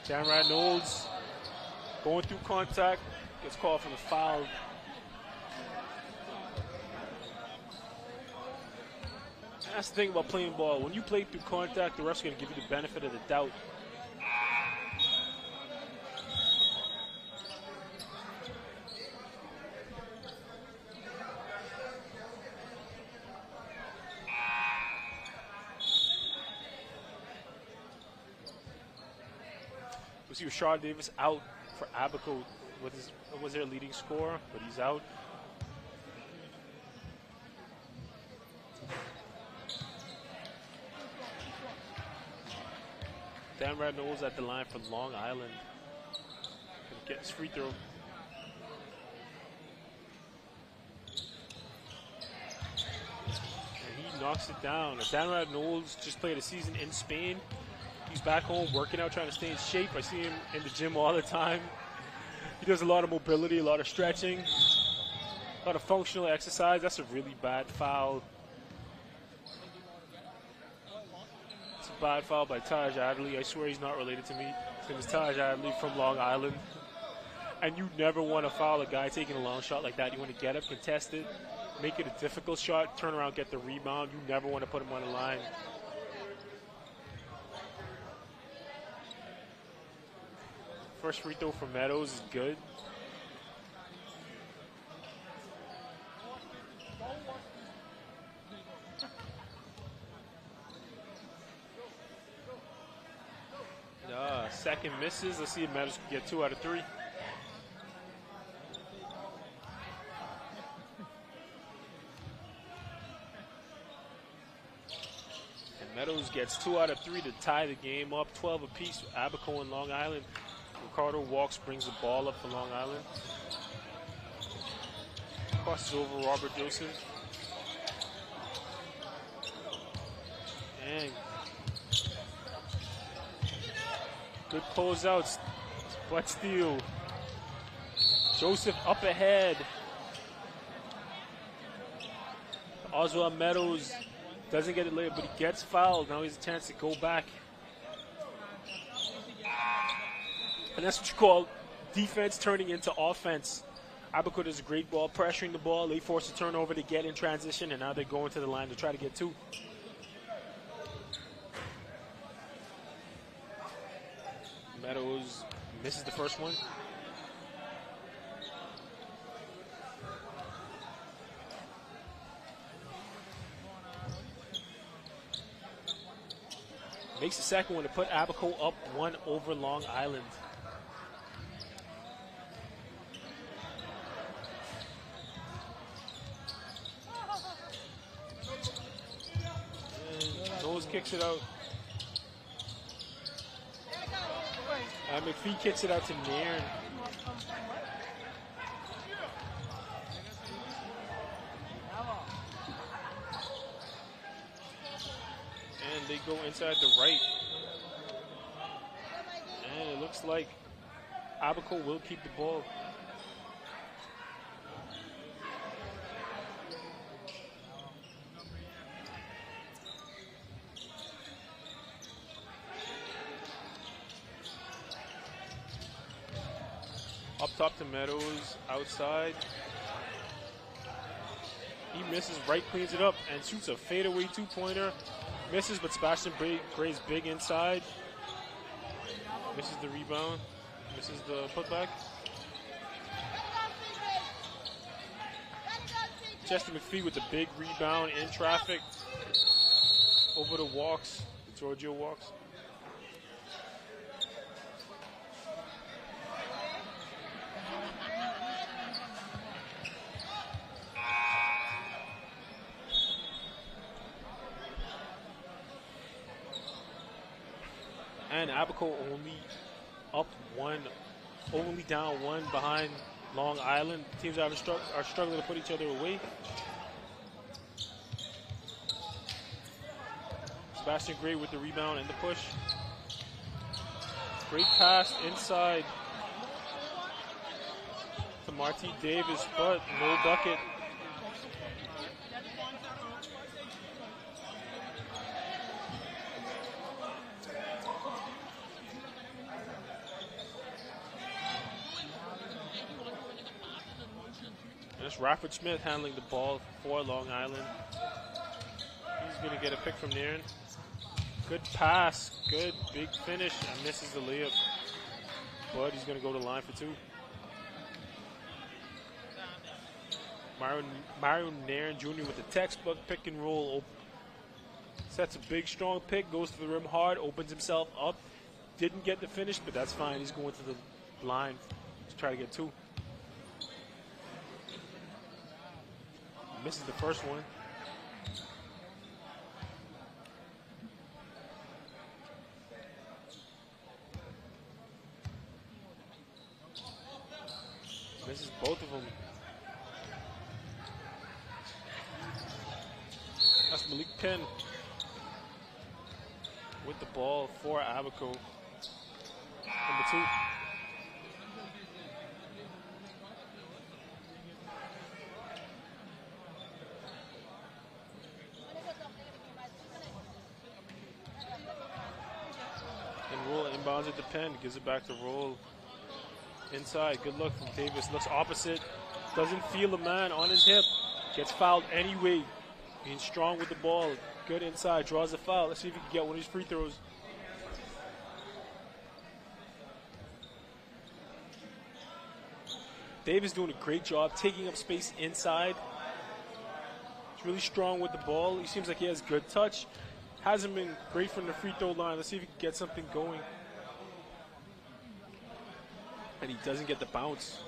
Downright Knowles going through contact, gets called for the foul. That's the thing about playing ball. When you play through contact, the ref's going to give you the benefit of the doubt. We see Rashard Davis out for Abaco. Was their leading scorer, but he's out. Downright Knowles at the line for Long Island. Gonna get his free throw. And he knocks it down. Downright Knowles just played a season in Spain. He's back home working out, trying to stay in shape. I see him in the gym all the time. He does a lot of mobility, a lot of stretching, a lot of functional exercise. That's a really bad foul. It's a bad foul by Taj Adderley. I swear he's not related to me. His name is Taj Adderley from Long Island. And you never want to foul a guy taking a long shot like that. You want to get up, contest it, make it a difficult shot, turn around, get the rebound. You never want to put him on the line. First free throw for Meadows is good. Second misses. Let's see if Meadows can get 2 out of 3. And Meadows gets 2 out of 3 to tie the game up. 12 apiece for Abaco and Long Island. Ricardo walks, brings the ball up for Long Island. Crosses over Robert Joseph. And good closeouts, but steal. Joseph up ahead. Oswald Meadows doesn't get it later, but he gets fouled. Now he has a chance to go back. And that's what you call defense turning into offense. Abaco does a great ball, pressuring the ball. They force a turnover to get in transition, and now they're going to the line to try to get 2. Meadows misses the first one. Makes the second one to put Abaco up 1 over Long Island. And Knowles kicks it out. McPhee kicks it out to Nairn. And they go inside the right. And it looks like Abaco will keep the ball. Up top to Meadows, outside. He misses, Wright cleans it up and shoots a fadeaway two-pointer. Misses, but Sebastian Gray's big inside. Misses the rebound, misses the putback. Chester McPhee with the big rebound in traffic. Over the walks, the Giorgio walks. And Abaco only down 1 behind Long Island. Teams are struggling to put each other away. Sebastian Gray with the rebound and the push. Great pass inside to Marty Davis, but no bucket. That's Rafford Smith handling the ball for Long Island. He's going to get a pick from Nairn. Good pass, good big finish, and misses the layup. But he's going to go to the line for 2. Mario Nairn Jr. with the textbook pick and roll. Sets a big, strong pick, goes to the rim hard, opens himself up. Didn't get the finish, but that's fine. He's going to the line to try to get 2. Misses the first one. Misses both of them. That's Malik Penn with the ball for Abaco. Number 2. Inbounds it to Penn, gives it back to Roll. Inside, good look from Davis. Looks opposite, doesn't feel the man on his hip. Gets fouled anyway. Being strong with the ball. Good inside, draws a foul. Let's see if he can get one of his free throws. Davis doing a great job taking up space inside. He's really strong with the ball. He seems like he has good touch. Hasn't been great from the free throw line. Let's see if he can get something going. And he doesn't get the bounce.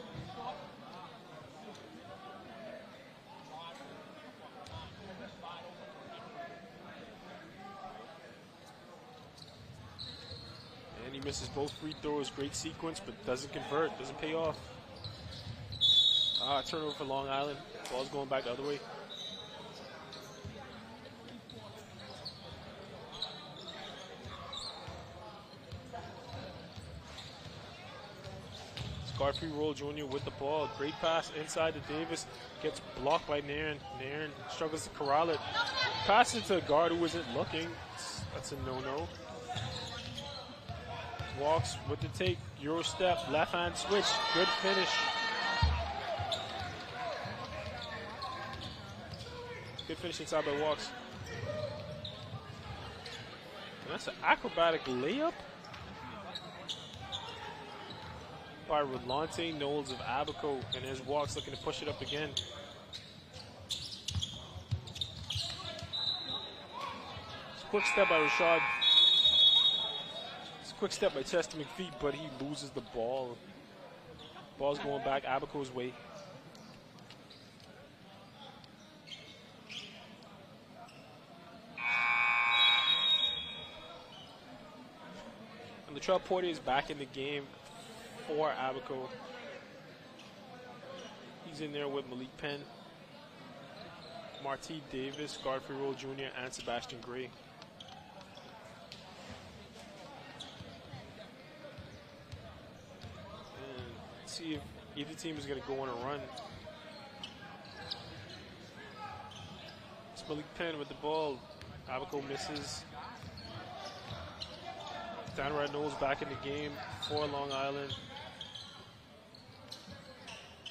And he misses both free throws. Great sequence, but doesn't convert. Doesn't pay off. Turnover for Long Island. Ball's going back the other way. Godfrey Roll Jr. with the ball. Great pass inside to Davis. Gets blocked by Nairn. Nairn struggles to corral it. Pass it to a guard who isn't looking. That's a no-no. Walks with the take. Euro step. Left hand switch. Good finish. Good finish inside by Walks. And that's an acrobatic layup by Rolante Knowles of Abaco, and his Walks looking to push it up again. Quick step by Rashad. Quick step by Chester McPhee, but he loses the ball. Ball's going back Abaco's way. And Latrell Portier is back in the game for Abaco. He's in there with Malik Penn, Marty Davis, Godfrey Roll Jr., and Sebastian Gray. And see if either team is going to go on a run. It's Malik Penn with the ball. Abaco misses. Downright Knowles back in the game for Long Island.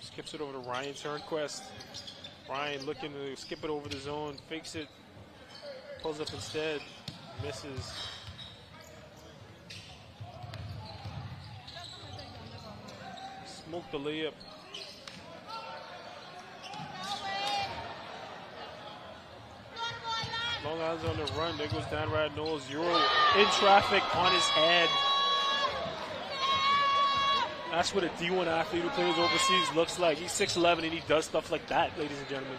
Skips it over to Ryan Turnquest. Ryan looking to skip it over the zone, fakes it, pulls up instead, misses. Smoked the layup. Long Island's on the run. There goes Downright Knowles. Euro in traffic on his head. That's what a D1 athlete who plays overseas looks like. He's 6'11" and he does stuff like that, ladies and gentlemen.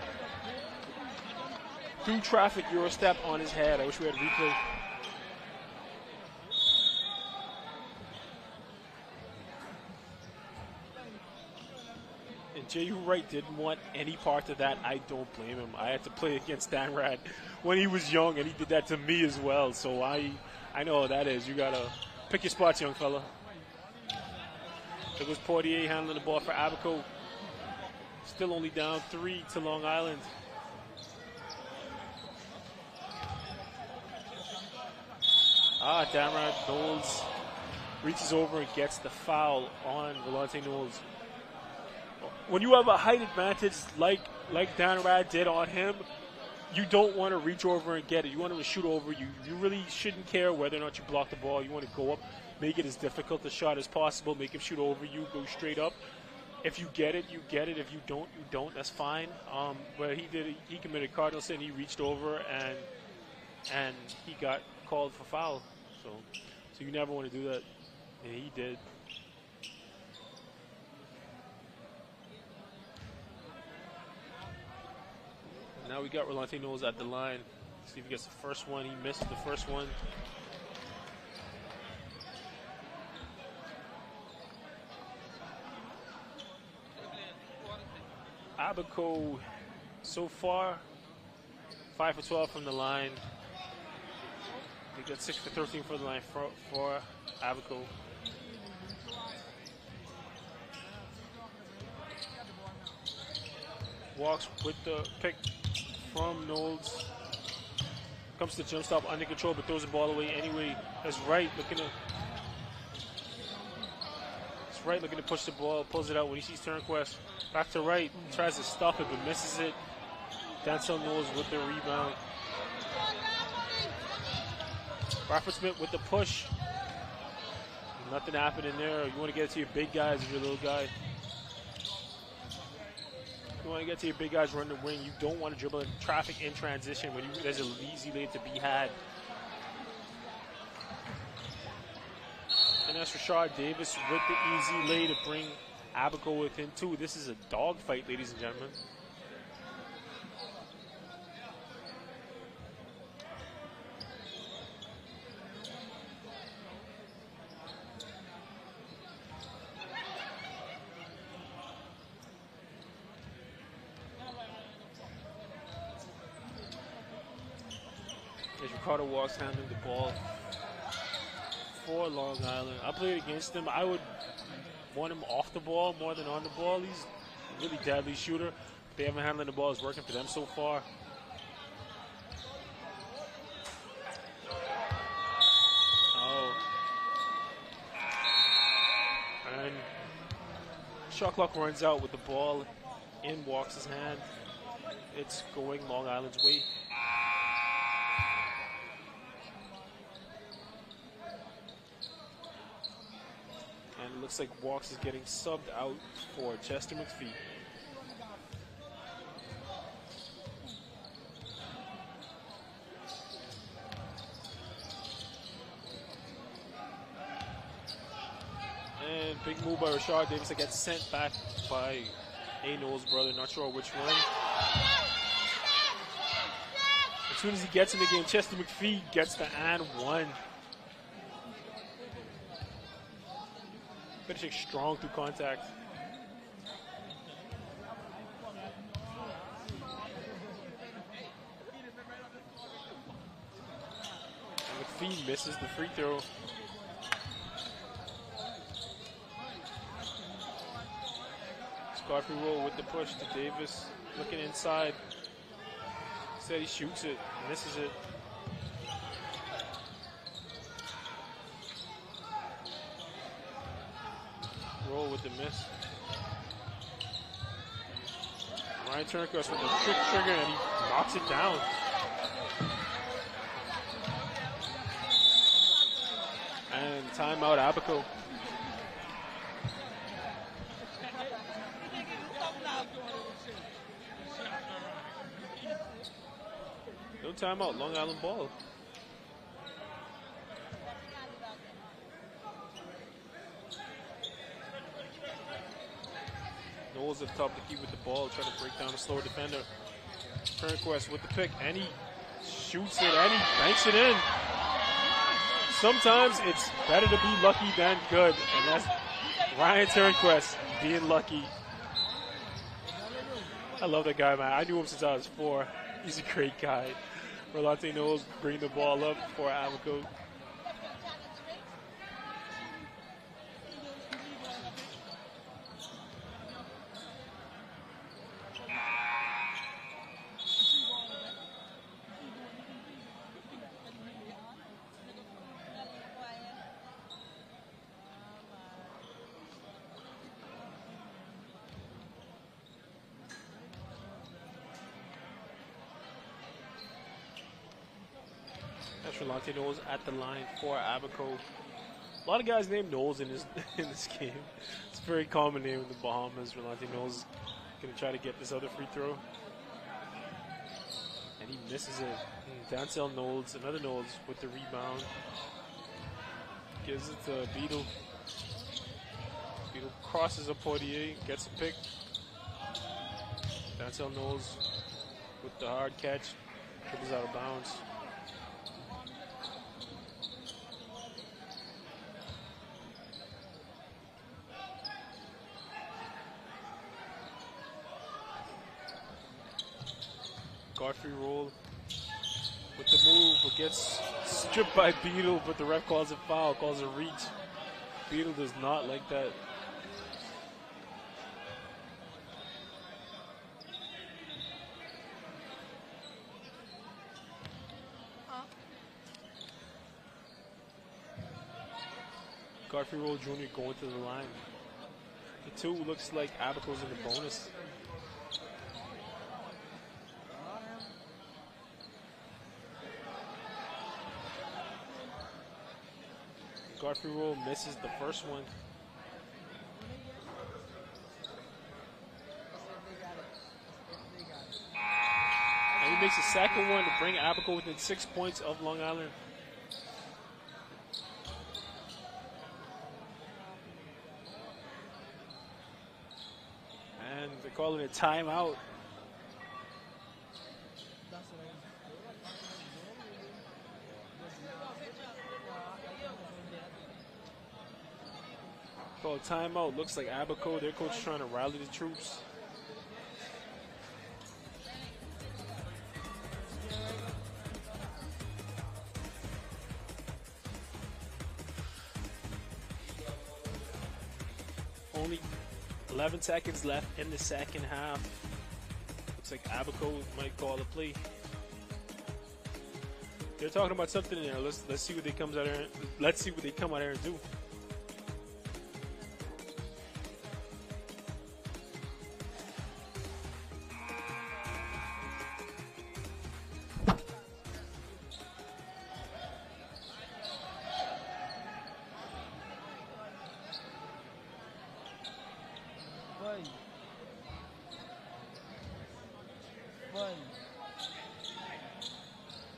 Through traffic, Euro step on his head. I wish we had replay. And J.U. Wright didn't want any part of that. I don't blame him. I had to play against Dan Rad when he was young, and he did that to me as well. So I know how that is. You got to pick your spots, young fella. There goes Portier handling the ball for Abaco. Still only down 3 to Long Island. Damrod Knowles reaches over and gets the foul on Volante Knowles. When you have a height advantage like Damrod did on him, you don't want to reach over and get it. You want him to shoot over you. You really shouldn't care whether or not you block the ball. You want to go up, make it as difficult a shot as possible, make him shoot over you, go straight up. If you get it, you get it. If you don't, you don't. That's fine. But he committed cardinal sin. He reached over and he got called for foul. So you never want to do that, and he did. Now we got Rolante Knowles at the line. See if he gets the first one. He missed the first one. Abaco, so far, 5 for 12 from the line. They got 6 for 13 for the line for Abaco. Walks with the pick from Knowles. Comes to jump stop under control, but throws the ball away anyway. That's Wright looking to push the ball, pulls it out when he sees Turnquest. Back to Wright, tries to stop it but misses it. Dancel Knowles with the rebound. Bradford Smith with the push. Nothing happening there. You want to get it to your big guys if you're a little guy. You want to get to your big guys, run the wing. You don't want to dribble in traffic in transition when there's an easy lane to be had. And that's Rashard Davis with the easy lay to bring Abaco within 2. This is a dogfight, ladies and gentlemen. As Ricardo Walks handling the ball for Long Island. I played against him. I would want him off the ball more than on the ball. He's a really deadly shooter. They haven't handling the ball is working for them so far. And shot clock runs out with the ball in Walks' hand. It's going Long Island's way. And it looks like Walks is getting subbed out for Chester McPhee. And big move by Rashard Davis that gets sent back by Knowles' brother. Not sure which one. As soon as he gets in the game, Chester McPhee gets the and one. Finishing strong through contact. And McPhee misses the free throw. Scarfy roll with the push to Davis, looking inside. Said he shoots it, misses it. Roll with the miss. Ryan Turnquist with the quick trigger and he knocks it down. And timeout Abaco. No timeout, Long Island ball. Knowles up top to keep with the ball, trying to break down a slower defender. Turnquist with the pick, and he shoots it, and he banks it in. Sometimes it's better to be lucky than good, and that's Ryan Turnquist being lucky. I love that guy, man. I knew him since I was 4. He's a great guy. Rolante Knowles bringing the ball up for Abaco. Rolante Knowles at the line for Abaco. A lot of guys named Knowles in this game. It's a very common name in the Bahamas. Rolante Knowles going to try to get this other free throw. And he misses it. Dancel Knowles, another Knowles with the rebound. Gives it to Beadle. Beadle crosses up Portier, gets a pick. Dancel Knowles with the hard catch. Dribbles out of bounds. Godfrey roll with the move, but gets stripped by Beadle, but the ref calls it foul, calls it reach. Beadle does not like that. Godfrey Roll Jr. going to the line. The 2 looks like Abaco's in the bonus. Godfrey Roll misses the first one. And he makes the second one to bring Abaco within 6 points of Long Island. And they're calling it timeout. Called timeout. Looks like Abaco, their coach, trying to rally the troops. Only 11 seconds left in the second half. Looks like Abaco might call a play. They're talking about something in there. Let's see what they comes out there. Let's see what they come out there and do.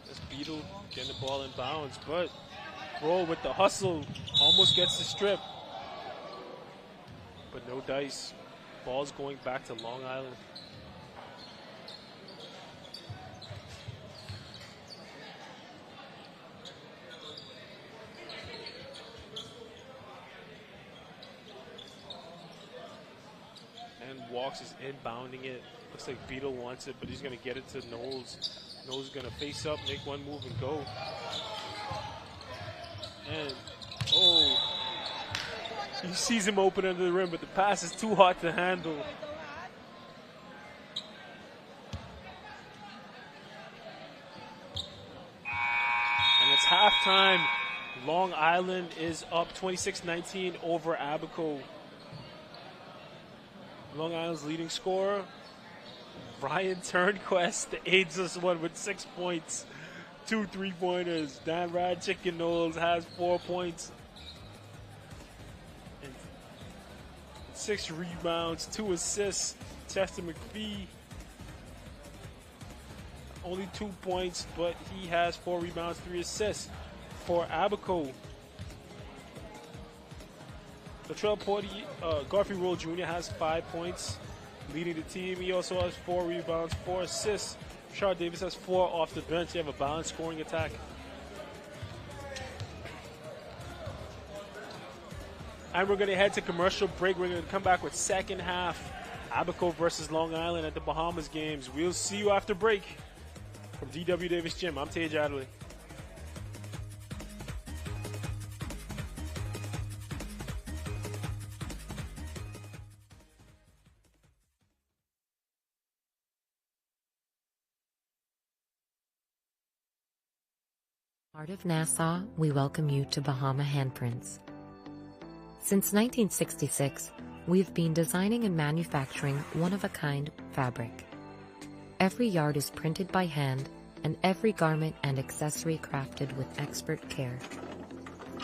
That's Beadle getting the ball in bounds, but Roll with the hustle almost gets the strip. but no dice. Ball's going back to Long Island. And Walks is inbounding it. Looks like Beetle wants it, but he's going to get it to Knowles. Knowles is going to face up, make one move, and go. And, oh, he sees him open under the rim, but the pass is too hot to handle. And it's halftime. Long Island is up 26-19 over Abaco. Long Island's leading scorer, Ryan Turnquest, aids us one with 6 points, 2 3-pointers. Dan Radchick Knowles has 4 points, and 6 rebounds, 2 assists. Chester McPhee, only 2 points, but he has 4 rebounds, 3 assists for Abaco. Latrell Porty, Garfield Roll Jr. has 5 points, leading the team. He also has 4 rebounds, 4 assists. Rashard Davis has 4 off the bench. They have a balanced scoring attack. And we're going to head to commercial break. We're going to come back with second half. Abaco versus Long Island at the Bahamas games. We'll see you after break. From D.W. Davis Gym, I'm Tage Adderley. Heart of Nassau, we welcome you to Bahama Handprints. Since 1966, we've been designing and manufacturing one-of-a-kind fabric. Every yard is printed by hand, and every garment and accessory crafted with expert care.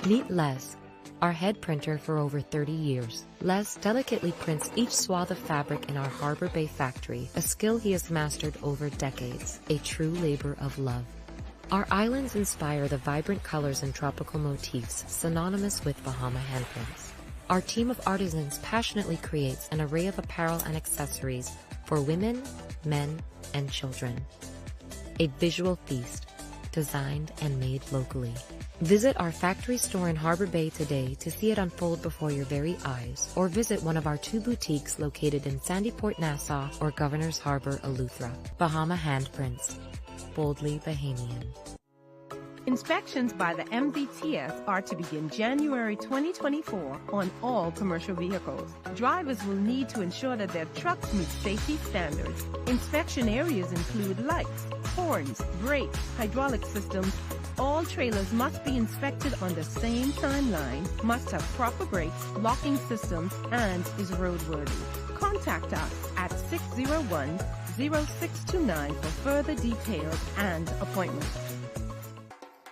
Meet Les, our head printer for over 30 years. Les delicately prints each swath of fabric in our Harbor Bay factory, a skill he has mastered over decades, a true labor of love. Our islands inspire the vibrant colors and tropical motifs synonymous with Bahama handprints. Our team of artisans passionately creates an array of apparel and accessories for women, men, and children. A visual feast, designed and made locally. Visit our factory store in Harbor Bay today to see it unfold before your very eyes, or visit one of our 2 boutiques located in Sandyport, Nassau, or Governor's Harbor, Eleuthera. Bahama Handprints. Boldly Bahamian. Inspections by the MDTS are to begin January 2024 on all commercial vehicles. Drivers will need to ensure that their trucks meet safety standards. Inspection areas include lights, horns, brakes, hydraulic systems. All trailers must be inspected on the same timeline, must have proper brakes, locking systems, and is roadworthy. Contact us at 601-0629 for further details and appointments.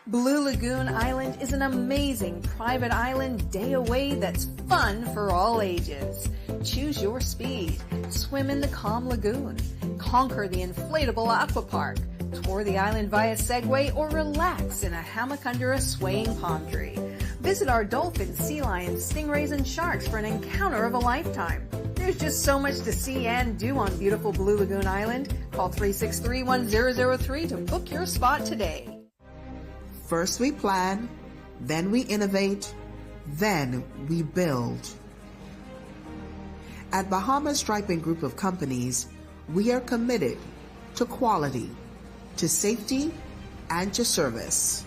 Blue Lagoon Island is an amazing private island day away that's fun for all ages. Choose your speed. Swim in the calm lagoon. Conquer the inflatable aqua park. Tour the island via Segway or relax in a hammock under a swaying palm tree. Visit our dolphins, sea lions, stingrays, and sharks for an encounter of a lifetime. There's just so much to see and do on beautiful Blue Lagoon Island. Call 363-1003 to book your spot today. First we plan, then we innovate, then we build. At Bahama Striping Group of Companies, we are committed to quality, to safety, and to service.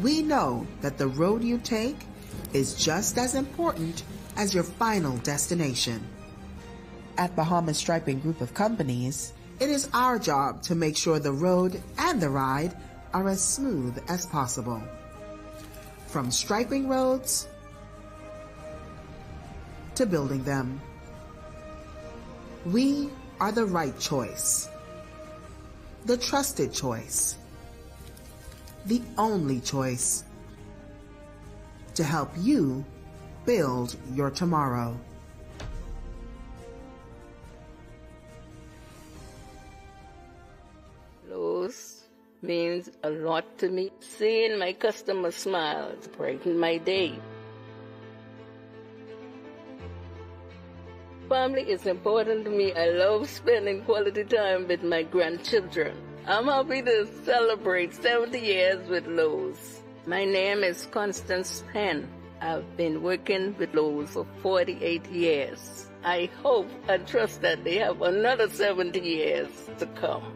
We know that the road you take is just as important as your final destination. At Bahama Striping Group of Companies, it is our job to make sure the road and the ride are as smooth as possible. From striping roads to building them, we are the right choice, the trusted choice, the only choice to help you build your tomorrow. Lowe's means a lot to me. Seeing my customers smile brighten my day. Family is important to me. I love spending quality time with my grandchildren. I'm happy to celebrate 70 years with Lowe's. My name is Constance Penn. I've been working with Lowe's for 48 years. I hope and trust that they have another 70 years to come.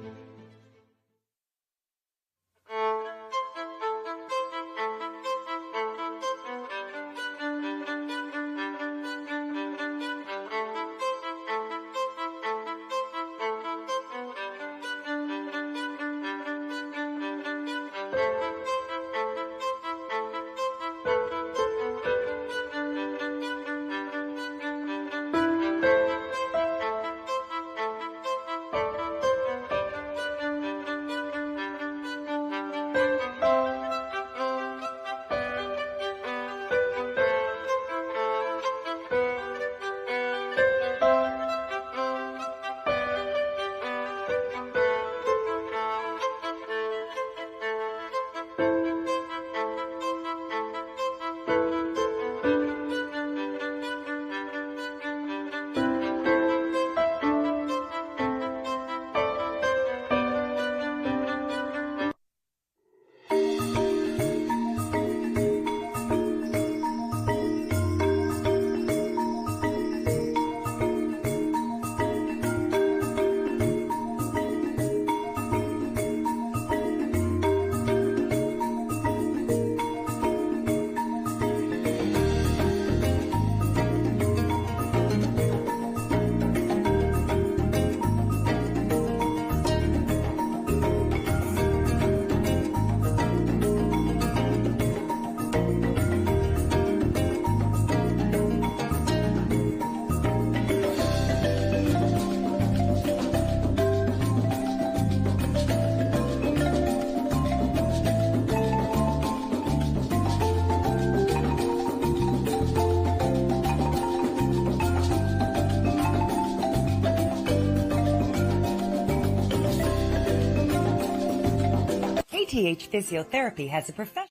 ATH Physiotherapy has a professional.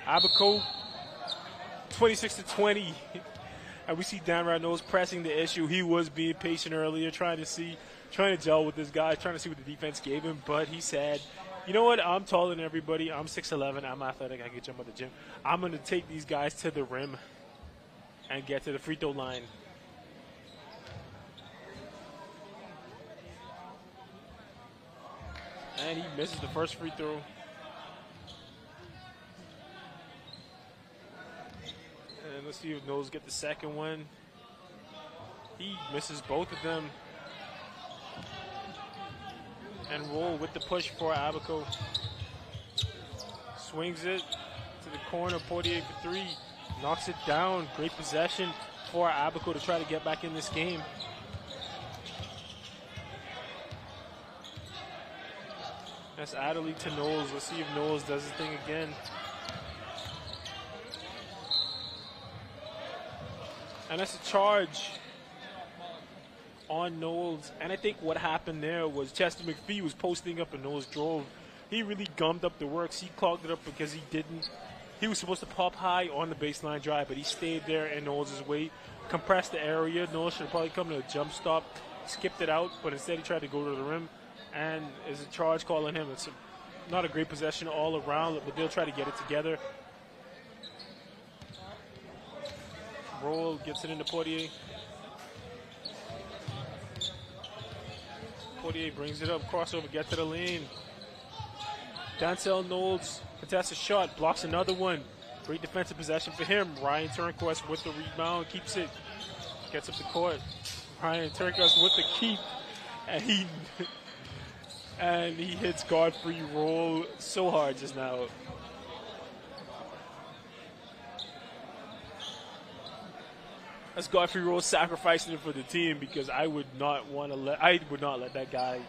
Abaco, 26-20. And we see Dan Reynolds pressing the issue. He was being patient earlier, trying to gel with this guy, trying to see what the defense gave him. But he said, you know what, I'm taller than everybody. I'm 6'11". I'm athletic. I can jump at the gym. I'm going to take these guys to the rim and get to the free throw line. And he misses the first free throw. And let's see if Knowles get the second one. He misses both of them. And Roll with the push for Abaco. Swings it to the corner. Portier for three. Knocks it down. Great possession for Abaco to try to get back in this game. That's Adderley to Knowles. Let's see if Knowles does his thing again. And that's a charge on Knowles. And I think what happened there was Chester McPhee was posting up and Knowles drove. He really gummed up the works. He clogged it up because he was supposed to pop high on the baseline drive, but he stayed there in Knowles' way, compressed the area. Knowles should have probably come to a jump stop, skipped it out, but instead he tried to go to the rim. And there's a charge call on him. It's not a great possession all around, but they'll try to get it together. Roll gets it into Portier. Portier brings it up, crossover, get to the lane. Dancel Knowles contests a shot, blocks another one. Great defensive possession for him. Ryan Turnquist with the rebound, keeps it, gets up the court. Ryan Turnquist with the keep, and he hits Godfrey Roll so hard just now. That's Godfrey Rose sacrificing it for the team because I would not let that guy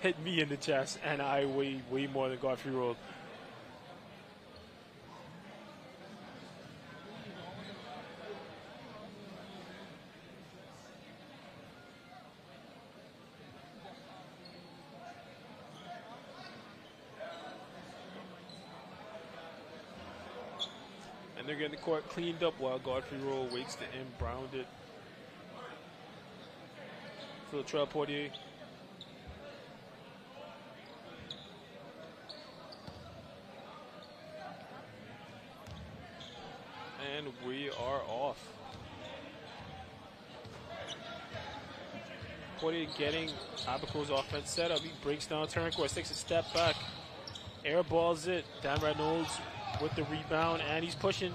hit me in the chest, and I weigh way more than Godfrey Roll. And they're getting the court cleaned up while Godfrey Roll waits to inbound it to Latrell Portier. And we are off. Portier getting Abaco's offense set up. He breaks down Turnquist, takes a step back, airballs it. Damrad Knowles with the rebound, and he's pushing.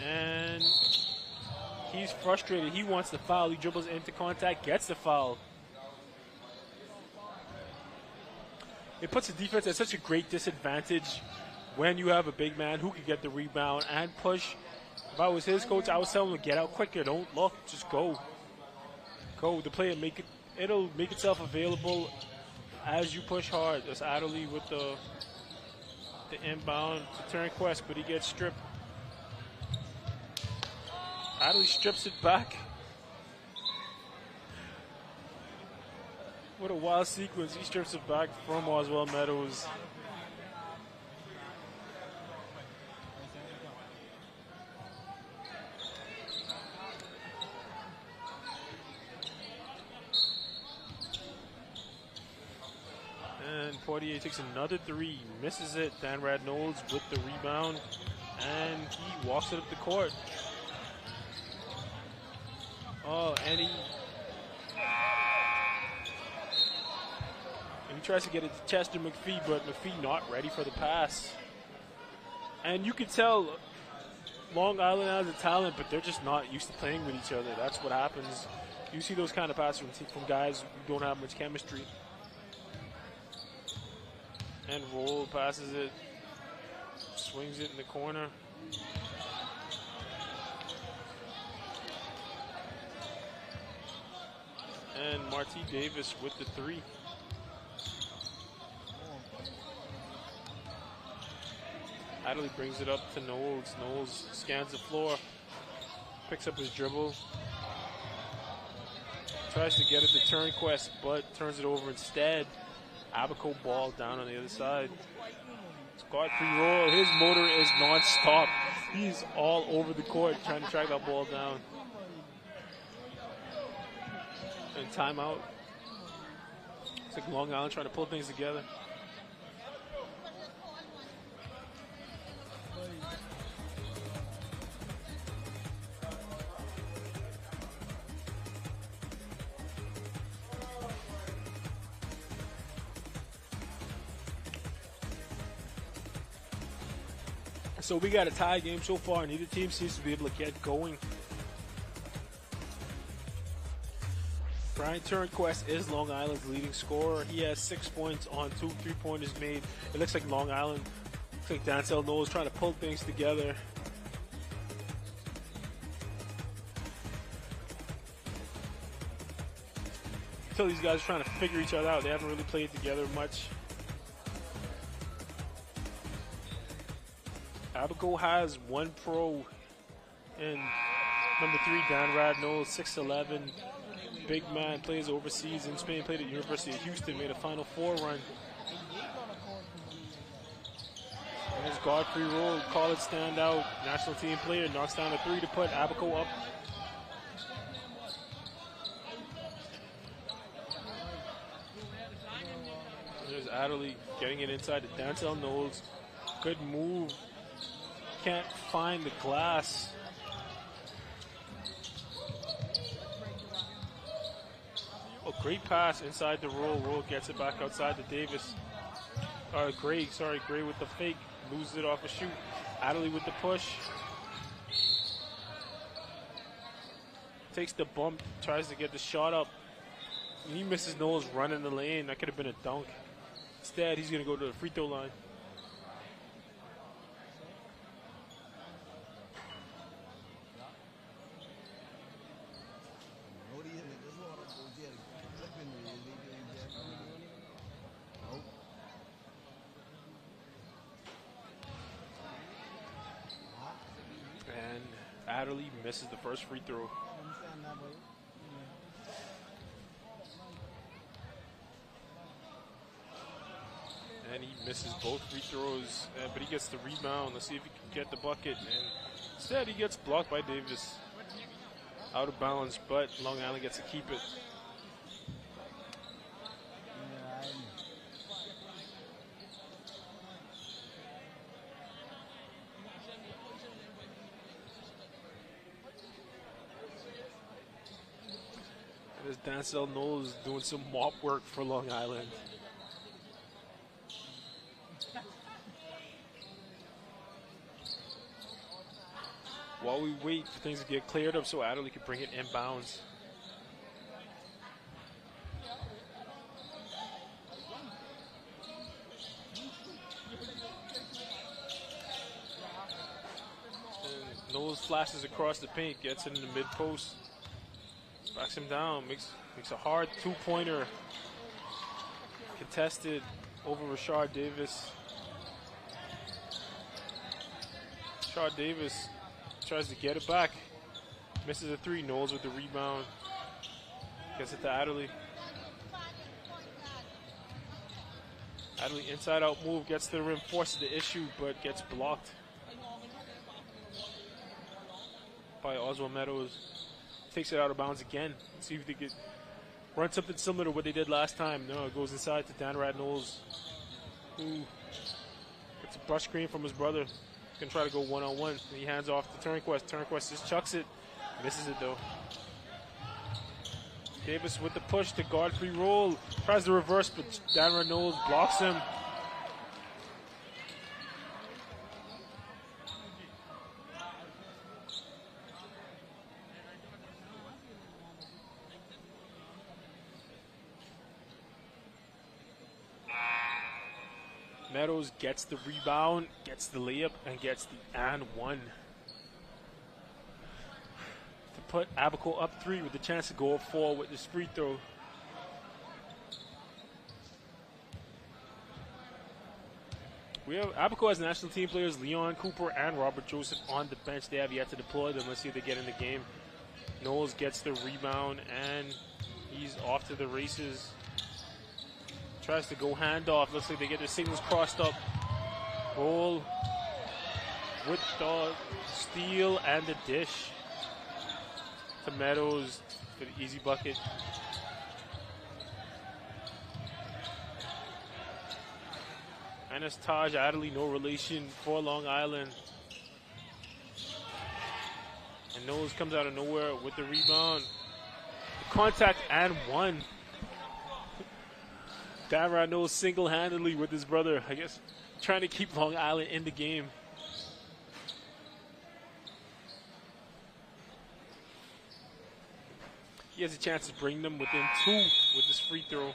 And he's frustrated. He wants the foul. He dribbles into contact, gets the foul. It puts the defense at such a great disadvantage when you have a big man who can get the rebound and push. If I was his coach, I would tell him to get out quicker. Don't look, just go. Go. The play, it'll make itself available as you push hard. That's Adderley with the inbound to Turnquist, but he gets stripped. Adderley strips it back. What a wild sequence. He strips it back from Oswald Meadows. And Portier takes another three, misses it. Damrad Knowles with the rebound, and he walks it up the court. Oh, and he tries to get it to Chester McPhee, but McPhee not ready for the pass. And you can tell Long Island has a talent, but they're just not used to playing with each other. That's what happens. You see those kind of passes from guys who don't have much chemistry. And Roll passes it, swings it in the corner. And Marty Davis with the three. Adderley brings it up to Knowles. Knowles scans the floor, picks up his dribble, tries to get it to Turnquist, but turns it over instead. Abaco ball down on the other side. It's Godfrey Roll. His motor is non-stop. He's all over the court trying to track that ball down. And timeout. It's like Long Island trying to pull things together. So we got a tie game so far. Neither team seems to be able to get going. Brian Turnquist is Long Island's leading scorer. He has 6 points on 2 3-pointers made. It looks like Long Island, looks like Dancel Knowles trying to pull things together. Until these guys are trying to figure each other out. They haven't really played together much. Abaco has one pro in number 3, Damrad Knowles, 6'11", big man, plays overseas in Spain, played at University of Houston, made a Final Four run. And there's Godfrey Roll, college standout, national team player, knocks down a 3 to put Abaco up. And there's Adderley getting it inside to Dancel Knowles. Good move. Can't find the glass. Oh, great pass inside the Roll. Roll gets it back outside to Davis. Gray with the fake. Loses it off a shoot. Adderley with the push. Takes the bump. Tries to get the shot up. He misses Knowles running the lane. That could have been a dunk. Instead, he's going to go to the free throw line. Adderley misses the first free throw. And he misses both free throws, but he gets the rebound. Let's see if he can get the bucket. And instead, he gets blocked by Davis. Out of bounds, but Long Island gets to keep it. And as Dancel Knowles doing some mop work for Long Island. While we wait for things to get cleared up so Adderley can bring it inbounds. And Knowles flashes across the paint, gets it in the mid post, backs him down, makes a hard two-pointer, contested over Rashard Davis. Rashard Davis tries to get it back, misses a three. Knowles with the rebound, gets it to Adderley. Adderley inside out move, gets to the rim, forces the issue, but gets blocked by Oswald Meadows. Takes it out of bounds again. Let's see if they could run something similar to what they did last time. No, it goes inside to Danrad Knowles, who gets a brush screen from his brother. Gonna try to go one-on-one. He hands off to Turnquest. Turnquest just chucks it. Misses it though. Davis with the push to Godfrey roll. Tries to reverse, but Danrad Knowles blocks him. Meadows gets the rebound, gets the layup, and gets the and one. To put Abaco up 3 with the chance to go up 4 with this free throw. We have Abaco has national team players Leon Cooper and Robert Joseph on the bench. They have yet to deploy them. Let's see if they get in the game. Knowles gets the rebound, and he's off to the races. Tries to go handoff. Looks like they get their signals crossed up. Roll with the steal and the dish to Meadows for the easy bucket. And it's Taj Adderley, no relation for Long Island. And Knowles comes out of nowhere with the rebound. Contact and one. Danrad Knowles single-handedly with his brother, I guess, trying to keep Long Island in the game. He has a chance to bring them within 2 with this free throw.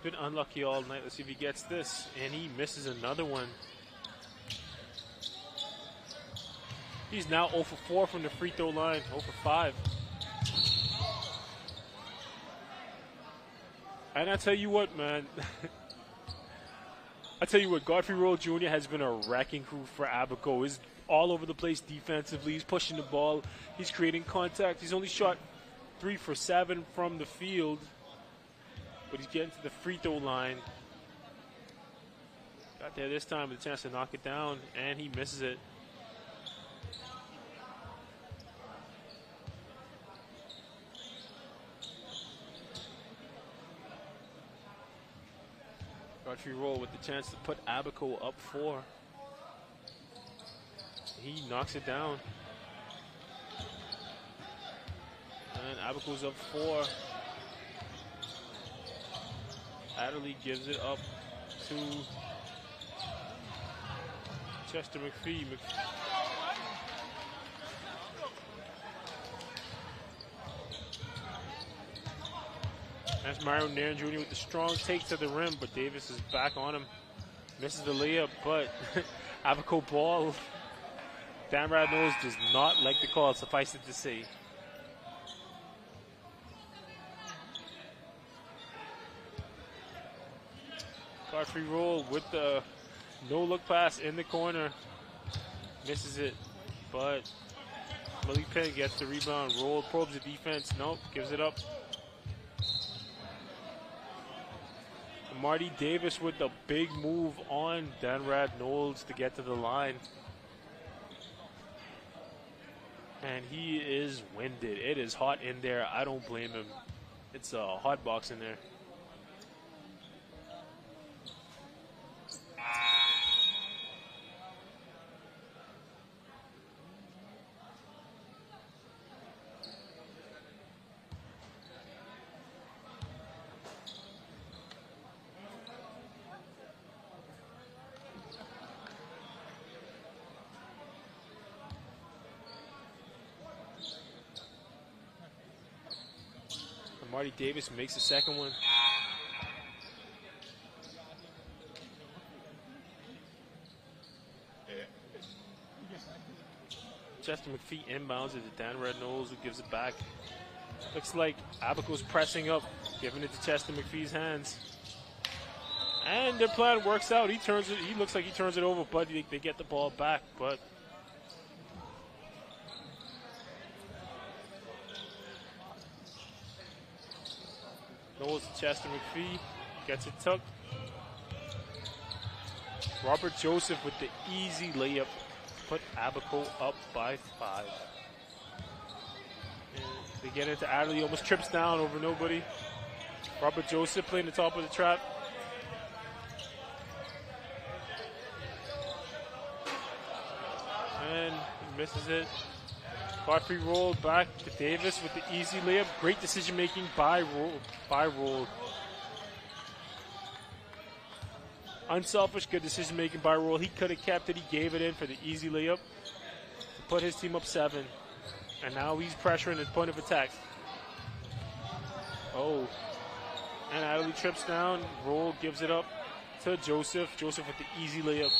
Been unlucky all night. Let's see if he gets this. And he misses another one. He's now 0 for 4 from the free throw line. 0 for 5. And I tell you what, man. I tell you what, Godfrey Roll Jr. has been a wrecking crew for Abaco. He's all over the place defensively. He's pushing the ball. He's creating contact. He's only shot 3 for 7 from the field. But he's getting to the free throw line. Got there this time with a chance to knock it down, and he misses it. Godfrey Roll with the chance to put Abaco up 4. He knocks it down. And Abaco's up 4. Adderley gives it up to Chester McPhee. That's Mario Nairn Jr. with the strong take to the rim, but Davis is back on him. Misses the layup, but Abaco ball. Dan Radnose does not like the call, suffice it to say. Godfrey roll with the no-look pass in the corner. Misses it, but Malik Penn gets the rebound. Roll, probes the defense. Nope, gives it up. Marty Davis with the big move on Danrad Knowles to get to the line. And he is winded. It is hot in there. I don't blame him. It's a hot box in there. Marty Davis makes the second one. Chester McPhee inbounds it to Dan Red Knowles, who gives it back. Looks like Abaco's pressing up, giving it to Chester McPhee's hands. And their plan works out. He turns it. He looks like he turns it over, but they get the ball back. But Knowles to Chester McPhee, gets it tucked. Robert Joseph with the easy layup, put Abaco up by 5. And they get into Adderley, almost trips down over nobody. Robert Joseph playing the top of the trap. And he misses it. Godfrey rolled back to Davis with the easy layup. Great decision making by Roll. Unselfish, good decision making by Roll. He could have kept it. He gave it in for the easy layup to put his team up 7. And now he's pressuring his point of attack. Oh. And Adderley trips down. Roll gives it up to Joseph. Joseph with the easy layup.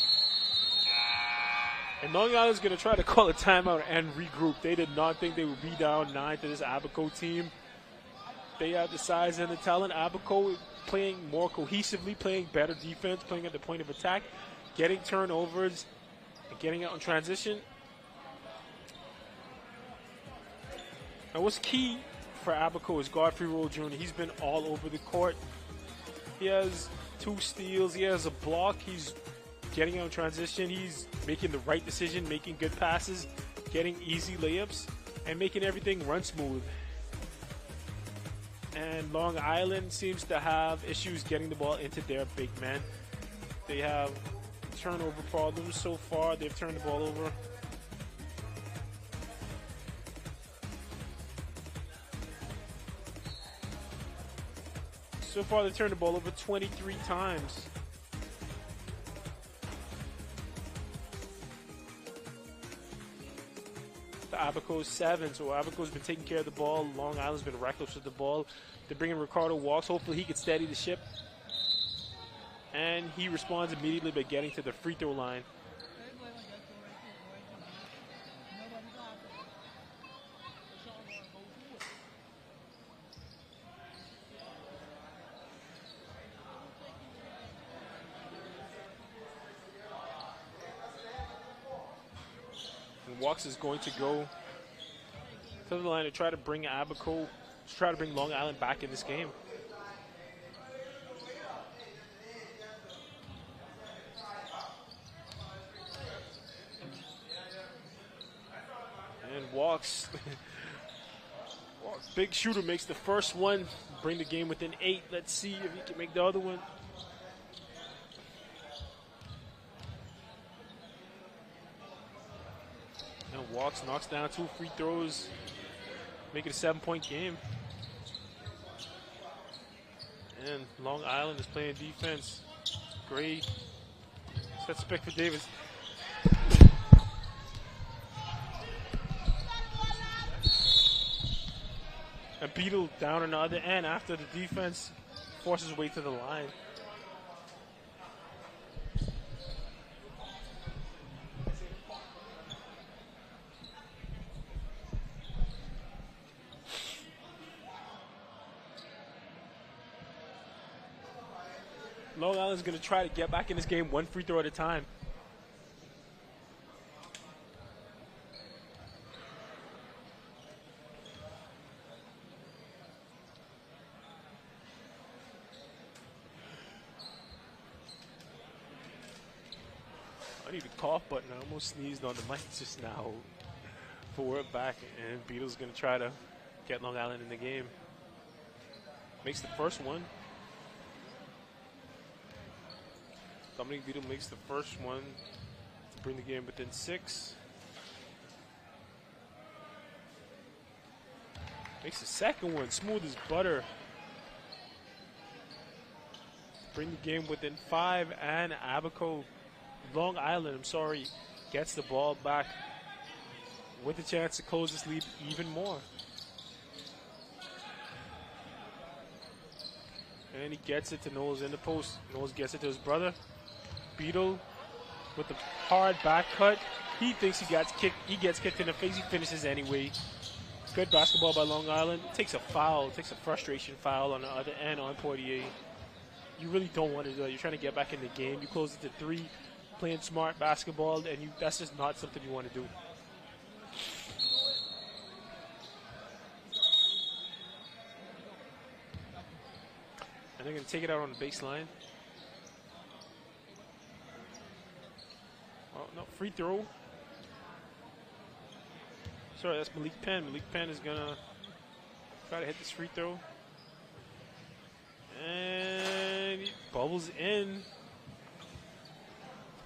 And Long Island's going to try to call a timeout and regroup. They did not think they would be down 9 to this Abaco team. They have the size and the talent. Abaco playing more cohesively, playing better defense, playing at the point of attack, getting turnovers, and getting out in transition. Now what's key for Abaco is Godfrey Roll Jr. He's been all over the court. He has 2 steals. He has a block. He's getting out in transition. He's making the right decision, making good passes, getting easy layups, and making everything run smooth. And Long Island seems to have issues getting the ball into their big men. They have turnover problems so far. They've turned the ball over. So far, they've turned the ball over 23 times. Abaco's 7, so Abaco's been taking care of the ball. Long Island's been reckless with the ball. They're bringing Ricardo Walks. Hopefully he can steady the ship. And he responds immediately by getting to the free throw line. Walks is going to go to the line to try to bring Abaco, to try to bring Long Island back in this game. And Walks, big shooter, makes the first one, bring the game within 8. Let's see if he can make the other one. Walks, knocks down 2 free throws, make it a 7-point game. And Long Island is playing defense. Great. Sets pick for Davis. And Beetle down on the other end after the defense forces his way to the line. Long Island's going to try to get back in this game one free throw at a time. I need a cough button. I almost sneezed on the mic just now. But we're back, and Beetle's going to try to get Long Island in the game. Makes the first one. Dominic Beetle makes the first one to bring the game within 6. Makes the second one smooth as butter. Bring the game within 5, and Abaco, Long Island, gets the ball back with a chance to close this lead even more. And he gets it to Knowles in the post. Knowles gets it to his brother. Beetle with the hard back cut. He thinks he gets kicked in the face. He finishes anyway. Good basketball by Long Island. Takes a frustration foul on the other end on Portier. You really don't want to do that. You're trying to get back in the game. You close it to 3, playing smart basketball, and that's just not something you want to do. And they're going to take it out on the baseline. Oh, no, free throw. Sorry, that's Malik Penn. Malik Penn is going to try to hit this free throw. And he bubbles in.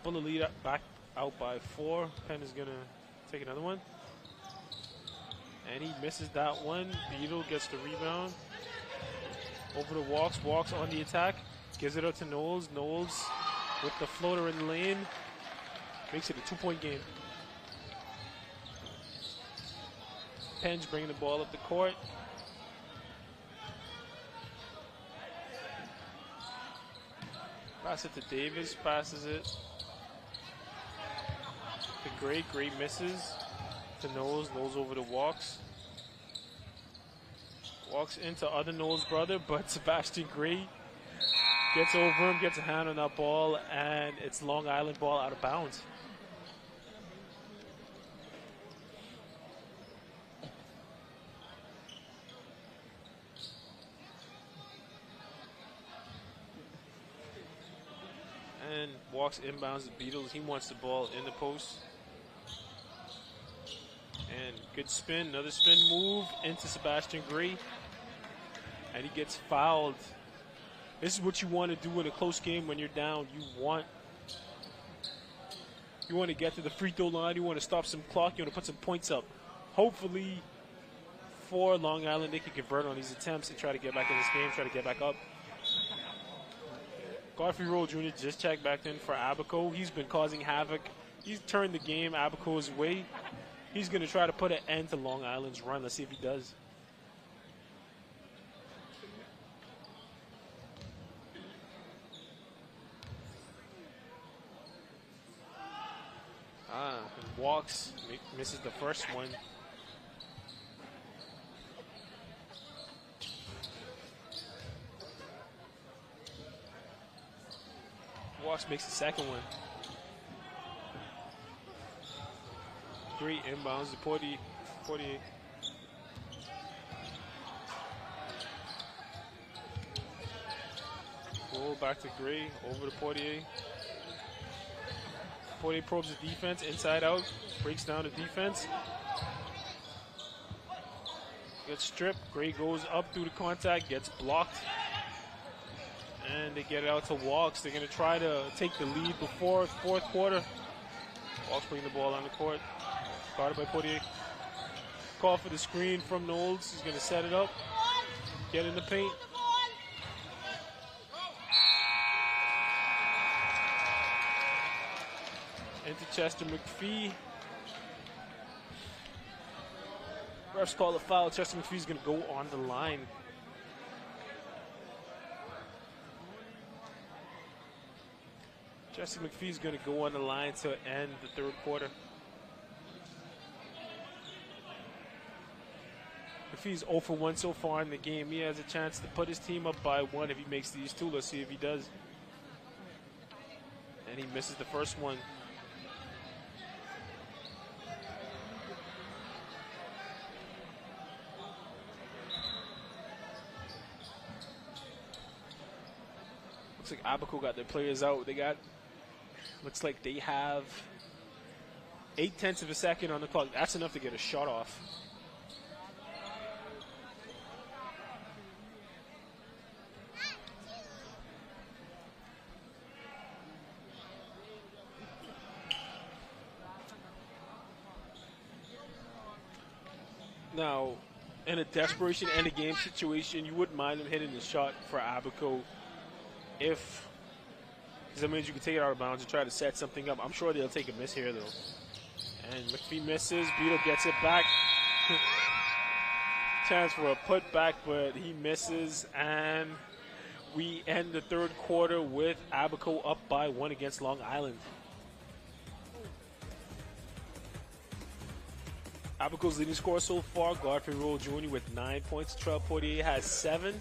Pull the lead back out by 4. Penn is going to take another one. And he misses that one. Beetle gets the rebound. Over to Walks. Walks on the attack. Gives it up to Knowles. Knowles with the floater in the lane. Makes it a 2-point game. Penn's bringing the ball up the court. Pass it to Davis. Passes it to Gray. Gray misses. To Knowles. Knowles over to Walks. Walks into other Knowles' brother, but Sebastian Gray gets over him, gets a hand on that ball, and it's Long Island ball out of bounds. And Walks inbounds the Beatles. He wants the ball in the post. And good spin, another spin move into Sebastian Gray. And he gets fouled. This is what you want to do in a close game when you're down. You want to get to the free throw line. You want to stop some clock. You want to put some points up. Hopefully for Long Island, they can convert on these attempts and try to get back in this game, try to get back up. Godfrey Roll Jr. just checked back in for Abaco. He's been causing havoc. He's turned the game Abaco's way. He's going to try to put an end to Long Island's run. Let's see if he does. And Walks, misses the first one. Walks makes the second one. Great inbounds to Portier. Roll back to Gray, over to Portier. Portier probes the defense, inside out, breaks down the defense. Gets stripped, Gray goes up through the contact, gets blocked. And they get it out to Walks. They're going to try to take the lead before fourth quarter. Walks bring the ball on the court. Guarded by Portier. Call for the screen from Knowles. He's going to set it up. Get in the paint. Into Chester McPhee. Refs call a foul. Chester McPhee's going to go on the line. Chester McPhee's going to go on the line to end the third quarter. McPhee's 0 for 1 so far in the game. He has a chance to put his team up by 1 if he makes these two. Let's see if he does. And he misses the first one. Looks like Abaco got their players out. Looks like they have 0.8 of a second on the clock. That's enough to get a shot off. Now, in a desperation end of game situation, you wouldn't mind him hitting the shot for Abaco if, because that means you can take it out of bounds and try to set something up. I'm sure they'll take a miss here, though. And McPhee misses. Beetle gets it back. Chance for a putback, but he misses. And we end the third quarter with Abaco up by 1 against Long Island. Abaco's leading scorer so far, Godfrey Roll Jr. with 9 points. Trell Portier has 7.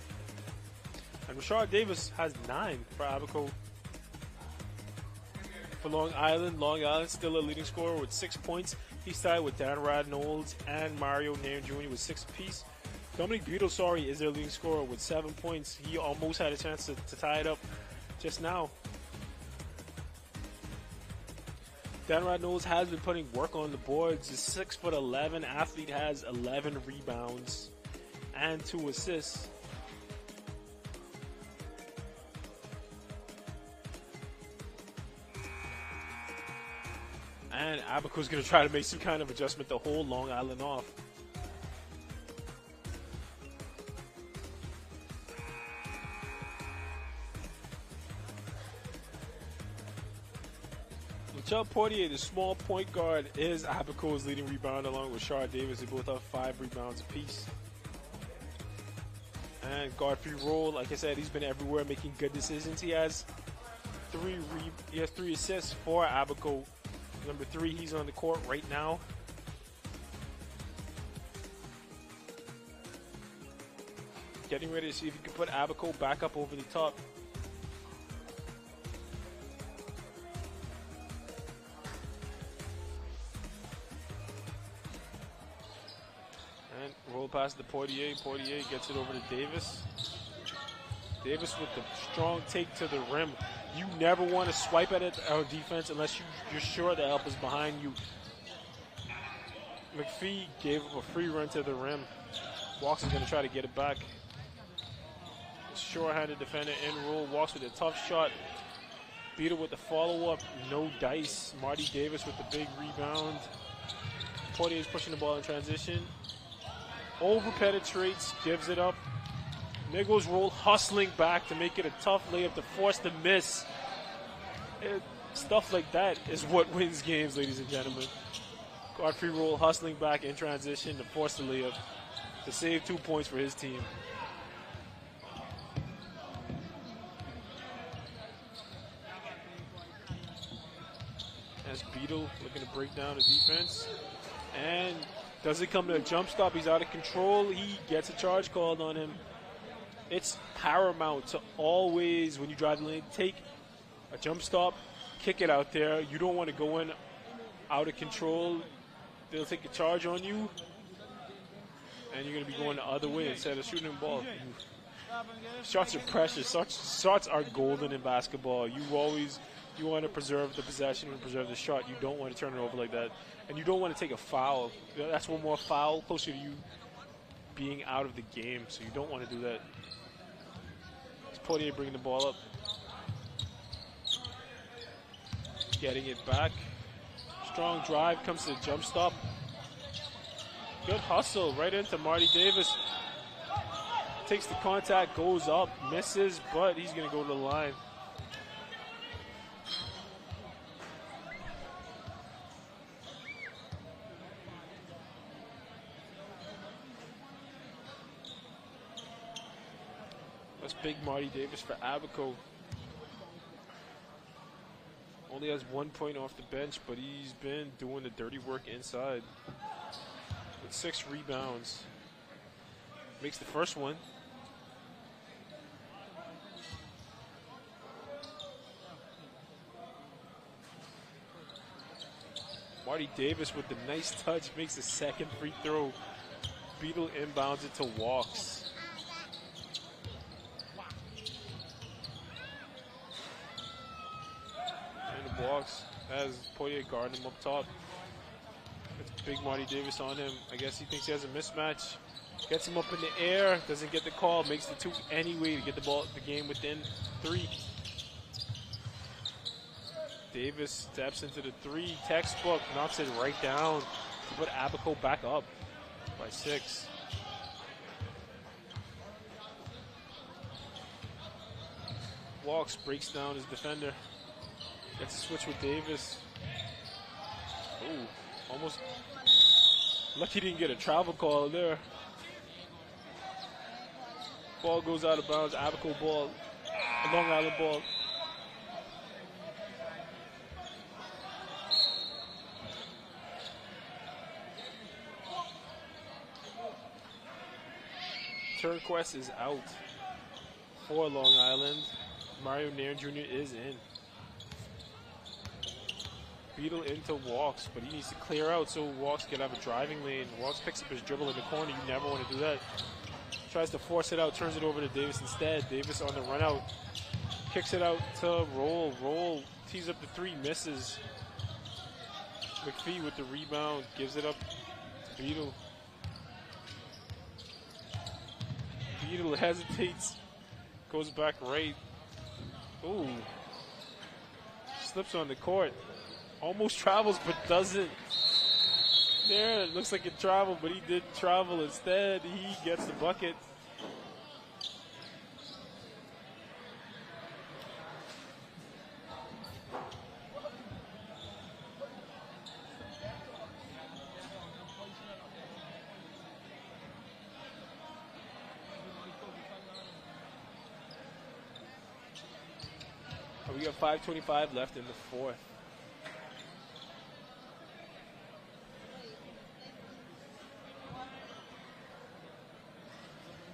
And Rashard Davis has 9 for Abaco. For Long Island still a leading scorer with 6 points. He's tied with Dan Radnolds and Mario Nairn Jr. with 6 apiece. Dominic Beadle, is their leading scorer with 7 points. He almost had a chance to tie it up just now. Dan Radnolds has been putting work on the boards. His 6'11" athlete has 11 rebounds and 2 assists. And Abaco's going to try to make some kind of adjustment to hold Long Island off. Michelle Portier, the small point guard, is Abaco's leading rebounder along with Shard Davis. They both have 5 rebounds apiece. And Godfrey Roll, like I said, he's been everywhere making good decisions. He has 3 assists for Abaco. Number 3, he's on the court right now. Getting ready to see if he can put Abaco back up over the top. And roll past the Portier. Portier gets it over to Davis. Davis with the strong take to the rim. You never want to swipe at it on defense unless you're sure the help is behind you. McPhee gave up a free run to the rim. Walks is going to try to get it back. Sure-handed defender in roll. Walks with a tough shot. Beetle with the follow-up. No dice. Marty Davis with the big rebound. Portier's pushing the ball in transition. Over-penetrates. Gives it up. Niggles Roll hustling back to make it a tough layup to force the miss. Stuff like that is what wins games, ladies and gentlemen. Godfrey Roll hustling back in transition to force the layup to save 2 points for his team. As Beetle looking to break down the defense. And does it come to a jump stop? He's out of control. He gets a charge called on him. It's paramount to always, when you drive the lane, take a jump stop, kick it out there. You don't want to go in out of control. They'll take a charge on you, and you're going to be going the other way instead of shooting the ball. Shots are precious. Shots are golden in basketball. You want to preserve the possession and preserve the shot. You don't want to turn it over like that. And you don't want to take a foul. That's one more foul closer to you being out of the game, so you don't want to do that. Portier bringing the ball up. Getting it back. Strong drive, comes to the jump stop. Good hustle right into Marty Davis. Takes the contact, goes up, misses, but he's going to go to the line. Big Marty Davis for Abaco. Only has 1 point off the bench, but he's been doing the dirty work inside. With 6 rebounds. Makes the first one. Marty Davis with the nice touch makes the second free throw. Beetle inbounds it to Walks. And the Walks has Poirier guarding him up top. It's Big Marty Davis on him. I guess he thinks he has a mismatch. Gets him up in the air, doesn't get the call, makes the 2 anyway to get the game within 3. Davis steps into the 3, textbook, knocks it right down to put Abaco back up by 6. Walks, breaks down his defender. Gets a switch with Davis. Ooh, almost lucky he didn't get a travel call there. Ball goes out of bounds, Abaco ball, a Long Island ball. Turnquest is out for Long Island. Mario Nairn Jr. is in. Beetle into Walks, but he needs to clear out so Walks can have a driving lane. Walks picks up his dribble in the corner. You never want to do that. Tries to force it out, turns it over to Davis instead. Davis on the run out. Kicks it out to Roll. Roll tees up the 3, misses. McPhee with the rebound, gives it up to Beetle. Beetle hesitates, goes back right. Ooh. Slips on the court. Almost travels, but doesn't. There, it looks like it traveled, but he didn't travel. Instead, he gets the bucket. We got 5:25 left in the 4th.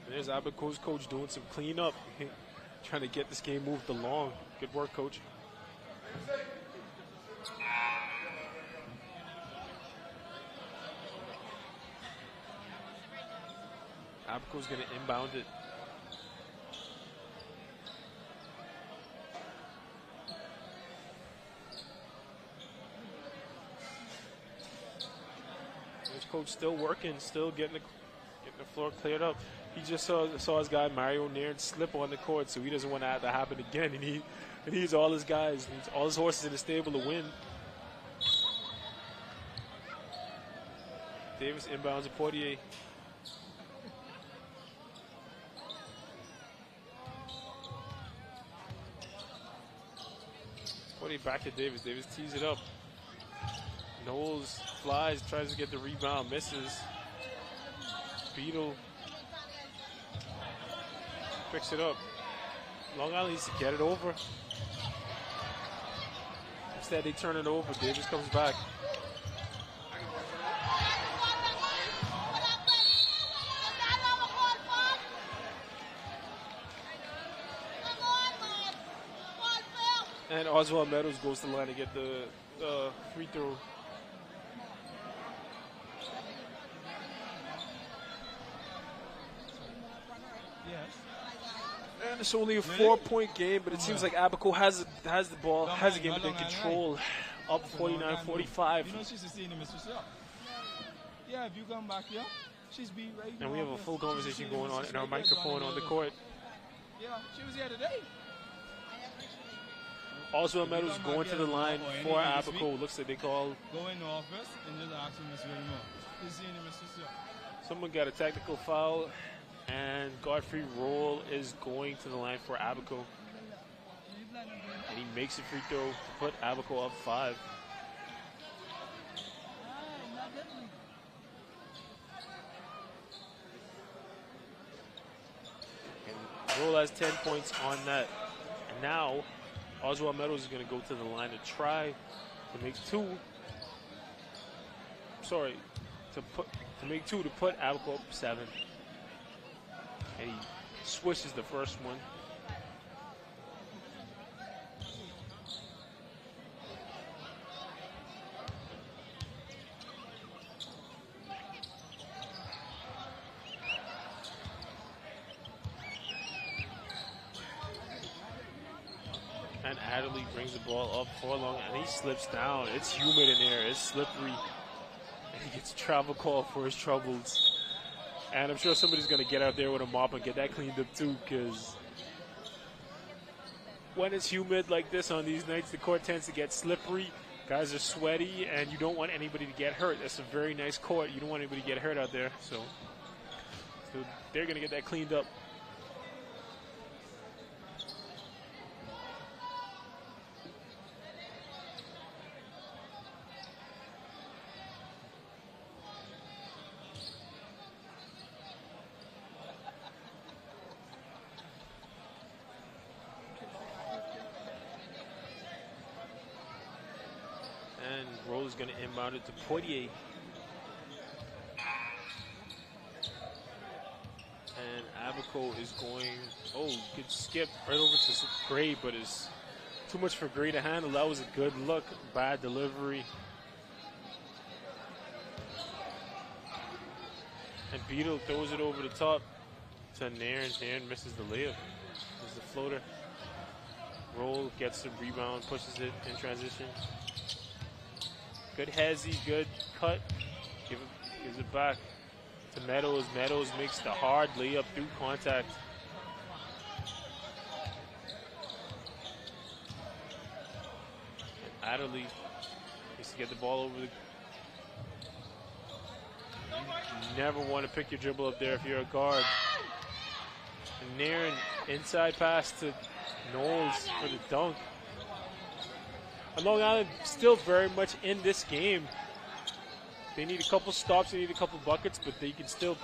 There's Abaco's coach doing some cleanup, trying to get this game moved along. Good work, coach. Abaco's going to inbound it. Coach still working, still getting the floor cleared up. He just saw his guy Mario Nairn slip on the court, so he doesn't want that to happen again. He needs all his guys, needs all his horses in the stable to win. Davis inbounds to Portier. Portier back to Davis. Davis tees it up. Knowles flies, tries to get the rebound, misses. Beetle picks it up. Long Island needs to get it over. Instead, they turn it over. Davis comes back. And Oswald Meadows goes to the line to get the free throw. And it's only a 4-point game, but it seems like Abaco has the ball, has the game within control, up 49-45. Yeah, if you come back here, she's be right. And we have a full conversation going on and our microphone on the court. Yeah, she was here today. Oswald Meadows going to the line for Abaco. Looks like they call. Go in the office and just ask for Miss William. Someone got a technical foul. And Godfrey Roll is going to the line for Abaco. And he makes a free throw to put Abaco up 5. And Noel has 10 points on that. And now, Oswald Meadows is going to go to the line to try to make two. Sorry, to make two to put Abaco up 7. And he swishes the first one. And Adderley brings the ball up for long, and he slips down. It's humid in there. It's slippery. And he gets a travel call for his troubles. And I'm sure somebody's going to get out there with a mop and get that cleaned up too, because when it's humid like this on these nights, the court tends to get slippery. Guys are sweaty, and you don't want anybody to get hurt. That's a very nice court. You don't want anybody to get hurt out there. So they're going to get that cleaned up. Roll is going to inbound it to Poitier. And Abaco is going, good skip right over to Gray, but it's too much for Gray to handle. That was a good look, bad delivery. And Beetle throws it over the top to Nairn. Nairn misses the layup. There's the floater. Roll gets the rebound, pushes it in transition. Good hezzy, good cut. Gives it back to Meadows. Meadows makes the hard layup through contact. And Adderley needs to get the ball over the... You never want to pick your dribble up there if you're a guard. And Nairn, inside pass to Knowles for the dunk. And Long Island still very much in this game. They need a couple stops, they need a couple buckets, but they can still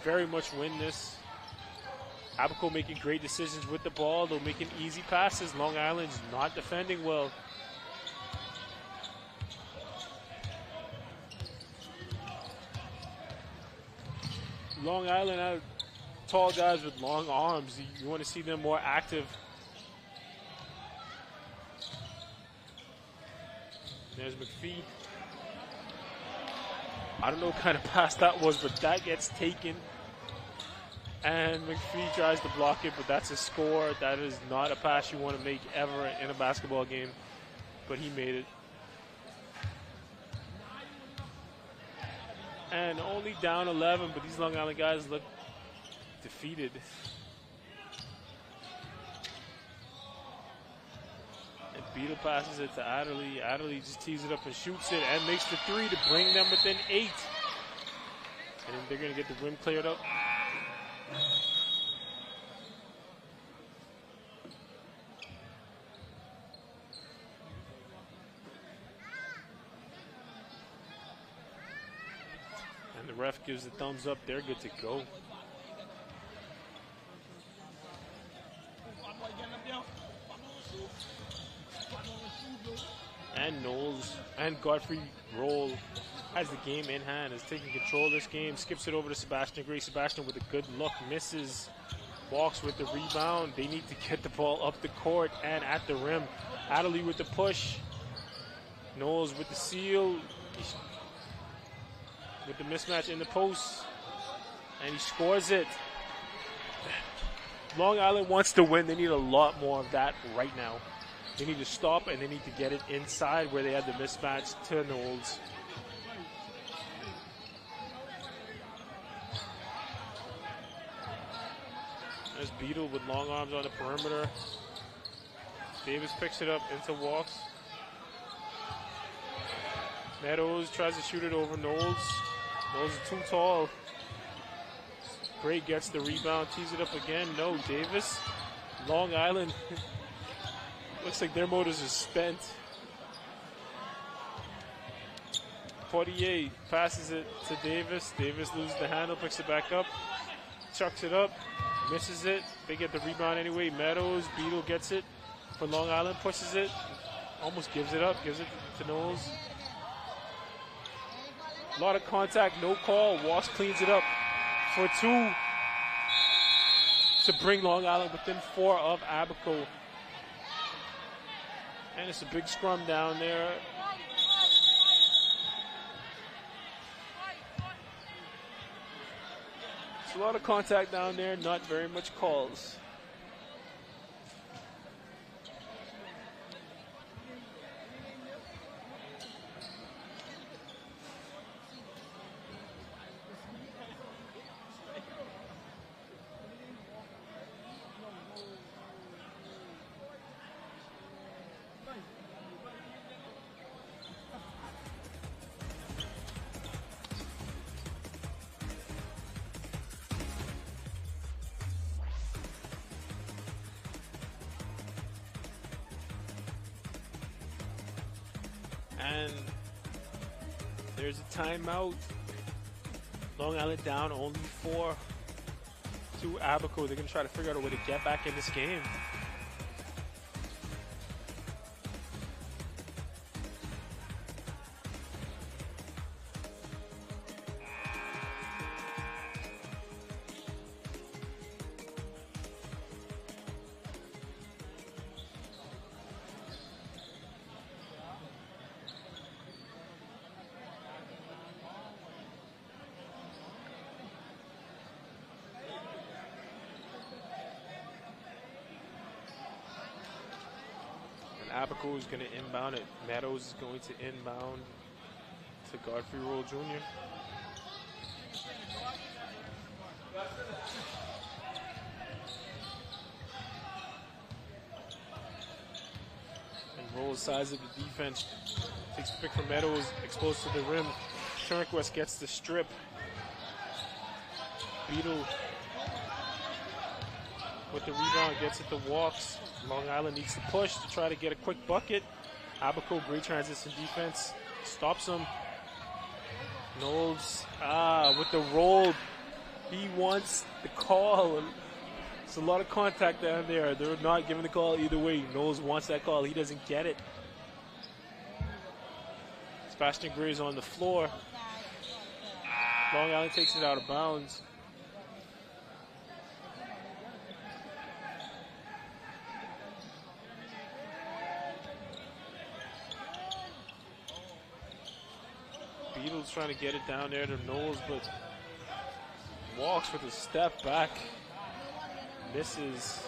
very much win this. Abaco making great decisions with the ball. They're making easy passes. Long Island's not defending well. Long Island have tall guys with long arms. You want to see them more active. There's McPhee. I don't know what kind of pass that was, but that gets taken. And McPhee tries to block it, but that's a score. That is not a pass you want to make ever in a basketball game. But he made it. And only down 11, but these Long Island guys look defeated. Beetle passes it to Adderley. Adderley just tees it up and shoots it and makes the 3 to bring them within 8. And then they're going to get the rim cleared up. And the ref gives the thumbs up. They're good to go. And Knowles and Godfrey Roll has the game in hand, is taking control of this game, skips it over to Sebastian Gray. Sebastian with a good look, misses, walks with the rebound. They need to get the ball up the court and at the rim. Adderley with the push. Knowles with the seal. With the mismatch in the post. And he scores it. Long Island wants to win. They need a lot more of that right now. They need to stop and they need to get it inside where they had the mismatch to Knowles. There's Beetle with long arms on the perimeter. Davis picks it up into walks. Meadows tries to shoot it over Knowles. Knowles is too tall. Gray gets the rebound, tees it up again. No, Davis. Long Island. Looks like their motors are spent. Poitier passes it to Davis. Davis loses the handle, picks it back up, chucks it up. misses it. They get the rebound anyway. Meadows, Beetle gets it for Long Island, pushes it, almost gives it up, gives it to Knowles. A lot of contact, no call. Walsh cleans it up for 2 to bring Long Island within 4 of Abaco. And it's a big scrum down there. It's a lot of contact down there, not very much calls. And there's a timeout. Long Island down only 4 to Abaco. They're going to try to figure out a way to get back in this game. Abaco is going to inbound it. Meadows is going to inbound to Godfrey Roll Jr. And Roll size of the defense. Takes the pick from Meadows, exposed to the rim. Turnquist gets the strip. Beetle with the rebound, gets it to Walks. Long Island needs to push to try to get a quick bucket. Abaco, great transition defense, stops him. Knowles, with the roll, he wants the call. It's a lot of contact down there. They're not giving the call either way. Knowles wants that call, he doesn't get it. Sebastian Gray's on the floor. Long Island takes it out of bounds. Beatles trying to get it down there to Knowles, but Walks with a step back. Misses.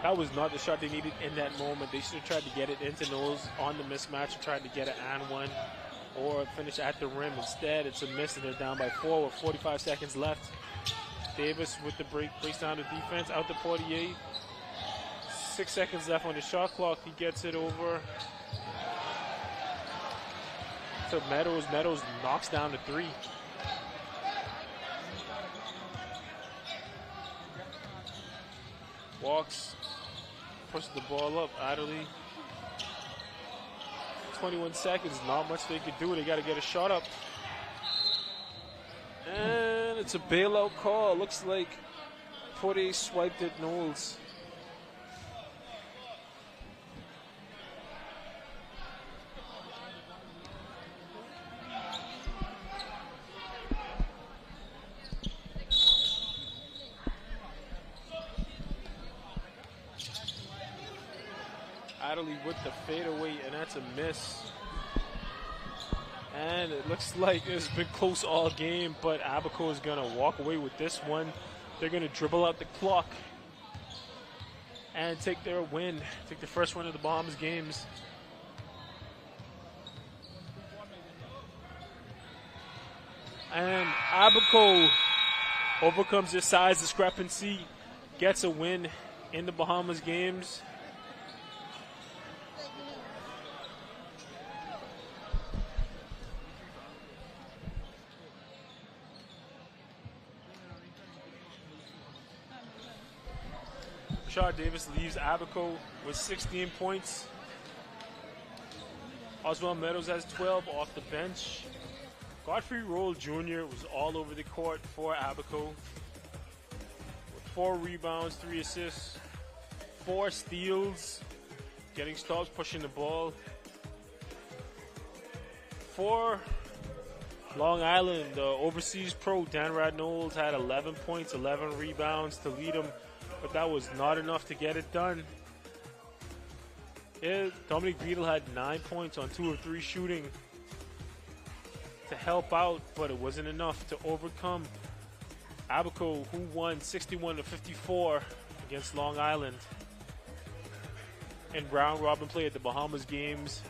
That was not the shot they needed in that moment. They should have tried to get it into Knowles on the mismatch and tried to get it and one or finish at the rim. Instead, it's a miss and they're down by 4 with 45 seconds left. Davis with the break, breaks down the defense, out to Portier. 6 seconds left on the shot clock. He gets it over to Meadows. Meadows knocks down the 3. Walks, pushes the ball up idly. 21 seconds, not much they could do. They got to get a shot up. And it's a bailout call. Looks like Portier swiped at Knowles. Adderley with the fadeaway, and that's a miss. And it looks like it's been close all game, but Abaco is going to walk away with this one. They're going to dribble out the clock and take their win, take the first win of the Bahamas games. And Abaco overcomes their size discrepancy, gets a win in the Bahamas games. Rashard Davis leaves Abaco with 16 points. Oswald Meadows has 12 off the bench. Godfrey Roll Jr. was all over the court for Abaco with 4 rebounds, 3 assists, 4 steals, getting stops, pushing the ball. For Long Island, the overseas pro, Dan Radnolds had 11 points, 11 rebounds to lead him, but that was not enough to get it done. Yeah, Dominic Beadle had 9 points on 2 of 3 shooting to help out, but it wasn't enough to overcome Abaco, who won 61-54 against Long Island in round robin play at the Bahamas games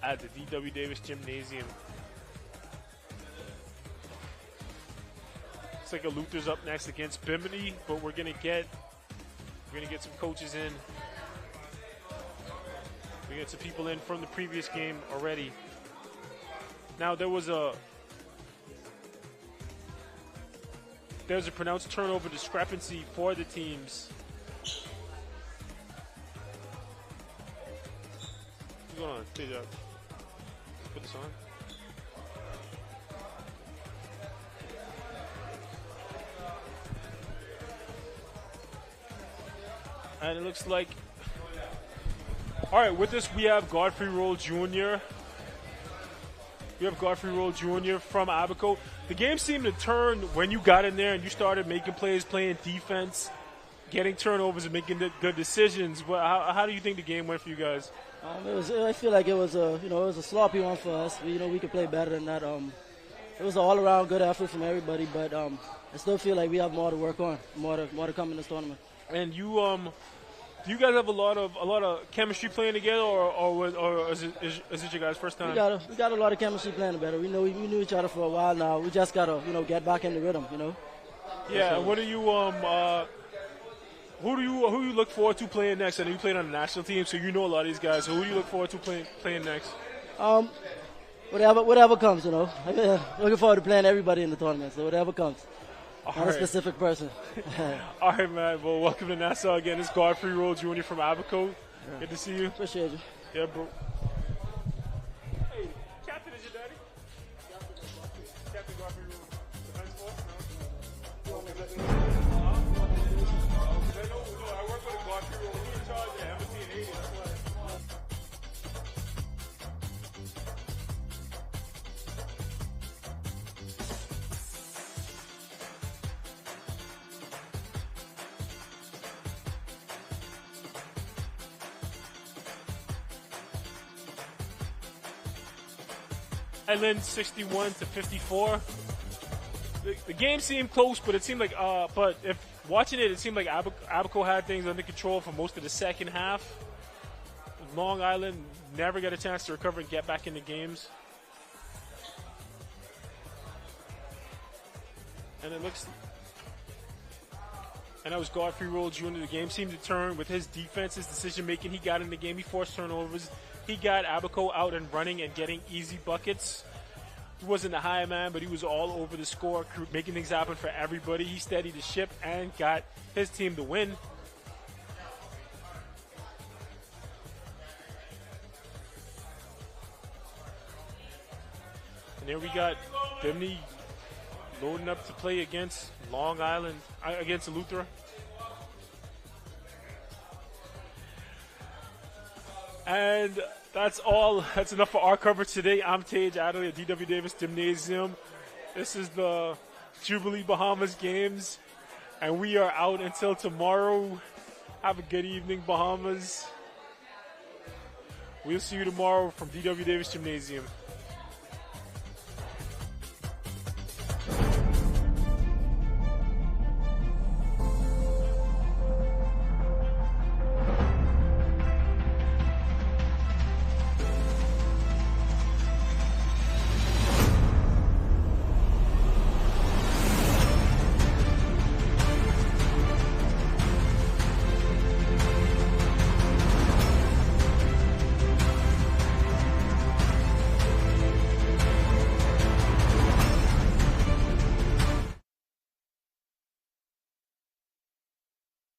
at the D.W. Davis Gymnasium. Looks like Luther's up next against Bimini, but we're gonna get some coaches in. We get some people in from the previous game already. Now there was a pronounced turnover discrepancy for the teams. What's going on? Put this on. And it looks like, all right, with this we have Godfrey Roll Jr. We have Godfrey Roll Jr. from Abaco. The game seemed to turn when you got in there and you started making plays, playing defense, getting turnovers and making good decisions. How do you think the game went for you guys? I feel like it was a sloppy one for us. We could play better than that. It was an all-around good effort from everybody, but I still feel like we have more to work on, more to come in this tournament. And you, do you guys have a lot of chemistry playing together, or is it your guys' first time? We got a lot of chemistry playing together. We knew each other for a while now. We just gotta get back in the rhythm. Yeah. And what do you who do you look forward to playing next? I know you played on the national team, so you know a lot of these guys. So who do you look forward to playing next? Whatever comes. Looking forward to playing everybody in the tournament. So whatever comes. Not a specific person. All right, man. Well, welcome to Nassau again. It's Godfrey Roll Jr. from Abaco. Yeah. Good to see you. Appreciate you. Yeah, bro. Hey, Captain, is your daddy? Captain Godfrey Roll. Defense force? No? I work with a Godfrey Roll. He's in charge of Embassy and Haiti. That's why. Island 61-54. The game seemed close, but it seemed like if watching it seemed like Abaco had things under control for most of the second half. Long Island never got a chance to recover and get back into games. And that was Godfrey Roll Jr. The game seemed to turn with his defense, his decision making. He got in the game. He forced turnovers. He got Abaco out and running and getting easy buckets. He wasn't the high man, but he was all over the score, making things happen for everybody. He steadied the ship and got his team the win. And there we got Bimini loading up to play against Long Island, against Eleuthera. And that's all. That's enough for our coverage today. I'm Tage Adderley at D.W. Davis Gymnasium. This is the Jubilee Bahamas games, and we are out until tomorrow. Have a good evening, Bahamas. We'll see you tomorrow from D.W. Davis Gymnasium.